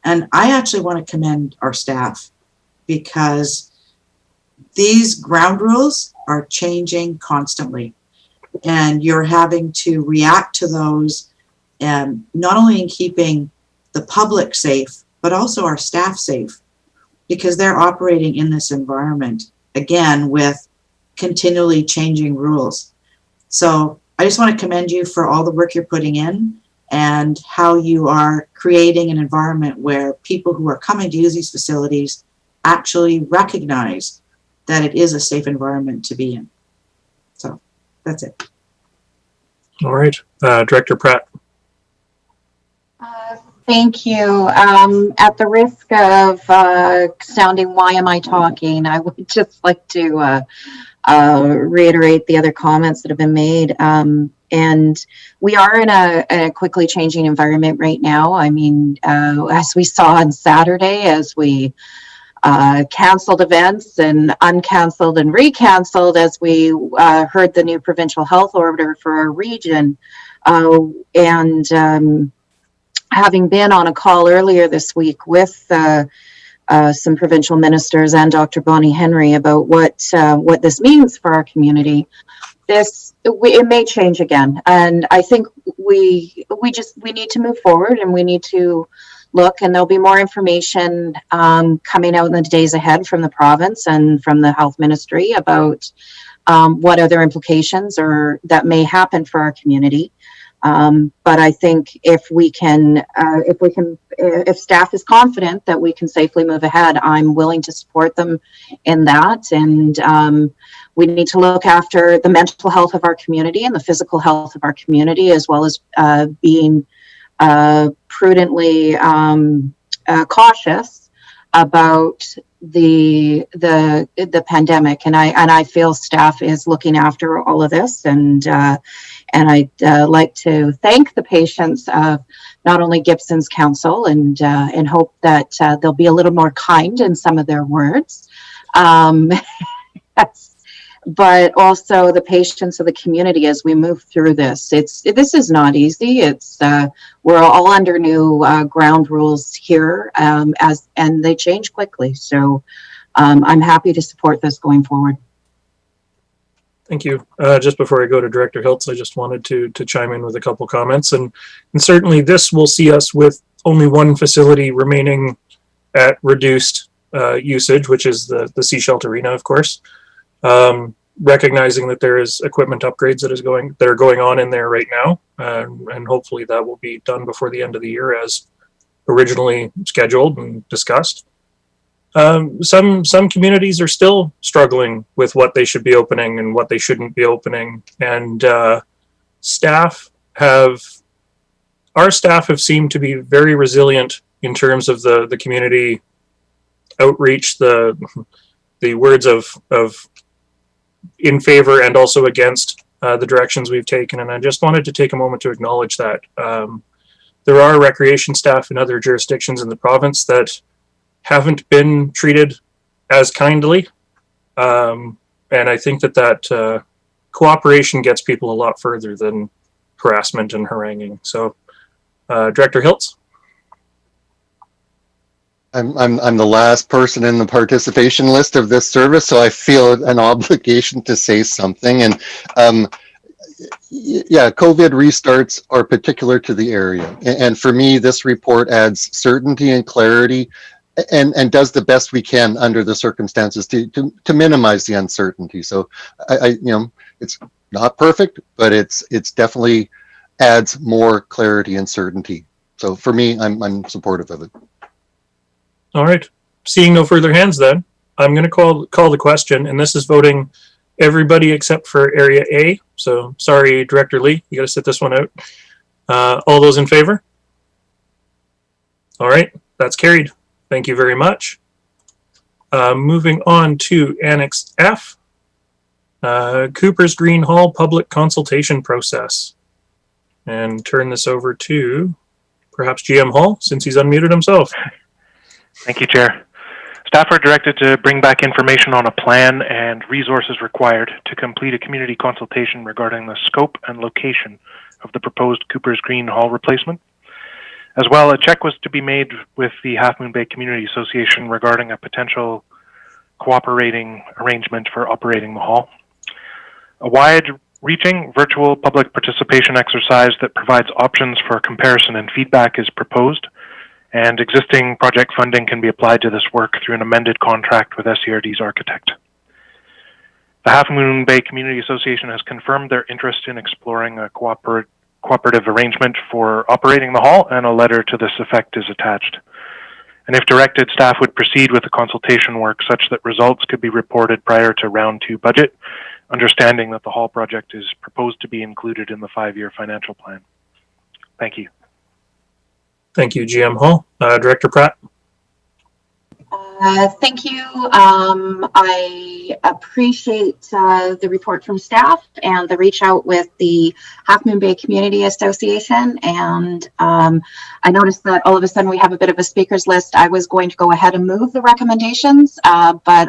and I actually want to commend our staff, because these ground rules are changing constantly, and you're having to react to those, not only in keeping the public safe, but also our staff safe, because they're operating in this environment, again, with continually changing rules. So I just want to commend you for all the work you're putting in, and how you are creating an environment where people who are coming to use these facilities actually recognize that it is a safe environment to be in. So that's it. All right. Director Pratt. Thank you. At the risk of sounding, why am I talking? I would just like to reiterate the other comments that have been made. And we are in a quickly changing environment right now. I mean, as we saw on Saturday, as we canceled events and uncanceled and recanceled, as we heard the new provincial health order for our region, having been on a call earlier this week with some provincial ministers and Dr. Bonnie Henry about what this means for our community, it may change again. And I think we need to move forward, and we need to look, and there'll be more information coming out in the days ahead from the province and from the health ministry about what other implications or that may happen for our community. But I think if staff is confident that we can safely move ahead, I'm willing to support them in that. And we need to look after the mental health of our community and the physical health of our community, as well as being prudently cautious about the pandemic, and I feel staff is looking after all of this, and I'd like to thank the patience of not only Gibson's Council, and hope that they'll be a little more kind in some of their words, but also the patience of the community as we move through this. This is not easy. We're all under new ground rules here, and they change quickly. So I'm happy to support this going forward. Thank you. Just before I go to Director Hiltz, I just wanted to chime in with a couple comments, and certainly this will see us with only one facility remaining at reduced usage, which is the Seashell Arena, of course. Recognizing that there is equipment upgrades that are going on in there right now, and hopefully that will be done before the end of the year as originally scheduled and discussed. Some communities are still struggling with what they should be opening and what they shouldn't be opening, and our staff have seemed to be very resilient in terms of the community outreach, the words of in favor and also against the directions we've taken. And I just wanted to take a moment to acknowledge that. There are recreation staff in other jurisdictions in the province that haven't been treated as kindly. And I think that cooperation gets people a lot further than harassment and haranguing. So, Director Hiltz. I'm the last person in the participation list of this service, so I feel an obligation to say something. And yeah, COVID restarts are particular to the area. And for me, this report adds certainty and clarity, and does the best we can under the circumstances to minimize the uncertainty. So it's not perfect, but it's definitely adds more clarity and certainty. So for me, I'm supportive of it. All right. Seeing no further hands, then I'm going to call the question, and this is voting everybody except for Area A. So sorry, Director Lee, you got to sit this one out. All those in favor? All right, that's carried. Thank you very much. Moving on to Annex F, Cooper's Green Hall public consultation process, and turn this over to perhaps GM Hall, since he's unmuted himself. Thank you, Chair. Staff are directed to bring back information on a plan and resources required to complete a community consultation regarding the scope and location of the proposed Cooper's Green Hall replacement. As well, a check was to be made with the Half Moon Bay Community Association regarding a potential cooperating arrangement for operating the hall. A wide-reaching virtual public participation exercise that provides options for comparison and feedback is proposed, and existing project funding can be applied to this work through an amended contract with SCRD's architect. The Half Moon Bay Community Association has confirmed their interest in exploring a cooperative arrangement for operating the hall, and a letter to this effect is attached. And if directed, staff would proceed with the consultation work such that results could be reported prior to round 2 budget, understanding that the hall project is proposed to be included in the 5-year financial plan. Thank you. Thank you, GM Hall. Director Pratt. Thank you. I appreciate the report from staff and the reach out with the Half Moon Bay Community Association. And I noticed that all of a sudden we have a bit of a speakers list. I was going to go ahead and move the recommendations, but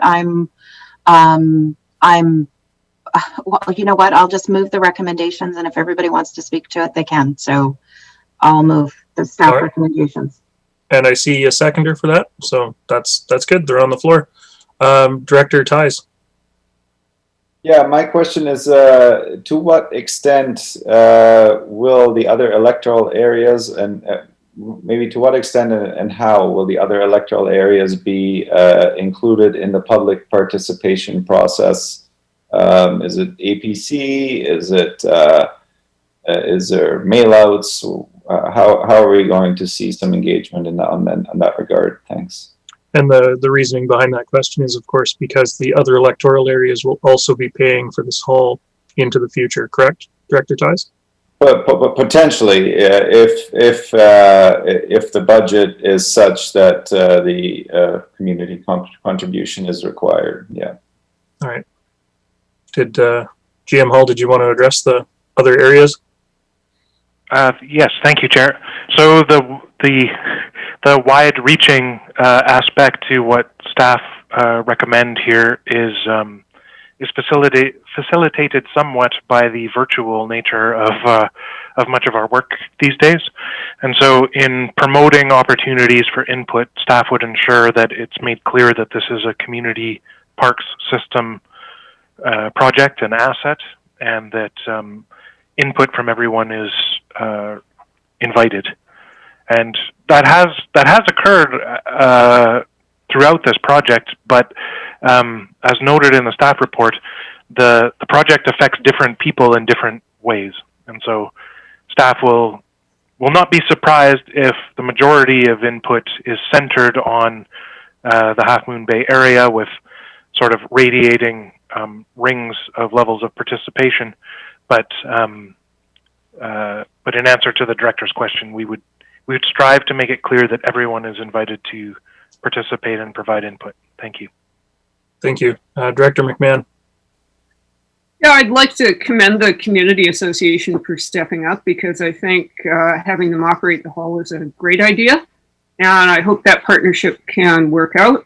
well, you know what? I'll just move the recommendations, and if everybody wants to speak to it, they can. So I'll move the staff recommendations. And I see a seconder for that, so that's good. They're on the floor. Director Ties. Yeah, my question is, to what extent will the other electoral areas, and maybe to what extent and how will the other electoral areas be included in the public participation process? Is it APC? Is there mailouts? How are we going to see some engagement in that regard? Thanks. And the reasoning behind that question is, of course, because the other electoral areas will also be paying for this hall into the future, correct, Director Ties? But potentially, if the budget is such that the community contribution is required, yeah. All right. Did GM Hall? Did you want to address the other areas? Yes, thank you, Chair. So the wide-reaching aspect to what staff recommend here is facilitated somewhat by the virtual nature of much of our work these days. And so in promoting opportunities for input, staff would ensure that it's made clear that this is a community parks system project and asset, and that input from everyone is invited. And that has occurred throughout this project, but as noted in the staff report, the project affects different people in different ways. And so staff will not be surprised if the majority of input is centered on the Half Moon Bay area, with sort of radiating rings of levels of participation. But in answer to the director's question, we would strive to make it clear that everyone is invited to participate and provide input. Thank you. Thank you. Director McMahon. Yeah, I'd like to commend the Community Association for stepping up, because I think having them operate the hall is a great idea, and I hope that partnership can work out.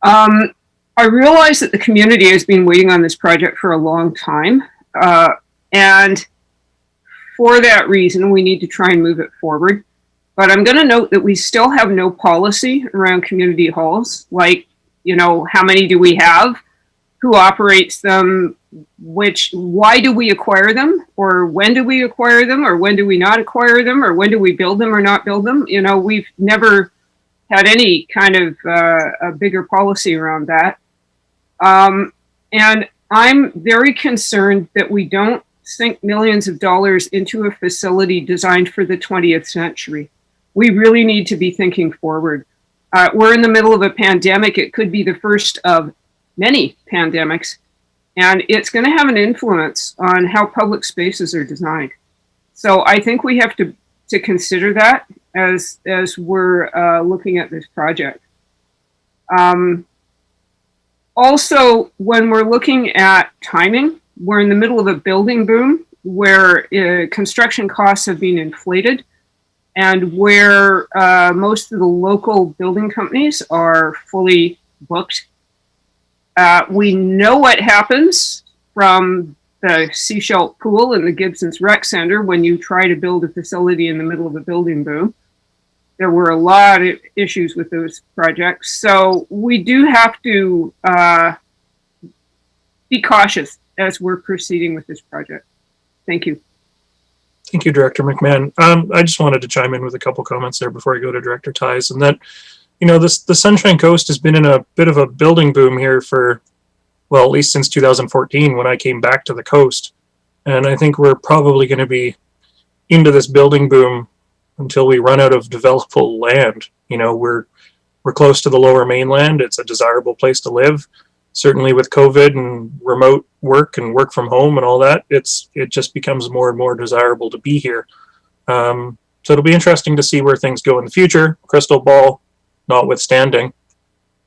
I realize that the community has been waiting on this project for a long time, and for that reason, we need to try and move it forward. But I'm going to note that we still have no policy around community halls, like, you know, how many do we have, who operates them, why do we acquire them, or when do we acquire them, or when do we not acquire them, or when do we build them or not build them? You know, we've never had any kind of a bigger policy around that. And I'm very concerned that we don't sink millions of dollars into a facility designed for the 20th century. We really need to be thinking forward. We're in the middle of a pandemic. It could be the first of many pandemics, and it's going to have an influence on how public spaces are designed. So I think we have to consider that as we're looking at this project. Also, when we're looking at timing, we're in the middle of a building boom where construction costs have been inflated, and where most of the local building companies are fully booked. We know what happens from the Seashell Pool and the Gibson's Rec Center when you try to build a facility in the middle of a building boom. There were a lot of issues with those projects. So we do have to be cautious as we're proceeding with this project. Thank you. Thank you, Director McMahon. I just wanted to chime in with a couple comments there before I go to Director Ties, and that, you know, the Sunshine Coast has been in a bit of a building boom here for, well, at least since 2014 when I came back to the coast. And I think we're probably going to be into this building boom until we run out of developable land. You know, we're close to the lower mainland. It's a desirable place to live. Certainly with COVID and remote work and work from home and all that, it just becomes more and more desirable to be here. So it'll be interesting to see where things go in the future, crystal ball notwithstanding.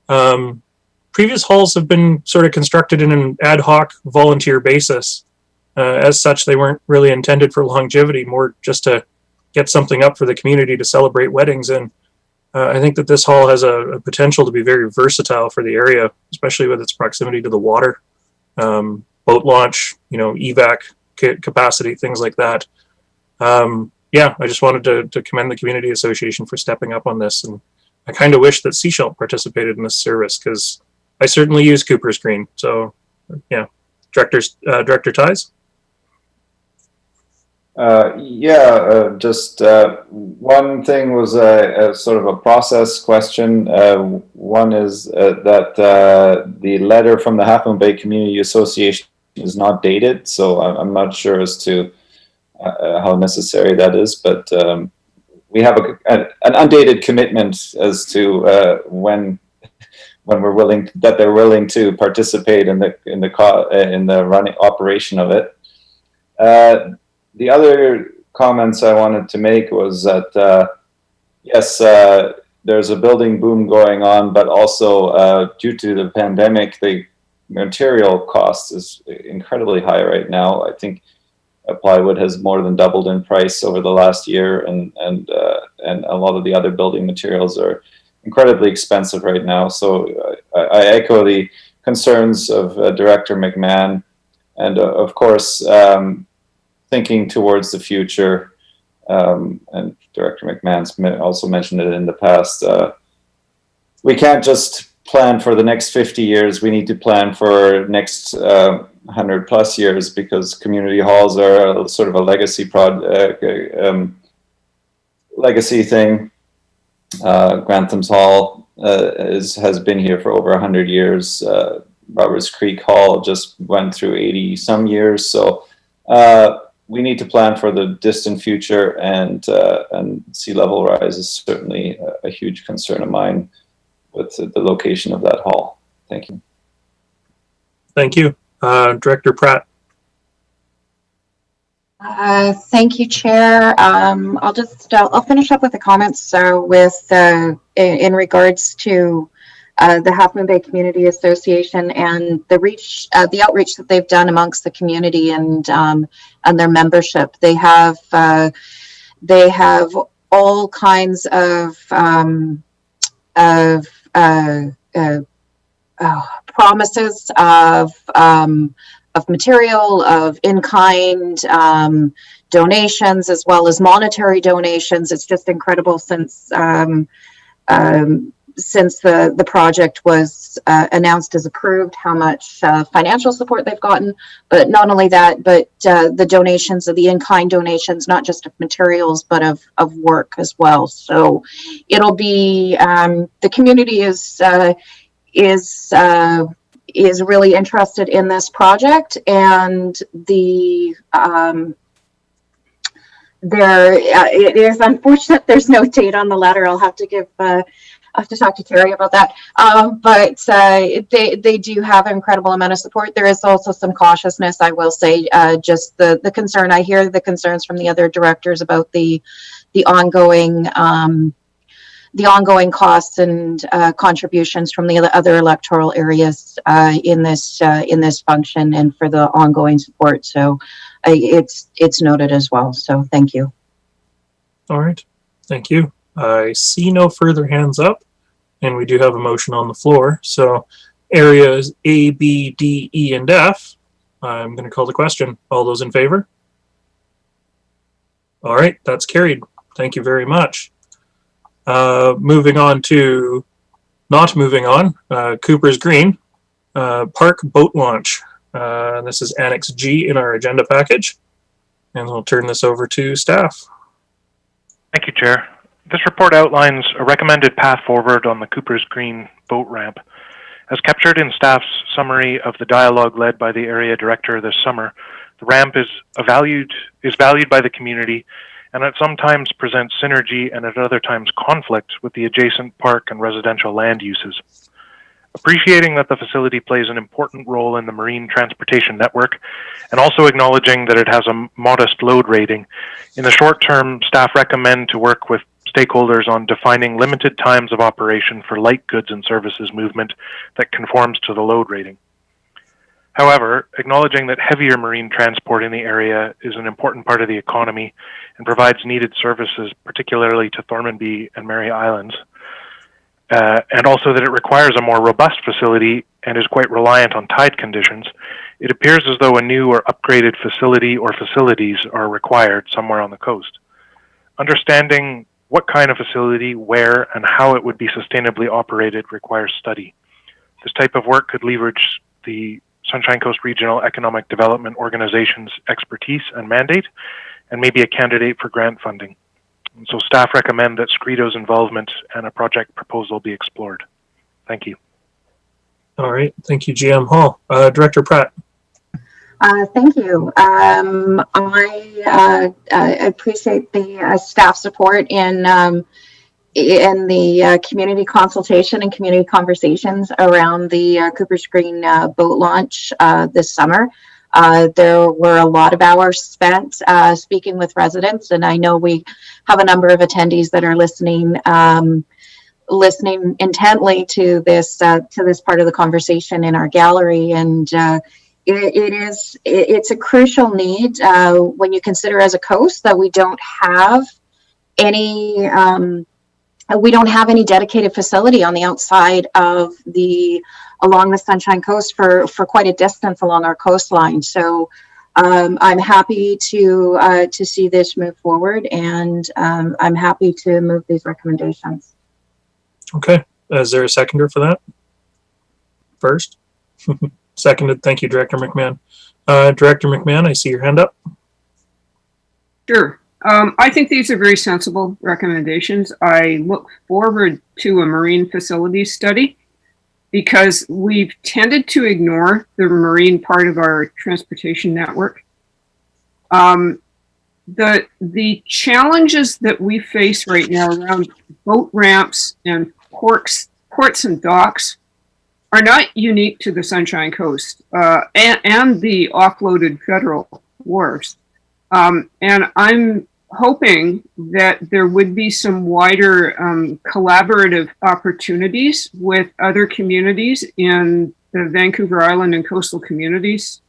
Previous halls have been sort of constructed in an ad hoc volunteer basis. As such, they weren't really intended for longevity, more just to get something up for the community to celebrate weddings in. I think that this hall has a potential to be very versatile for the area, especially with its proximity to the water, boat launch, you know, evac capacity, things like that. Yeah, I just wanted to commend the Community Association for stepping up on this. And I kind of wish that Seashell participated in this service, because I certainly use Cooper's Green. So, yeah, Director Ties? Just one thing was a sort of a process question. One is that the letter from the Half Moon Bay Community Association is not dated, so I'm not sure as to how necessary that is, but we have an undated commitment as to when we're they're willing to participate in the running operation of it. The other comments I wanted to make was that, yes, there's a building boom going on, but also due to the pandemic, the material cost is incredibly high right now. I think plywood has more than doubled in price over the last year, and a lot of the other building materials are incredibly expensive right now. So I echo the concerns of Director McMahon, and of course, thinking towards the future. And Director McMahon's also mentioned it in the past. We can't just plan for the next 50 years. We need to plan for next 100 plus years, because community halls are a, sort of a legacy legacy thing. Grantham's Hall has been here for over 100 years. Roberts Creek Hall just went through 80 some years. So we need to plan for the distant future, and sea level rise is certainly a huge concern of mine with the location of that hall. Thank you. Thank you. Director Pratt. Thank you, Chair. I'll finish up with the comments. So in regards to the Half Moon Bay Community Association and the outreach that they've done amongst the community and their membership, they have all kinds of promises of material, of in-kind donations, as well as monetary donations. It's just incredible since the project was announced as approved, how much financial support they've gotten. But not only that, but the donations of the in-kind donations, not just of materials, but of work as well. So it'll be, the community is really interested in this project, and it is unfortunate there's no date on the letter. I'll have to talk to Terry about that. But they do have an incredible amount of support. There is also some cautiousness, I will say, just the concern. I hear the concerns from the other directors about the ongoing costs and contributions from the other electoral areas in this function, and for the ongoing support. So it's noted as well. So thank you. All right. Thank you. I see no further hands up, and we do have a motion on the floor. So areas A, B, D, E, and F, I'm going to call the question. All those in favor? All right, that's carried. Thank you very much. Moving on to, not moving on, Cooper's Green, Park Boat Launch. This is Annex G in our agenda package, and we'll turn this over to staff. Thank you, Chair. This report outlines a recommended path forward on the Cooper's Green boat ramp. As captured in staff's summary of the dialogue led by the area director this summer, the ramp is valued by the community, and at some times presents synergy and at other times conflict with the adjacent park and residential land uses. Appreciating that the facility plays an important role in the marine transportation network, and also acknowledging that it has a modest load rating, in the short term, staff recommend to work with stakeholders on defining limited times of operation for light goods and services movement that conforms to the load rating. However, acknowledging that heavier marine transport in the area is an important part of the economy and provides needed services, particularly to Thormanby and Mary Islands, and also that it requires a more robust facility and is quite reliant on tide conditions, it appears as though a new or upgraded facility or facilities are required somewhere on the coast. Understanding what kind of facility, where, and how it would be sustainably operated requires study. This type of work could leverage the Sunshine Coast Regional Economic Development Organization's expertise and mandate, and may be a candidate for grant funding. And so staff recommend that Scredo's involvement and a project proposal be explored. Thank you. All right. Thank you, GM Hall. Director Pratt. Thank you. I appreciate the staff support in the community consultation and community conversations around the Cooper's Green boat launch this summer. There were a lot of hours spent speaking with residents, and I know we have a number of attendees that are listening intently to this part of the conversation in our gallery. And it's a crucial need when you consider as a coast that we don't have any dedicated facility on the outside of along the Sunshine Coast for quite a distance along our coastline. So I'm happy to see this move forward, and I'm happy to move these recommendations. Okay. Is there a seconder for that? First? Seconded. Thank you, Director McMahon. Director McMahon, I see your hand up. Sure. I think these are very sensible recommendations. I look forward to a marine facilities study because we've tended to ignore the marine part of our transportation network. The challenges that we face right now around boat ramps and ports and docks are not unique to the Sunshine Coast and the offloaded federal wharves. And I'm hoping that there would be some wider collaborative opportunities with other communities in the Vancouver Island and coastal communities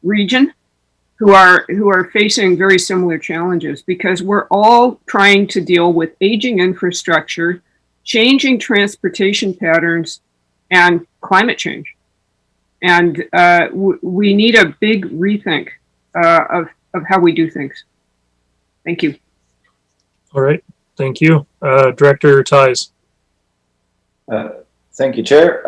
region who are facing very similar challenges, because we're all trying to deal with aging infrastructure, changing transportation patterns, and climate change. And we need a big rethink of how we do things. Thank you. All right. Thank you. Director Ties. Thank you, Chair.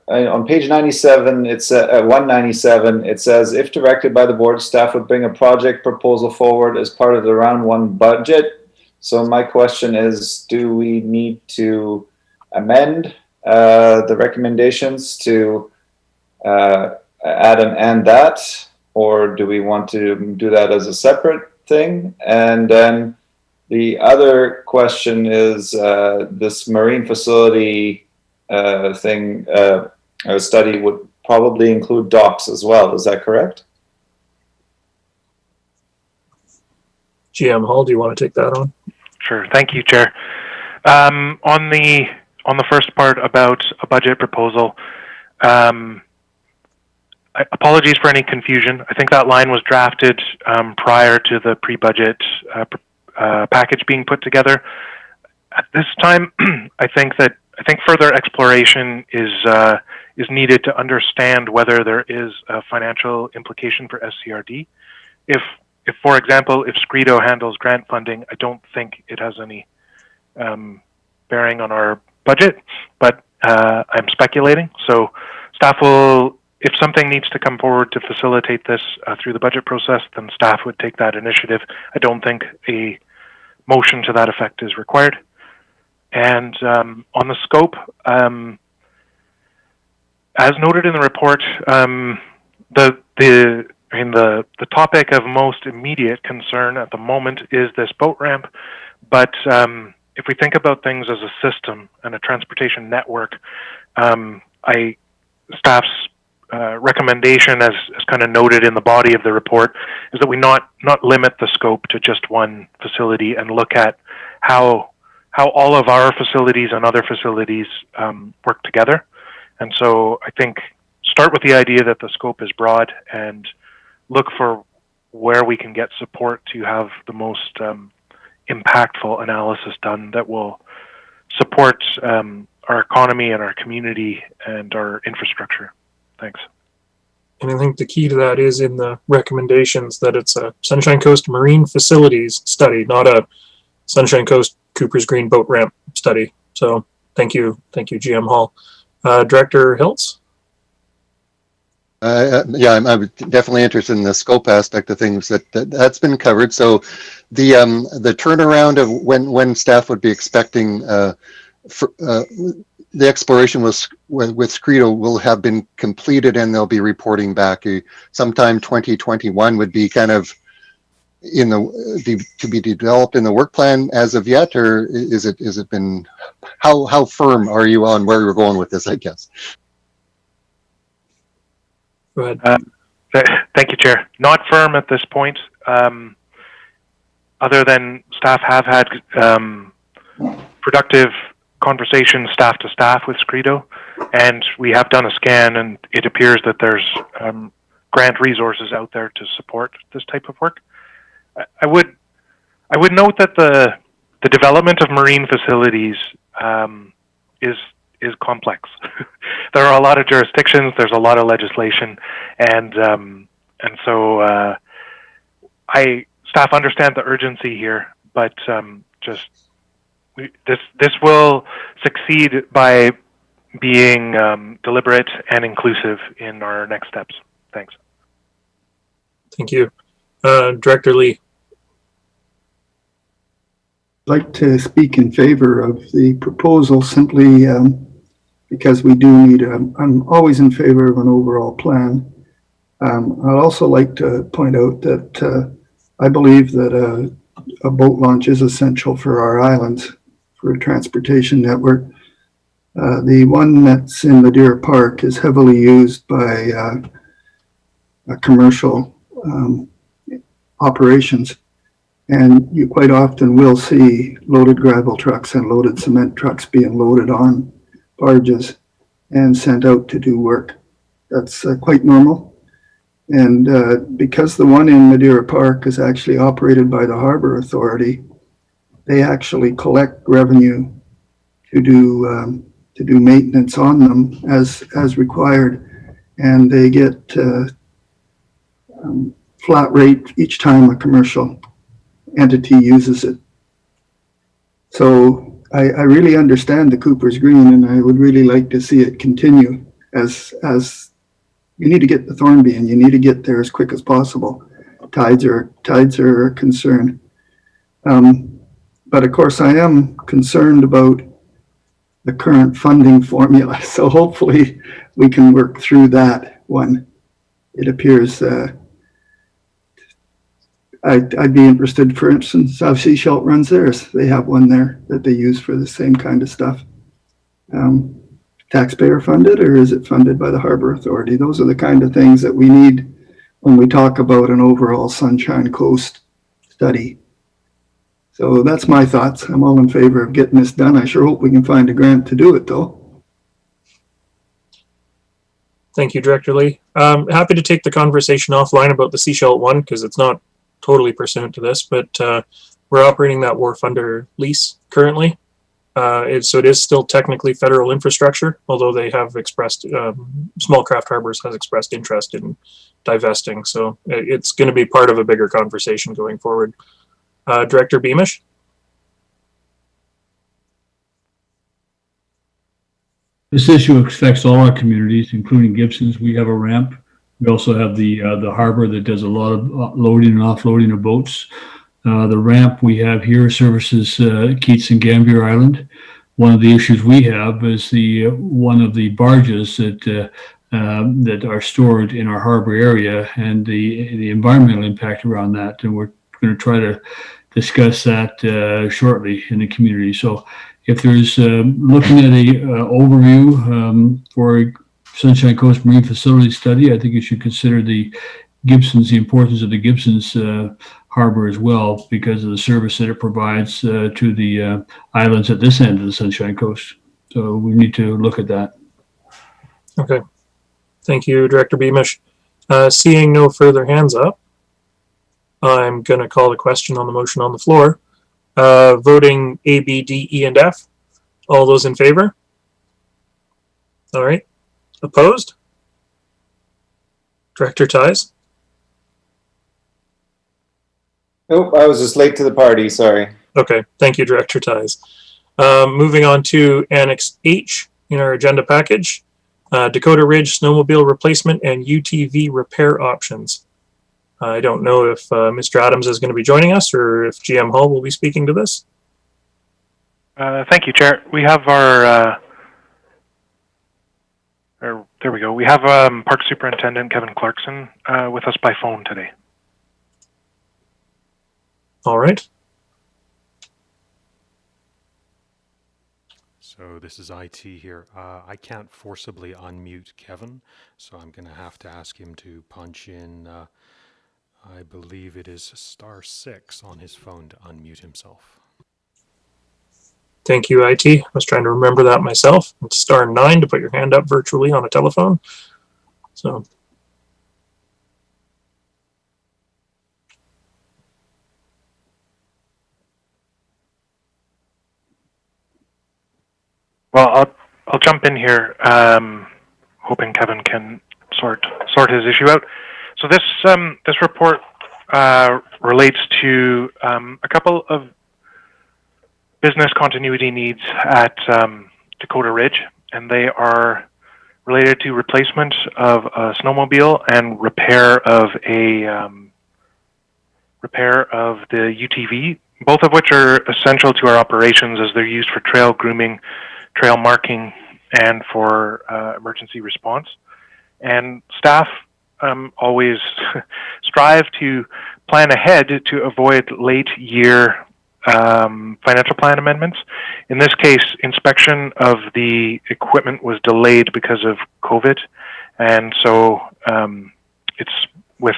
On page 97, it's 197. It says, if directed by the board, staff would bring a project proposal forward as part of the round one budget. So my question is, do we need to amend the recommendations to add and that, or do we want to do that as a separate thing? And then the other question is this marine facility study would probably include docks as well. Is that correct? GM Hall, do you want to take that on? Sure. Thank you, Chair. On the first part about a budget proposal, apologies for any confusion. I think that line was drafted prior to the pre-budget package being put together. At this time, I think further exploration is needed to understand whether there is a financial implication for SCRD. If for example, if Scredo handles grant funding, I don't think it has any bearing on our budget, but I'm speculating. So staff will, if something needs to come forward to facilitate this through the budget process, then staff would take that initiative. I don't think a motion to that effect is required. And on the scope, as noted in the report, the topic of most immediate concern at the moment is this boat ramp. But if we think about things as a system and a transportation network, staff's recommendation, as kind of noted in the body of the report, is that we not limit the scope to just one facility and look at how all of our facilities and other facilities work together. And so I think start with the idea that the scope is broad and look for where we can get support to have the most impactful analysis done that will support our economy and our community and our infrastructure. Thanks. And I think the key to that is in the recommendations that it's a Sunshine Coast Marine Facilities study, not a Sunshine Coast Cooper's Green boat ramp study. So thank you, GM Hall. Director Hiltz? Yeah, I'm definitely interested in the scope aspect of things that's been covered. So the turnaround of when staff would be expecting the exploration with Scredo will have been completed and they'll be reporting back. Sometime 2021 would be kind of to be developed in the work plan as of yet, or is it been, how firm are you on where you're going with this, I guess? Go ahead. Thank you, Chair. Not firm at this point, other than staff have had productive conversations staff to staff with Scredo, and we have done a scan, and it appears that there's grant resources out there to support this type of work. I would note that the development of marine facilities is complex. There are a lot of jurisdictions. There's a lot of legislation, and so staff understand the urgency here, but this will succeed by being deliberate and inclusive in our next steps. Thanks. Thank you. Director Lee. I'd like to speak in favor of the proposal simply because we do need I'm always in favor of an overall plan. I'd also like to point out that I believe that a boat launch is essential for our islands, for a transportation network. The one that's in Madeira Park is heavily used by commercial operations. And you quite often will see loaded gravel trucks and loaded cement trucks being loaded on barges and sent out to do work. That's quite normal. And because the one in Madeira Park is actually operated by the Harbor Authority, they actually collect revenue to do maintenance on them as required, and they get flat rate each time a commercial entity uses it. So I really understand the Cooper's Green, and I would really like to see it continue as you need to get the Thornby, and you need to get there as quick as possible. Tides are a concern. But of course I am concerned about the current funding formula. So hopefully we can work through that one. It appears I'd be interested, for instance, how Sea Shelt runs theirs. They have one there that they use for the same kind of stuff. Taxpayer funded, or is it funded by the Harbor Authority? Those are the kind of things that we need when we talk about an overall Sunshine Coast study. So that's my thoughts. I'm all in favor of getting this done. I sure hope we can find a grant to do it, though. Thank you, Director Lee. Happy to take the conversation offline about the Sea Shelt one, because it's not totally pursuant to this, but we're operating that wharf under lease currently. So it is still technically federal infrastructure, although they have expressed, Small Craft Harbors has expressed interest in divesting. So it's going to be part of a bigger conversation going forward. Director Beamish? This issue affects all our communities, including Gibson's. We have a ramp. We also have the harbor that does a lot of loading and offloading of boats. The ramp we have here services Keats and Gambier Island. One of the issues we have is one of the barges that are stored in our harbor area, and the environmental impact around that. And we're going to try to discuss that shortly in the community. So if there's looking at a overview for Sunshine Coast Marine Facility Study, I think you should consider the importance of the Gibson's harbor as well, because of the service that it provides to the islands at this end of the Sunshine Coast. So we need to look at that. Okay. Thank you, Director Beamish. Seeing no further hands up, I'm going to call the question on the motion on the floor. Voting A, B, D, E, and F. All those in favor? All right. Opposed? Director Ties? Nope, I was just late to the party, sorry. Okay, thank you, Director Ties. Moving on to Annex H in our agenda package, Dakota Ridge snowmobile replacement and UTV repair options. I don't know if Mr. Adams is going to be joining us, or if GM Hall will be speaking to this. Thank you, Chair. We have there we go. We have Park Superintendent Kevin Clarkson with us by phone today. All right. So this is IT here. I can't forcibly unmute Kevin, so I'm going to have to ask him to punch in, I believe it is *6 on his phone to unmute himself. Thank you, IT. I was trying to remember that myself. It's *9 to put your hand up virtually on a telephone. So. Well, I'll jump in here, hoping Kevin can sort his issue out. So this report relates to a couple of business continuity needs at Dakota Ridge, and they are related to replacement of a snowmobile and repair of the UTV, both of which are essential to our operations as they're used for trail grooming, trail marking, and for emergency response. And staff always strive to plan ahead to avoid late year financial plan amendments. In this case, inspection of the equipment was delayed because of COVID, and so it's with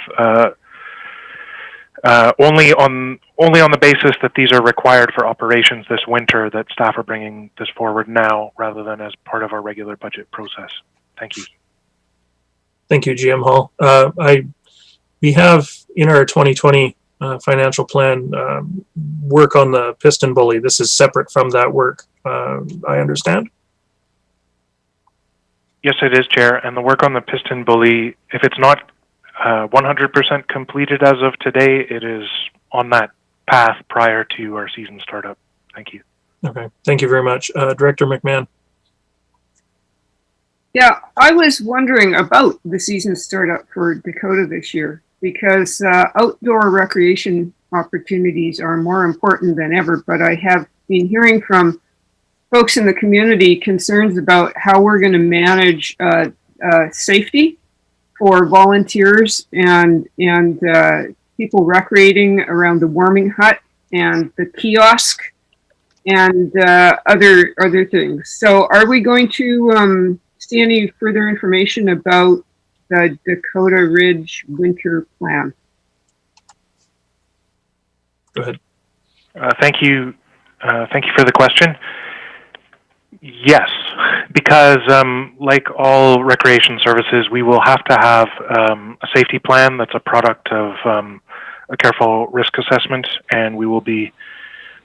only on the basis that these are required for operations this winter that staff are bringing this forward now rather than as part of our regular budget process. Thank you. Thank you, GM Hall. We have in our 2020 financial plan work on the piston bully. This is separate from that work, I understand. Yes, it is, Chair. And the work on the piston bully, if it's not 100% completed as of today, it is on that path prior to our season startup. Thank you. Okay, thank you very much. Director McMahon. Yeah, I was wondering about the season startup for Dakota this year because outdoor recreation opportunities are more important than ever, but I have been hearing from folks in the community concerns about how we're going to manage safety for volunteers and people recreating around the warming hut and the kiosk and other things. So are we going to see any further information about the Dakota Ridge winter plan? Go ahead. Thank you. Thank you for the question. Yes, because like all recreation services, we will have to have a safety plan that's a product of a careful risk assessment, and we will be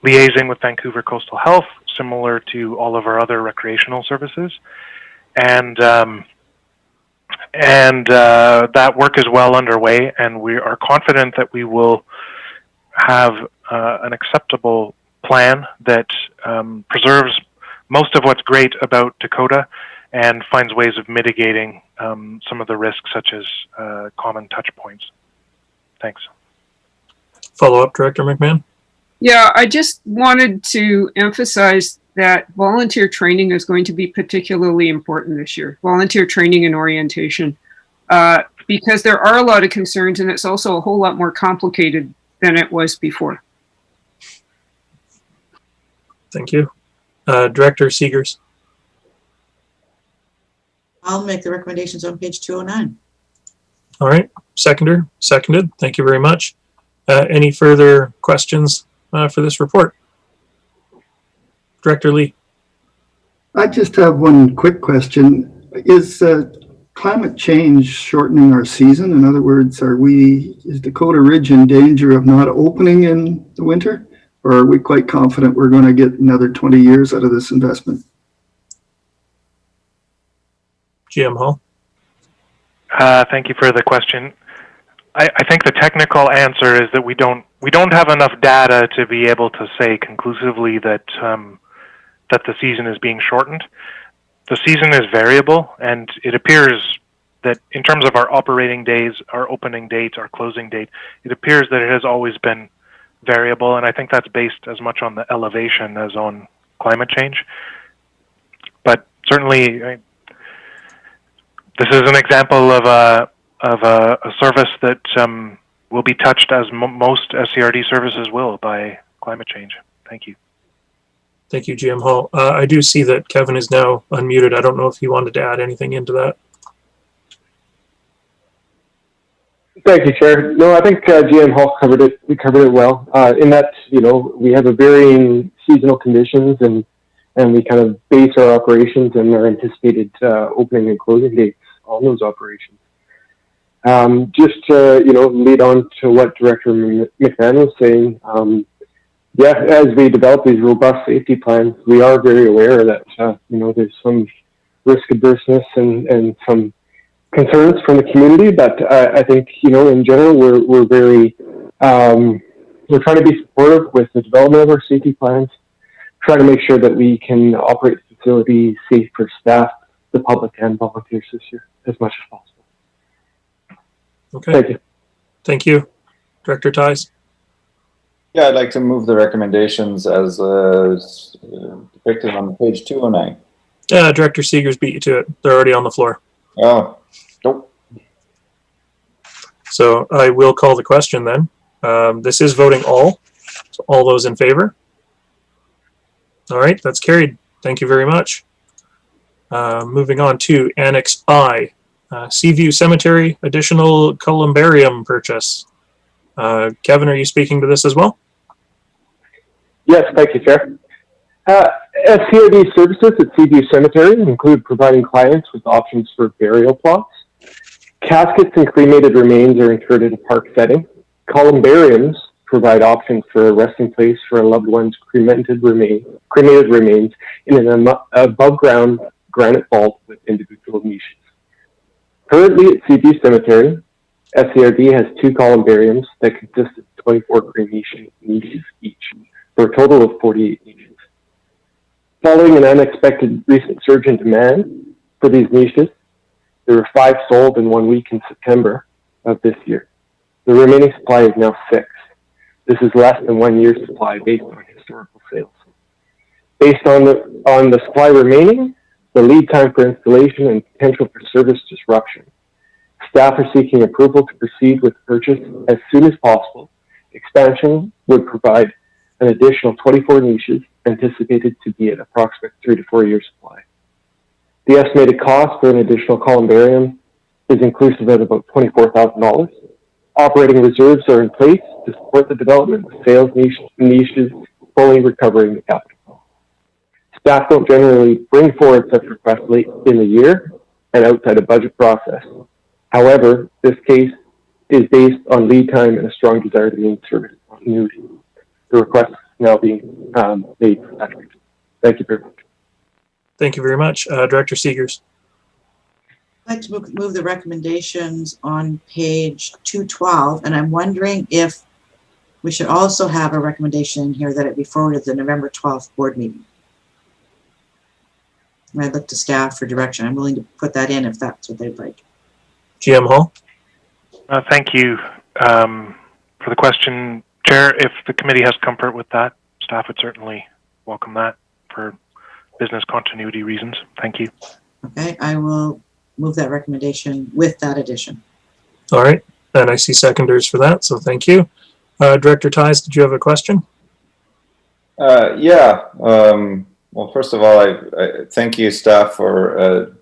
liaising with Vancouver Coastal Health, similar to all of our other recreational services. And that work is well underway, and we are confident that we will have an acceptable plan that preserves most of what's great about Dakota and finds ways of mitigating some of the risks, such as common touch points. Thanks. Follow up, Director McMahon? Yeah, I just wanted to emphasize that volunteer training is going to be particularly important this year. Volunteer training and orientation, because there are a lot of concerns, and it's also a whole lot more complicated than it was before. Thank you. Director Seegers. I'll make the recommendations on page 209. All right, seconded. Thank you very much. Any further questions for this report? Director Lee. I just have one quick question. Is climate change shortening our season? In other words, is Dakota Ridge in danger of not opening in the winter? Or are we quite confident we're going to get another 20 years out of this investment? GM Hall. Thank you for the question. I think the technical answer is that we don't have enough data to be able to say conclusively that that the season is being shortened. The season is variable, and it appears that in terms of our operating days, our opening date, our closing date, it appears that it has always been variable, and I think that's based as much on the elevation as on climate change. But certainly, this is an example of a service that will be touched, as most SCRD services will, by climate change. Thank you. Thank you, GM Hall. I do see that Kevin is now unmuted. I don't know if he wanted to add anything into that. Thank you, Chair. No, I think GM Hall covered it. We covered it well. In that, we have a varying seasonal conditions, and we kind of base our operations and our anticipated opening and closing dates on those operations. Just to lead on to what Director McMahon was saying. As we develop these robust safety plans, we are very aware that there's some risk averseness and some concerns from the community, but I think in general we're very we're trying to be supportive with the development of our safety plans, trying to make sure that we can operate the facility safe for staff, the public, and volunteers this year as much as possible. Okay. Thank you. Thank you, Director Ties. Yeah, I'd like to move the recommendations as depicted on page 209. Director Seegers beat you to it. They're already on the floor. Oh, nope. So I will call the question then. This is voting all. So all those in favor? All right, that's carried. Thank you very much. Moving on to Annex I, Seaview Cemetery additional columbarium purchase. Kevin, are you speaking to this as well? Yes, thank you, Chair. SCRD services at Seaview Cemetery include providing clients with options for burial plots. Caskets and cremated remains are incurred in a park setting. Columbariums provide options for a resting place for a loved one's cremated remains in an above-ground granite vault with individual niches. Currently at Seaview Cemetery, SCRD has 2 columbariums that consist of 24 cremation niches each, for a total of 48 niches. Following an unexpected recent surge in demand for these niches, there were 5 sold in 1 week in September of this year. The remaining supply is now 6. This is less than 1 year's supply based on historical sales. Based on the supply remaining, the lead time for installation and potential for service disruption, staff are seeking approval to proceed with the purchase as soon as possible. Expansion would provide an additional 24 niches anticipated to be at approximate 3 to 4 year supply. The estimated cost for an additional columbarium is inclusive of about $24,000. Operating reserves are in place to support the development of sales niches, fully recovering the capital. Staff don't generally bring forward such requests late in the year and outside a budget process. However, this case is based on lead time and a strong desire to maintain service continuity. The request is now being made for that reason. Thank you very much. Thank you very much. Director Seegers. I'd like to move the recommendations on page 212, and I'm wondering if we should also have a recommendation in here that it be forwarded to the November 12th board meeting. And I'd look to staff for direction. I'm willing to put that in if that's what they'd like. GM Hall. Thank you for the question, Chair. If the committee has comfort with that, staff would certainly welcome that for business continuity reasons. Thank you. Okay, I will move that recommendation with that addition. All right, and I see seconders for that, so thank you. Director Ties, did you have a question? Yeah. Well, first of all, I thank you, staff, for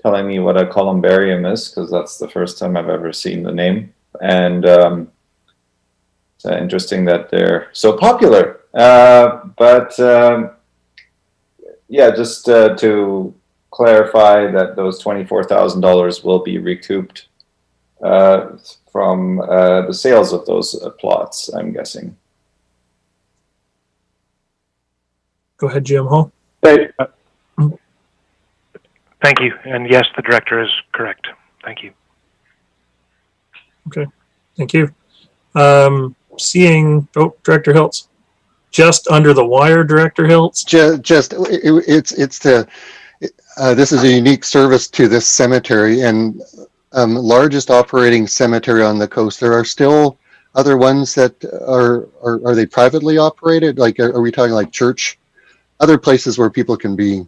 telling me what a columbarium is, because that's the first time I've ever seen the name. And it's interesting that they're so popular. Yeah, just to clarify that those $24,000 will be recouped from the sales of those plots, I'm guessing. Go ahead, GM Hall. Thank you. And yes, the director is correct. Thank you. Okay, thank you. Seeing, Director Hiltz. Just under the wire, Director Hiltz. This is a unique service to this cemetery and largest operating cemetery on the coast. There are still other ones that are they privately operated? Like, are we talking like church? Other places where people can be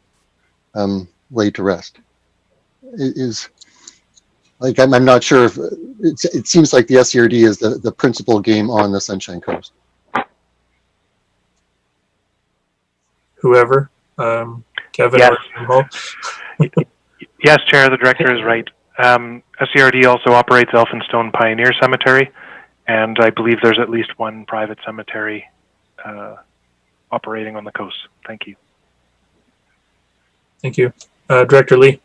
laid to rest. I'm not sure if it seems like the SCRD is the principal game on the Sunshine Coast. whoever, Kevin Yes. or Mo. Yes, Chair, the director is right. SCRD also operates Elphinstone Pioneer Cemetery, and I believe there's at least one private cemetery operating on the coast. Thank you. Thank you. Director Lee.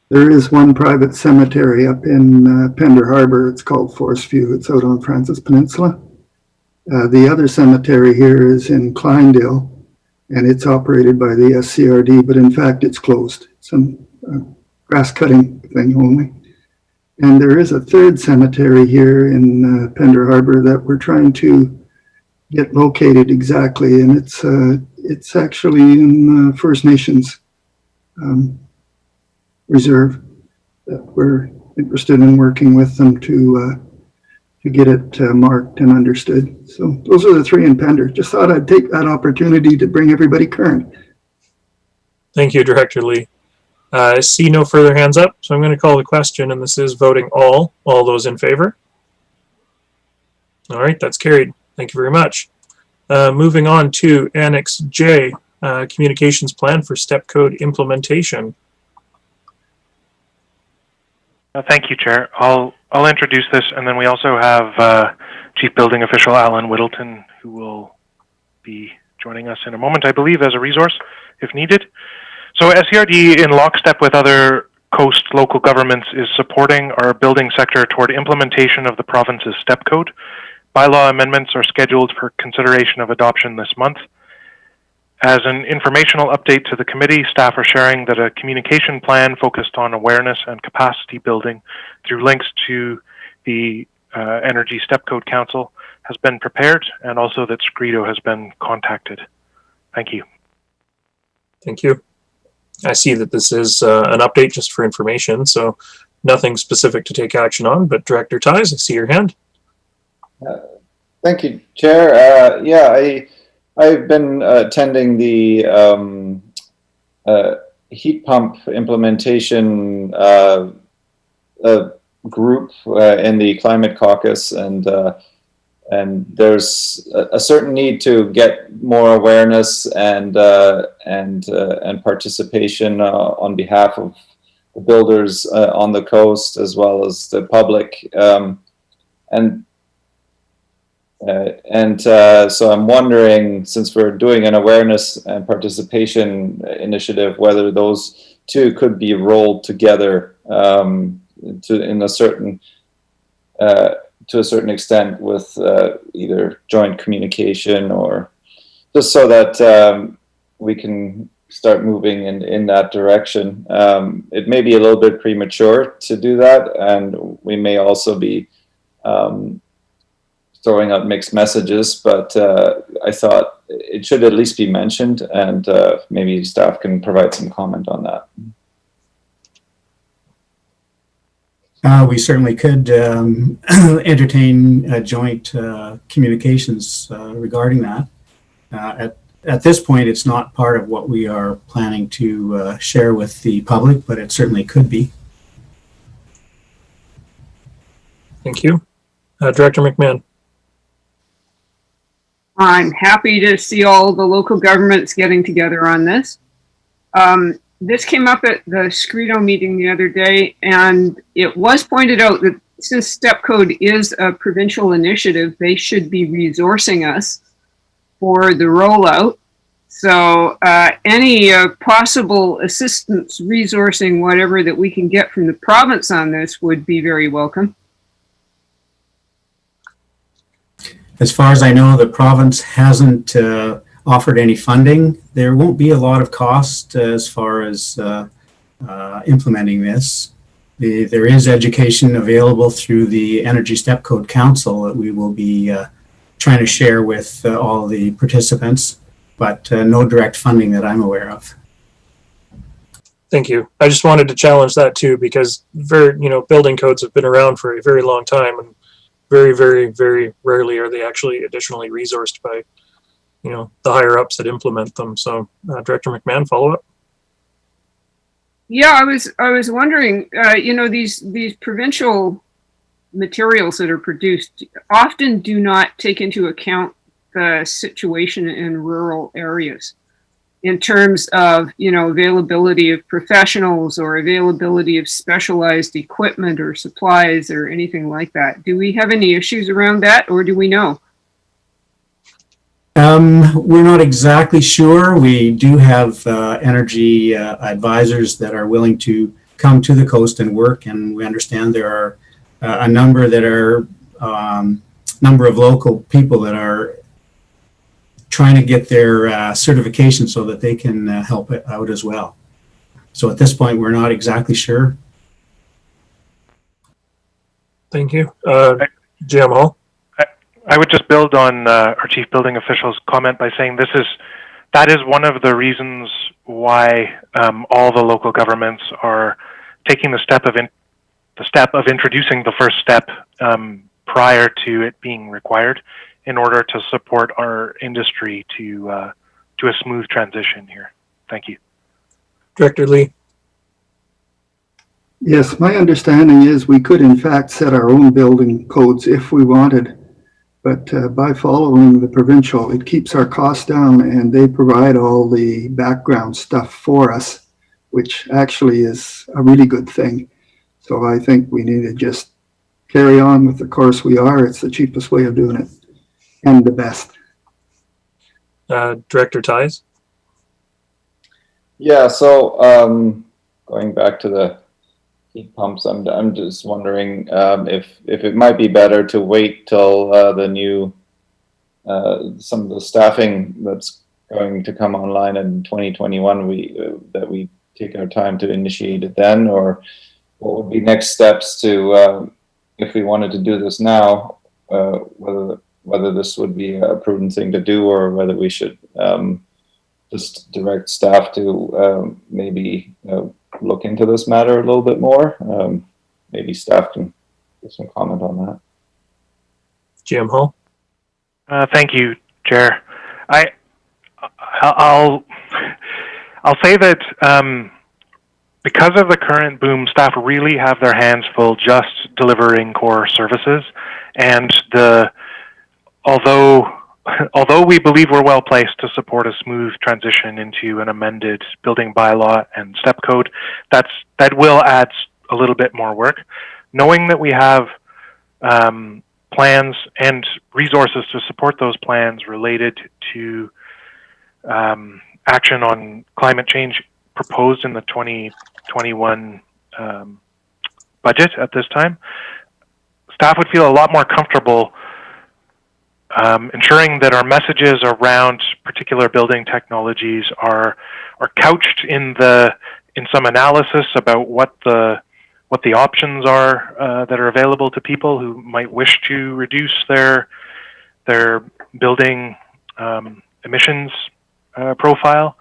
There is one private cemetery up in Pender Harbor. It's called Forest View. It's out on Francis Peninsula. The other cemetery here is in Kleindale, and it's operated by the SCRD, but in fact it's closed. It's a grass cutting thing only. And there is a third cemetery here in Pender Harbor that we're trying to get located exactly, and it's actually in First Nations reserve that we're interested in working with them to get it marked and understood. So those are the three in Pender. Just thought I'd take that opportunity to bring everybody current. Thank you, Director Lee. I see no further hands up, so I'm going to call the question, and this is voting all those in favor. All right, that's carried. Thank you very much. Moving on to Annex J, Communications Plan for Step Code Implementation. Thank you, Chair. I'll introduce this, and then we also have Chief Building Official Alan Whittleton, who will be joining us in a moment, I believe, as a resource if needed. So SCRD, in lockstep with other coast local governments, is supporting our building sector toward implementation of the province's step code. Bylaw amendments are scheduled for consideration of adoption this month. As an informational update to the committee, staff are sharing that a communication plan focused on awareness and capacity building through links to the Energy Step Code Council has been prepared, and also that Scredo has been contacted. Thank you. Thank you. I see that this is an update just for information, so nothing specific to take action on, but Director Ties, I see your hand. Thank you, Chair. Yeah, I've been attending the heat pump implementation group in the Climate Caucus, and there's a certain need to get more awareness and participation on behalf of the builders on the coast as well as the public, so I'm wondering, since we're doing an awareness and participation initiative, whether those two could be rolled together to a certain extent with either joint communication, or just so that we can start moving in that direction. It may be a little bit premature to do that, and we may also be throwing out mixed messages, but I thought it should at least be mentioned, and maybe staff can provide some comment on that. We certainly could entertain joint communications regarding that. At this point, it's not part of what we are planning to share with the public, but it certainly could be. Thank you. Director McMahon. I'm happy to see all the local governments getting together on this. This came up at the Scredo meeting the other day, and it was pointed out that since Step Code is a provincial initiative, they should be resourcing us for the rollout. So any possible assistance, resourcing, whatever that we can get from the province on this would be very welcome. As far as I know, the province hasn't offered any funding. There won't be a lot of cost as far as implementing this. There is education available through the Energy Step Code Council that we will be trying to share with all the participants, but no direct funding that I'm aware of. Thank you. I just wanted to challenge that too, because building codes have been around for a very long time, and very, very, very rarely are they actually additionally resourced by, the higher ups that implement them. So, Director McMahon, follow up. Yeah, I was wondering, these provincial materials that are produced often do not take into account the situation in rural areas in terms of, you know, availability of professionals or availability of specialized equipment or supplies or anything like that? Do we have any issues around that, or do we know? We're not exactly sure. We do have energy advisors that are willing to come to the coast and work, and we understand there are a number that are number of local people that are trying to get their certification so that they can help it out as well. So at this point, we're not exactly sure. Thank you. Jim Hall. I would just build on our chief building official's comment by saying that is one of the reasons why all the local governments are taking the step of introducing the first step prior to it being required, in order to support our industry to a smooth transition here. Thank you. Director Lee. Yes, my understanding is we could in fact set our own building codes if we wanted, but by following the provincial, it keeps our costs down, and they provide all the background stuff for us, which actually is a really good thing. So I think we need to just carry on with the course we are. It's the cheapest way of doing it and the best. Director Ties. Yeah, so going back to the heat pumps, I'm just wondering if it might be better to wait till the new some of the staffing that's going to come online in 2021, that we take our time to initiate it then, or what would be next steps to if we wanted to do this now, whether this would be a prudent thing to do, or whether we should just direct staff to maybe look into this matter a little bit more. Maybe staff can give some comment on that. Jim Hall. Thank you, Chair. I'll say that because of the current boom, staff really have their hands full just delivering core services, and although we believe we're well placed to support a smooth transition into an amended building bylaw and step code, that will add a little bit more work. Knowing that we have plans and resources to support those plans related to action on climate change proposed in the 2021 budget at this time, staff would feel a lot more comfortable ensuring that our messages around particular building technologies are couched in some analysis about what the options are that are available to people who might wish to reduce their building emissions profile,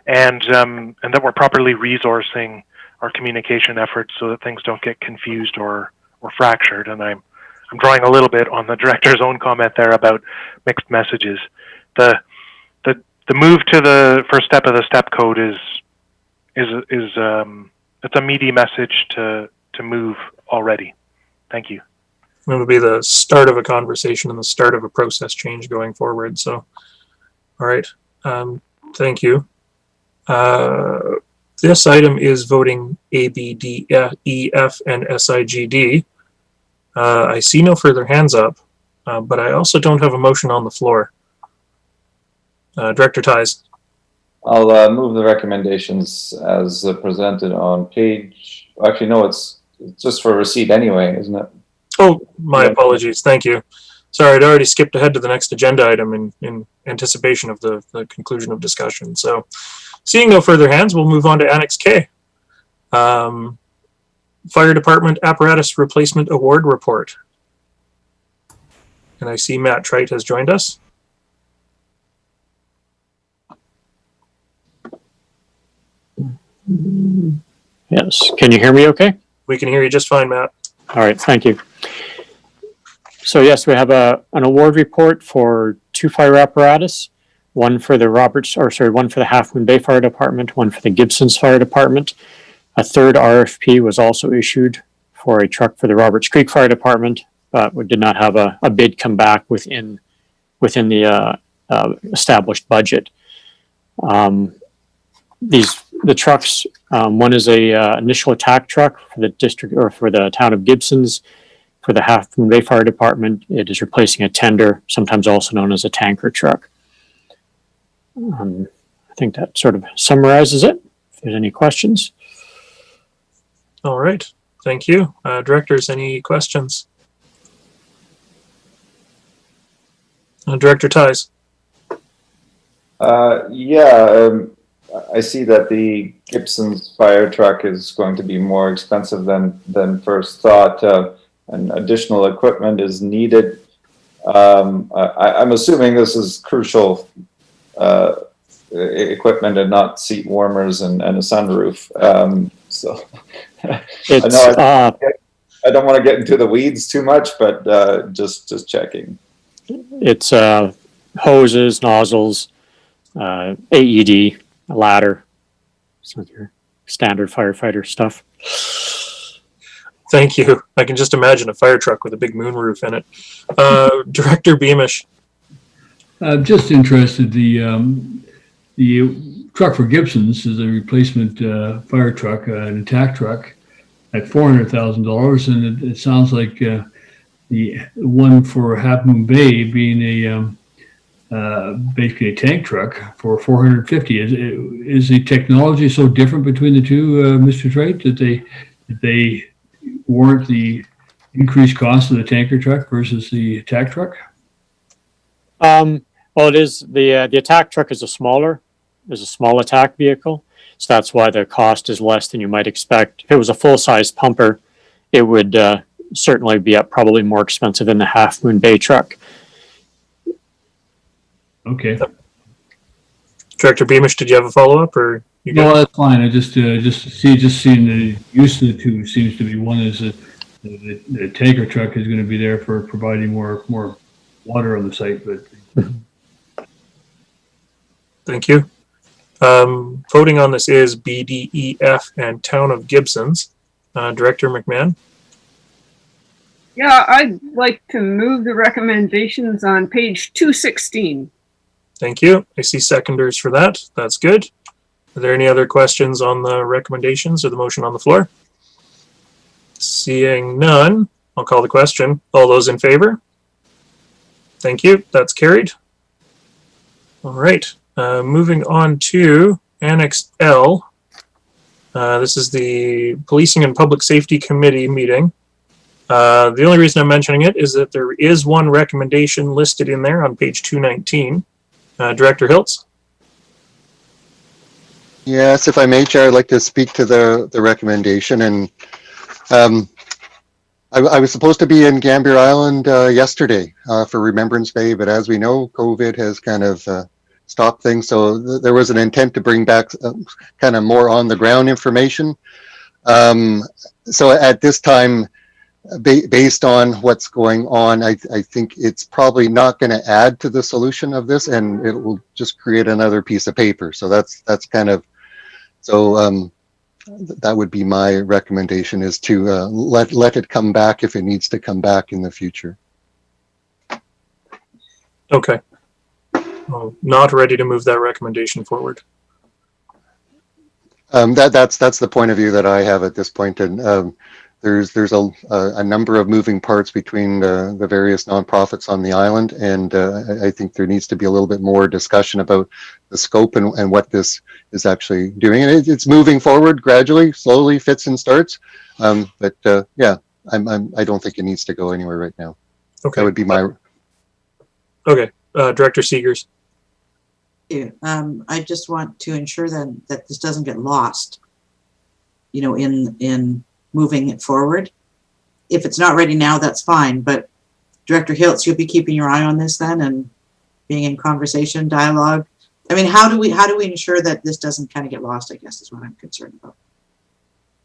and that we're properly resourcing our communication efforts so that things don't get confused or fractured. And I'm drawing a little bit on the director's own comment there about mixed messages. The move to the first step of the step code is it's a meaty message to move already. Thank you. It'll be the start of a conversation and the start of a process change going forward. So, all right. Thank you. This item is voting A, B, D, E, F, and S, I, G, D. I see no further hands up, but I also don't have a motion on the floor. Director Ties. I'll move the recommendations as presented on page. Actually, no, it's just for receipt anyway, isn't it? Oh, my apologies. Thank you. Sorry, I'd already skipped ahead to the next agenda item in anticipation of the conclusion of discussion. So, seeing no further hands, we'll move on to Annex K. Fire Department Apparatus Replacement Award Report. And I see Matt Trite has joined us. Yes. Can you hear me okay? We can hear you just fine, Matt. All right. Thank you. So yes, we have an award report for 2 fire apparatus, one for the one for the Half Moon Bay Fire Department, one for the Gibsons Fire Department. A third RFP was also issued for a truck for the Roberts Creek Fire Department, but we did not have a bid come back within within the established budget. The trucks, one is a initial attack truck for the district or for the town of Gibson's. For the Half Moon Bay Fire Department, it is replacing a tender, sometimes also known as a tanker truck. I think that sort of summarizes it. If there's any questions. All right. Thank you. Directors, any questions? Director Ties. I see that the Gibson's fire truck is going to be more expensive than first thought. And additional equipment is needed. I'm assuming this is crucial equipment and not seat warmers and a sunroof. So I don't want to get into the weeds too much, but just checking. It's hoses, nozzles, AED, a ladder, some of your standard firefighter stuff. Thank you. I can just imagine a fire truck with a big moonroof in it. Director Beamish. I'm just interested. The truck for Gibson's is a replacement fire truck, an attack truck, at $400,000, and it sounds like the one for Half Moon Bay being basically a tank truck for $450,000. Is the technology so different between the two, Mr. Treit, that they warrant the increased cost of the tanker truck versus the attack truck? Well, it is the attack truck is a small attack vehicle, so that's why the cost is less than you might expect. If it was a full-size pumper, it would certainly be probably more expensive than the Half Moon Bay truck. Okay. Director Beamish, did you have a follow-up, or you No, that's fine. I just seeing the use of the two seems to be one is that the tanker truck is going to be there for providing more water on the site, but. Thank you. Voting on this is B, D, E, F, and Town of Gibson's. Director McMahon. Yeah, I'd like to move the recommendations on page 216. Thank you. I see seconders for that. That's good. Are there any other questions on the recommendations or the motion on the floor? Seeing none, I'll call the question. All those in favor? Thank you. That's carried. All right. Moving on to Annex L. This is the Policing and Public Safety Committee meeting. The only reason I'm mentioning it is that there is one recommendation listed in there on page 219. Director Hiltz. Yes, if I may, Chair, I'd like to speak to the recommendation. And I was supposed to be in Gambier Island yesterday for Remembrance Day, but as we know, COVID has kind of stopped things. So there was an intent to bring back kind of more on the ground information. So at this time, based on what's going on, I think it's probably not going to add to the solution of this, and it will just create another piece of paper. So that's kind of, so that would be my recommendation, is to let it come back if it needs to come back in the future. Okay. Well, not ready to move that recommendation forward. That's the point of view that I have at this point, and there's a number of moving parts between the various nonprofits on the island, and I think there needs to be a little bit more discussion about the scope and what this is actually doing. And it's moving forward gradually, slowly, fits and starts. But yeah, I don't think it needs to go anywhere right now. Okay. That would be my. Okay, Director Seegers. I just want to ensure that this doesn't get lost, in moving it forward. If it's not ready now, that's fine. But Director Hiltz, you'll be keeping your eye on this then and being in conversation, dialogue. I mean, how do we ensure that this doesn't kind of get lost, I guess, is what I'm concerned about.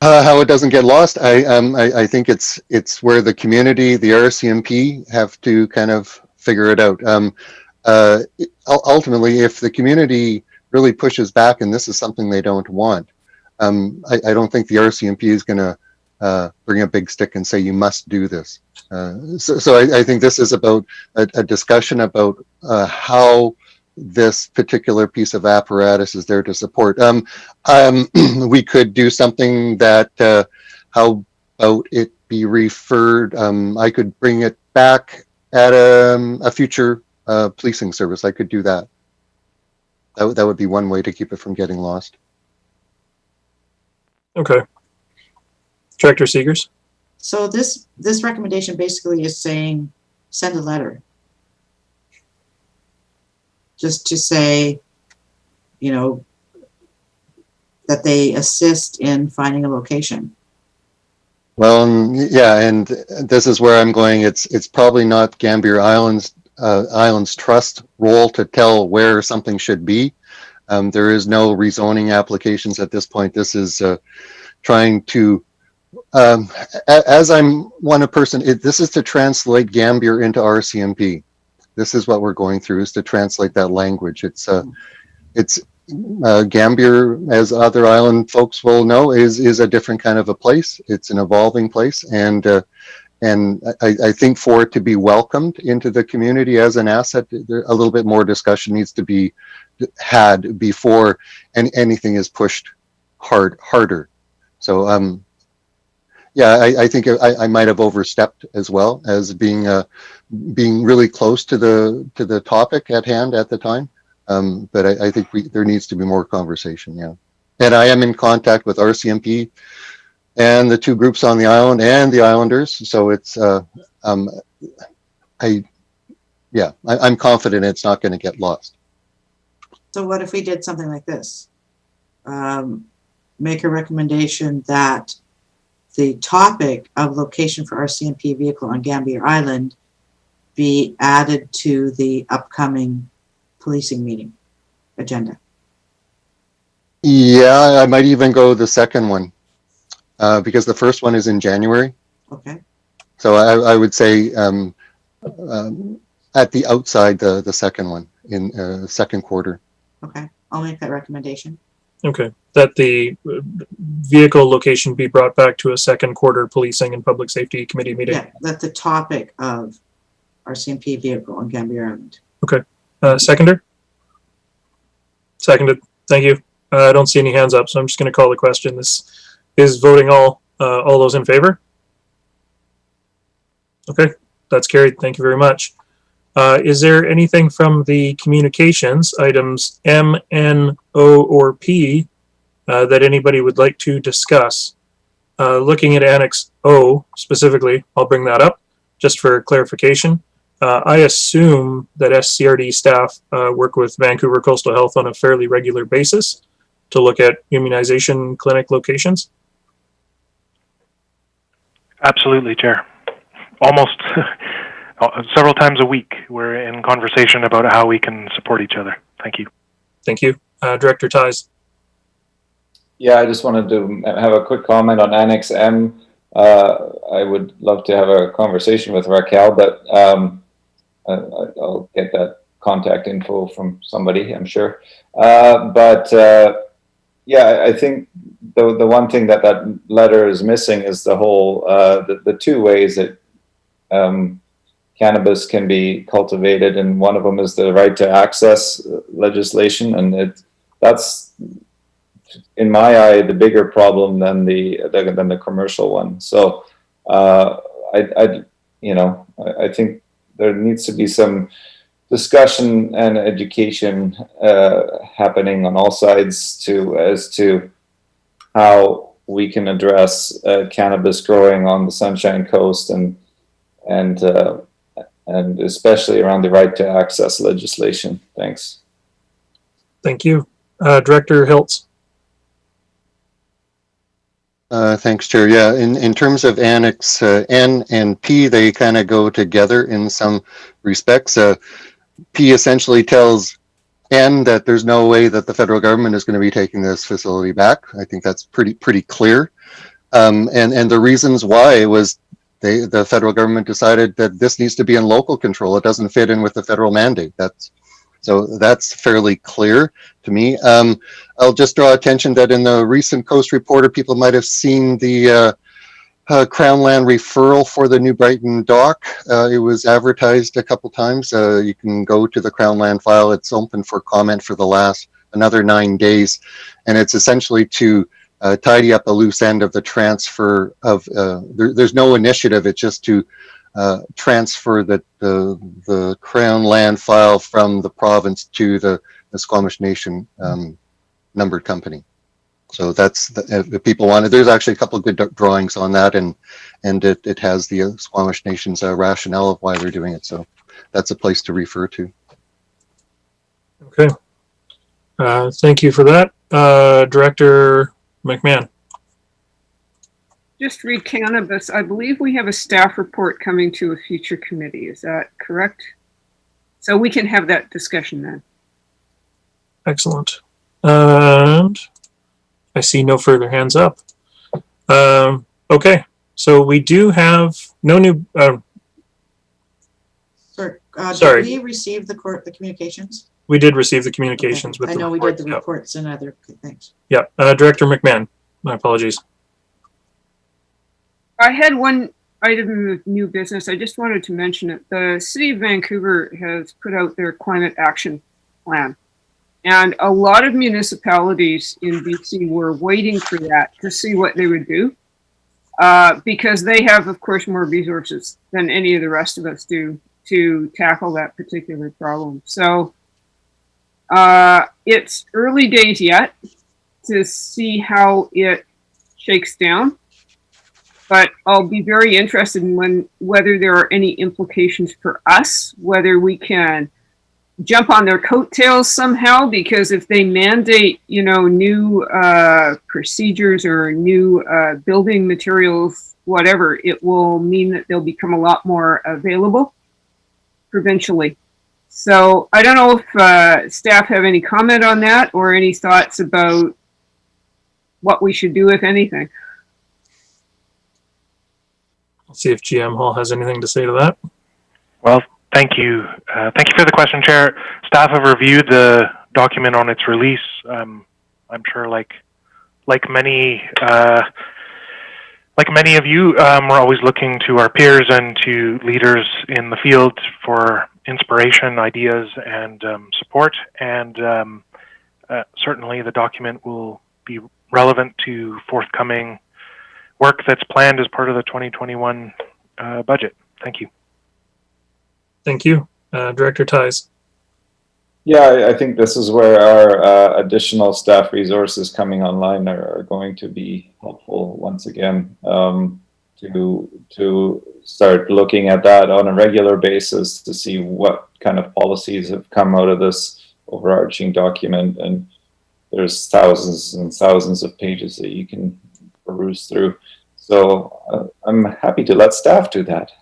How it doesn't get lost, I think it's where the community, the RCMP, have to kind of figure it out. Ultimately, if the community really pushes back and this is something they don't want, I don't think the RCMP is going to bring a big stick and say you must do this. So I think this is about a discussion about how this particular piece of apparatus is there to support. We could do something that, how about it be referred, I could bring it back at a future policing service. I could do that. That would be one way to keep it from getting lost. Okay. Director Seegers? So this recommendation basically is saying, send a letter. Just to say, you know, that they assist in finding a location. Well, yeah, and this is where I'm going. It's probably not Gambier Island's trust role to tell where something should be. There is no rezoning applications at this point. This is trying to, as I'm one person, this is to translate Gambier into RCMP. This is what we're going through, is to translate that language. It's Gambier, as other island folks will know, is a different kind of a place. It's an evolving place, and I think for it to be welcomed into the community as an asset, a little bit more discussion needs to be had before anything is pushed harder. So yeah, I think I might have overstepped as well as being really close to the topic at hand at the time. But I think there needs to be more conversation. Yeah, and I am in contact with RCMP and the two groups on the island and the Islanders. So it's I'm confident it's not going to get lost. So what if we did something like this? Make a recommendation that the topic of location for RCMP vehicle on Gambier Island be added to the upcoming policing meeting agenda. Yeah, I might even go the second one because the first one is in January. Okay. So I would say at the outside, the second one in second quarter. Okay, I'll make that recommendation. Okay, that the vehicle location be brought back to a second quarter policing and public safety committee meeting. Yeah, that the topic of RCMP vehicle on Gambier Island. Okay, seconder? Seconded, thank you. I don't see any hands up, so I'm just going to call the question. This is voting all those in favor? Okay, that's carried. Thank you very much. Is there anything from the communications, items M, N, O, or P, that anybody would like to discuss? Looking at Annex O specifically, I'll bring that up just for clarification. I assume that SCRD staff work with Vancouver Coastal Health on a fairly regular basis to look at immunization clinic locations? Absolutely, Chair. Almost several times a week, we're in conversation about how we can support each other. Thank you. Thank you. Director Ties. Yeah, I just wanted to have a quick comment on Annex M. I would love to have a conversation with Raquel, but I'll get that contact info from somebody, I'm sure. Yeah, I think the one thing that letter is missing is the whole, the two ways that cannabis can be cultivated, and one of them is the right to access legislation, and that's in my eye the bigger problem than the commercial one. So I think there needs to be some discussion and education happening on all sides as to how we can address cannabis growing on the Sunshine Coast and especially around the right to access legislation. Thanks. Thank you. Director Hiltz. Thanks, Chair. Yeah, in terms of Annex N and P, they kind of go together in some respects. P essentially tells N that there's no way that the federal government is going to be taking this facility back. I think that's pretty clear. And the reasons why was the federal government decided that this needs to be in local control. It doesn't fit in with the federal mandate. That's fairly clear to me. I'll just draw attention that in the recent Coast Reporter, people might have seen the Crown Land referral for the New Brighton dock. It was advertised a couple times. You can go to the Crown Land file. It's open for comment for the last another 9 days. And it's essentially to tidy up a loose end of the transfer of, there's no initiative, it's just to transfer the Crown Land file from the province to the Squamish Nation numbered company. So that's if people want it. There's actually a couple of good drawings on that, and it has the Squamish Nation's rationale of why they're doing it. So that's a place to refer to. Okay. Thank you for that, Director McMahon. Just read cannabis. I believe we have a staff report coming to a future committee. Is that correct? So we can have that discussion then. Excellent. And I see no further hands up. Okay, so we do have no new. Sorry. Did we receive the communications? We did receive the communications with I the know reports. we did the reports and other things. Yeah, Director McMahon. My apologies. I had one item of new business. I just wanted to mention it. The City of Vancouver has put out their climate action plan. And a lot of municipalities in BC were waiting for that to see what they would do, because they have, of course, more resources than any of the rest of us do to tackle that particular problem. So it's early days yet to see how it shakes down, but I'll be very interested in whether there are any implications for us, whether we can jump on their coattails somehow, because if they mandate, new procedures or new building materials, whatever, it will mean that they'll become a lot more available provincially. So I don't know if staff have any comment on that or any thoughts about what we should do, if anything. I'll see if GM Hall has anything to say to that. Well, thank you. Thank you for the question, Chair. Staff have reviewed the document on its release. I'm sure, like many of you, we're always looking to our peers and to leaders in the field for inspiration, ideas, and support. And certainly, the document will be relevant to forthcoming work that's planned as part of the 2021 budget. Thank you. Thank you. Director Ties. Yeah, I think this is where our additional staff resources coming online are going to be helpful once again, to start looking at that on a regular basis to see what kind of policies have come out of this overarching document. And there's thousands and thousands of pages that you can peruse through. So I'm happy to let staff do that.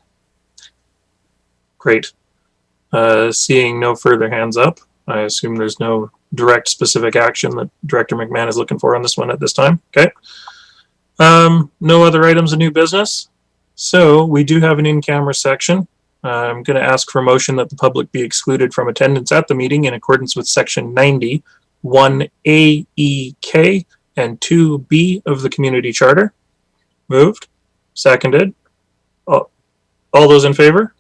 Great. Seeing no further hands up, I assume there's no direct specific action that Director McMahon is looking for on this one at this time. Okay. No other items of new business. So we do have an in-camera section. I'm going to ask for a motion that the public be excluded from attendance at the meeting in accordance with Section 90, 1A, E, K, and 2B of the Community Charter. Moved. Seconded. All those in favor?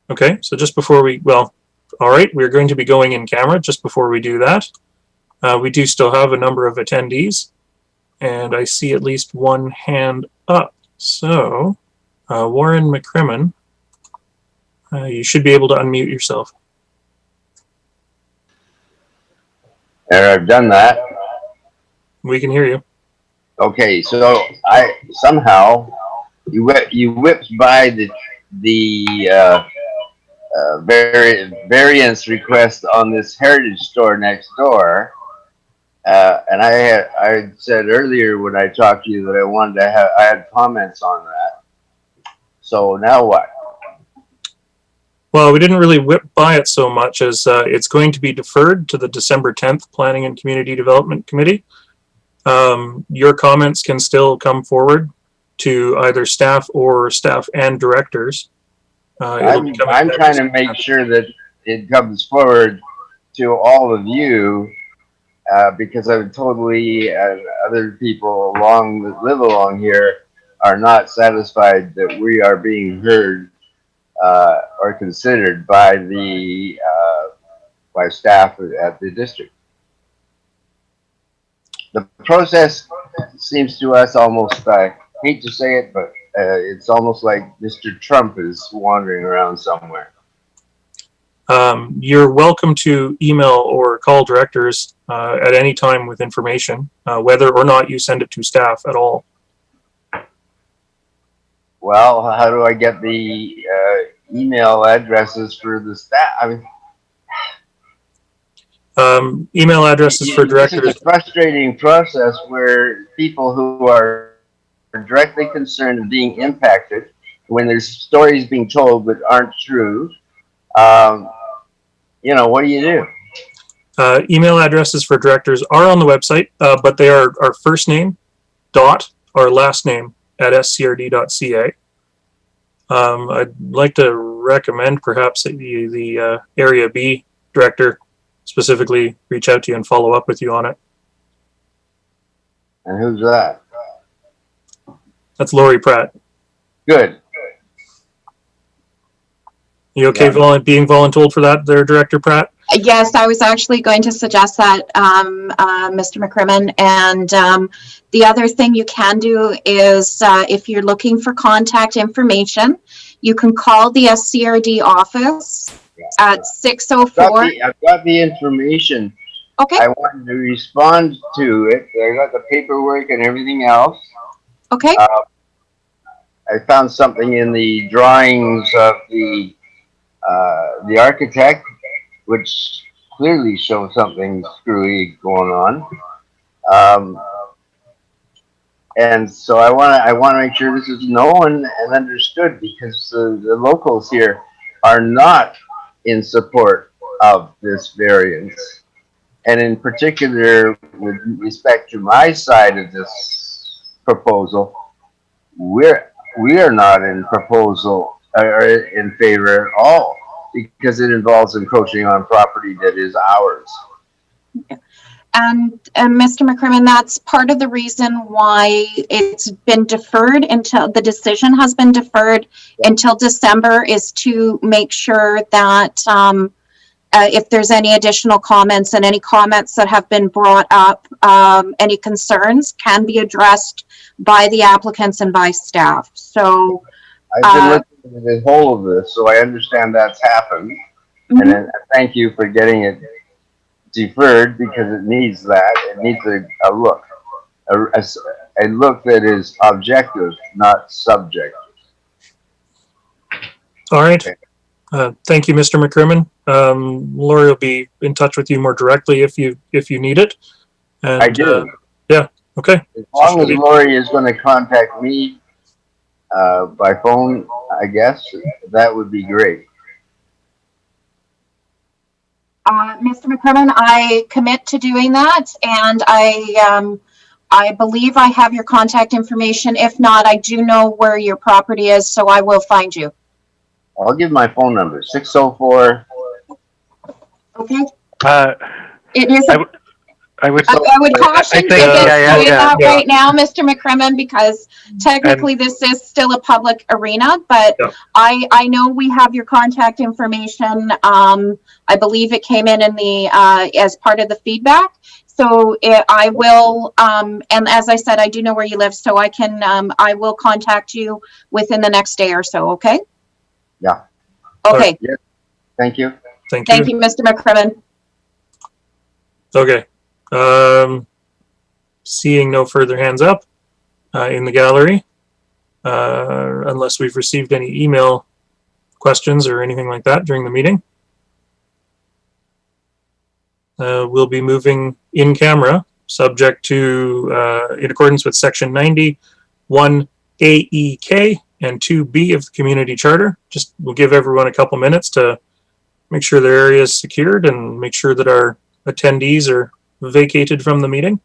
Okay, so just before all right, we're going to be going in camera. Just before we do that, we do still have a number of attendees, and I see at least one hand up. So, Warren McCrimmon, you should be able to unmute yourself. There, I've done that. We can hear you. Okay, so you whipped by the variance request on this heritage store next door, and I said earlier when I talked to you that I had comments on that. So now what? Well, we didn't really whip by it so much as it's going to be deferred to the December 10th Planning and Community Development Committee. Your comments can still come forward to either staff or staff and directors. I'm trying to make sure that it comes forward to all of you, because I've totally, other people that live along here, are not satisfied that we are being heard or considered by staff at the district. The process seems to us almost, I hate to say it, but it's almost like Mr. Trump is wandering around somewhere. You're welcome to email or call directors at any time with information, whether or not you send it to staff at all. Well, how do I get the email addresses for the staff? I mean, Email addresses for this is directors. a frustrating process where people who are directly concerned and being impacted, when there's stories being told that aren't true, what do you do? Email addresses for directors are on the website, but they are our first name dot our last name at scrd.ca. I'd like to recommend perhaps that the Area B director specifically reach out to you and follow up with you on it. And who's that? That's Lori Pratt. Good. You okay being voluntold for that there, Director Pratt? Yes, I was actually going to suggest that, Mr. McCrimmon. And the other thing you can do is if you're looking for contact information, you can call the SCRD office at 604. I've got the information. Okay. I wanted to respond to it. I got the paperwork and everything else. Okay. I found something in the drawings of the architect, which clearly shows something screwy going on. And so I want to make sure this is known and understood, because the locals here are not in support of this variance. And in particular, with respect to my side of this proposal, we are not in proposal or in favor at all, because it involves encroaching on property that is ours. And Mr. McCrimmon, that's part of the reason why it's been deferred until the decision has been deferred until December, is to make sure that if there's any additional comments and any comments that have been brought up, any concerns can be addressed by the applicants and by staff. So I've been listening to the whole of this, so I understand that's happened. And then thank you for getting it deferred, because it needs that. It needs a look, a look that is objective, not subjective. All right. Thank you, Mr. McCrimmon. Lori will be in touch with you more directly if you need it. And, I do. Yeah. Okay. As long as Lori is going to contact me by phone, I guess that would be great. Mr. McCrimmon, I commit to doing that, and I believe I have your contact information. If not, I do know where your property is, so I will find you. I'll give my phone number, 604. Okay. It is. I would caution against doing that right now, Mr. McCrimmon, because technically this is still a public arena, but I know we have your contact information. I believe it came in the as part of the feedback. So I will, and as I said, I do know where you live, so I can, I will contact you within the next day or so, okay? Yeah. Okay. Yeah. Thank you. Thank you. Thank you, Mr. McCrimmon. Okay. Seeing no further hands up in the gallery, unless we've received any email questions or anything like that during the meeting. We'll be moving in camera, subject to, in accordance with section 91 AEK and 2B of the community charter. Just we'll give everyone a couple minutes to make sure their area is secured and make sure that our attendees are vacated from the meeting.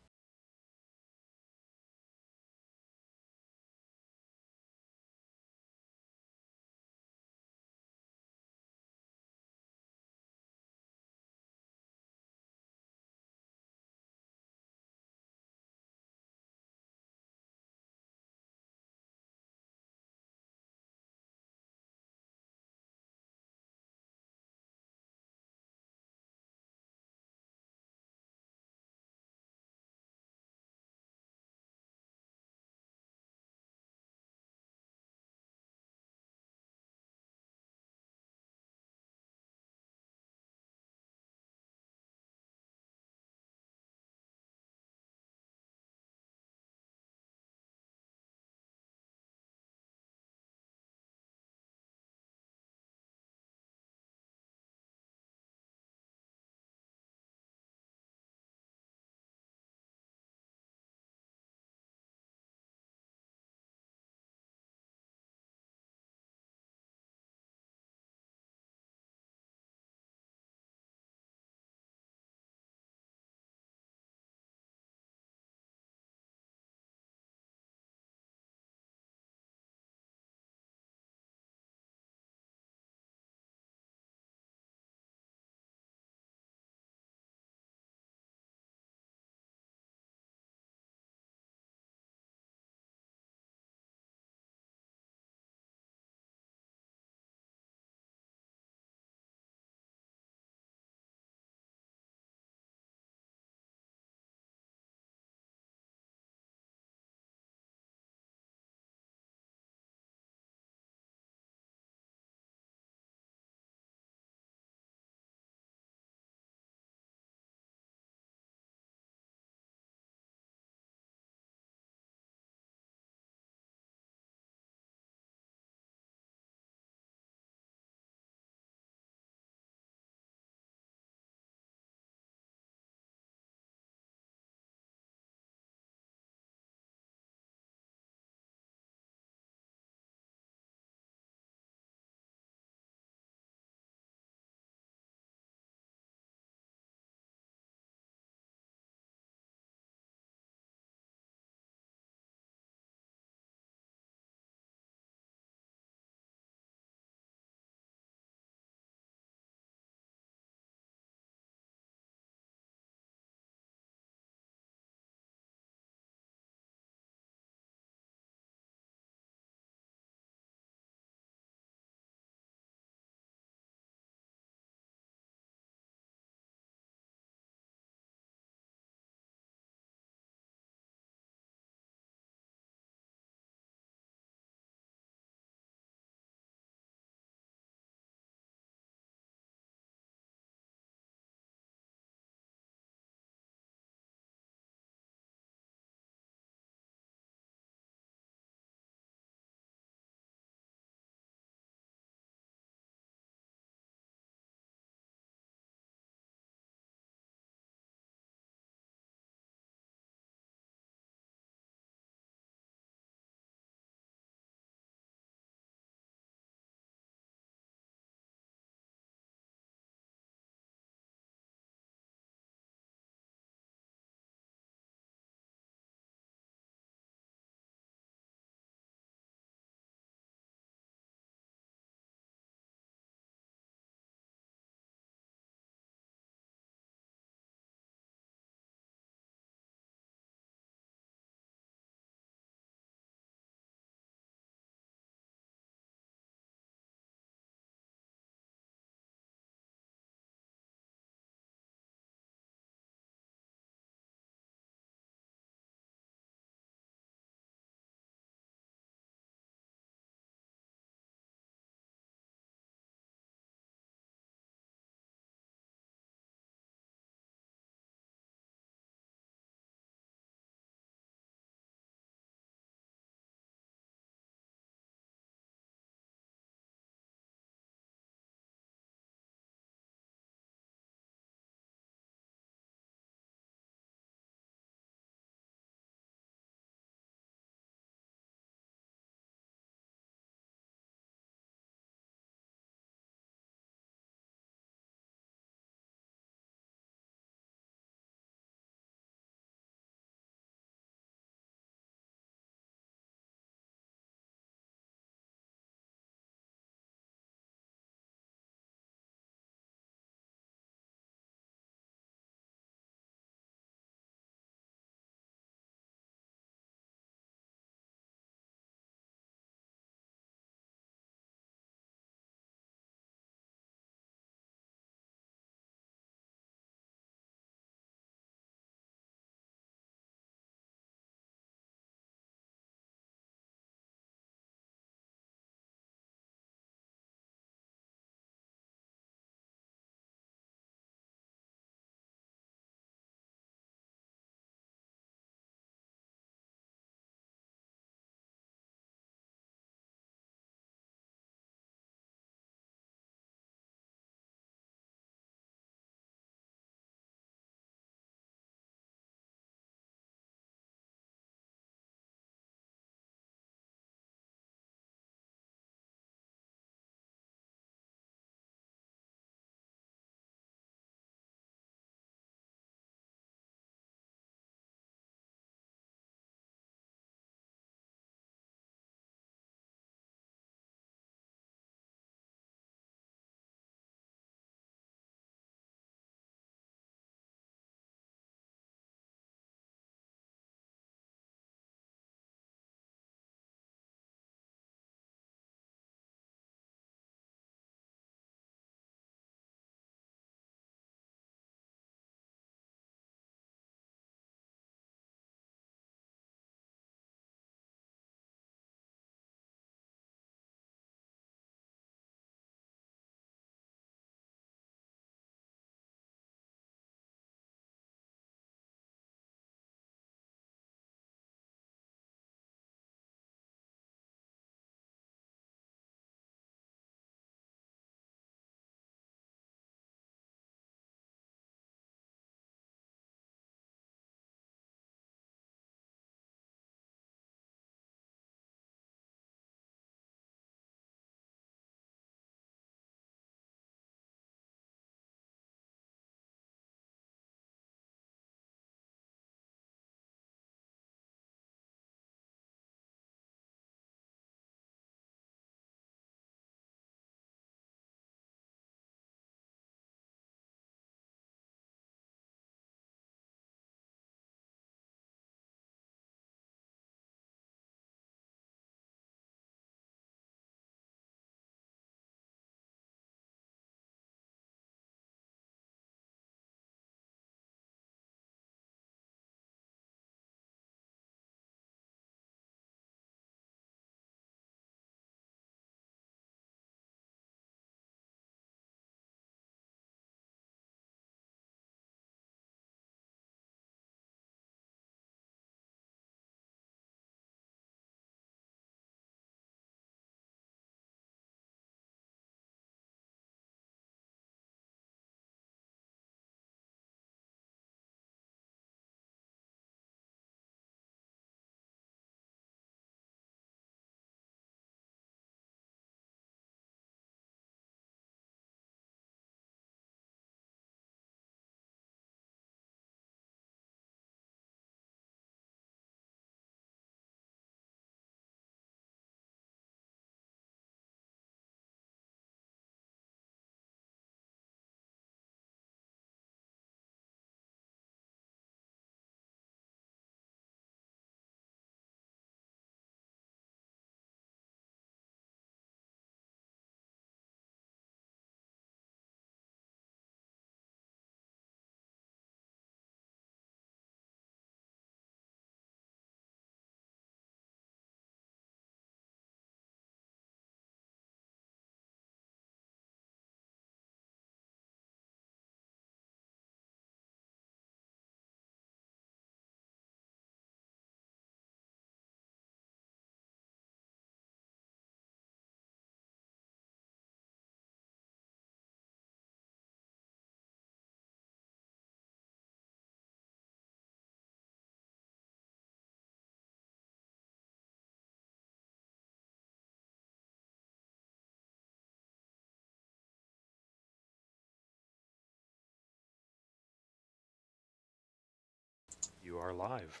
are live.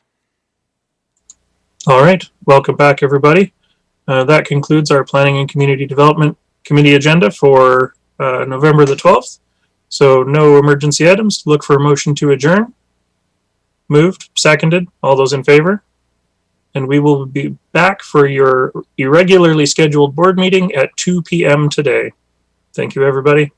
All right, welcome back, everybody. That concludes our Planning and Community Development Committee agenda for November the 12th. So no emergency items. Look for a motion to adjourn. Moved, seconded. All those in favor? And we will be back for your irregularly scheduled board meeting at 2 p.m. today. Thank you, everybody.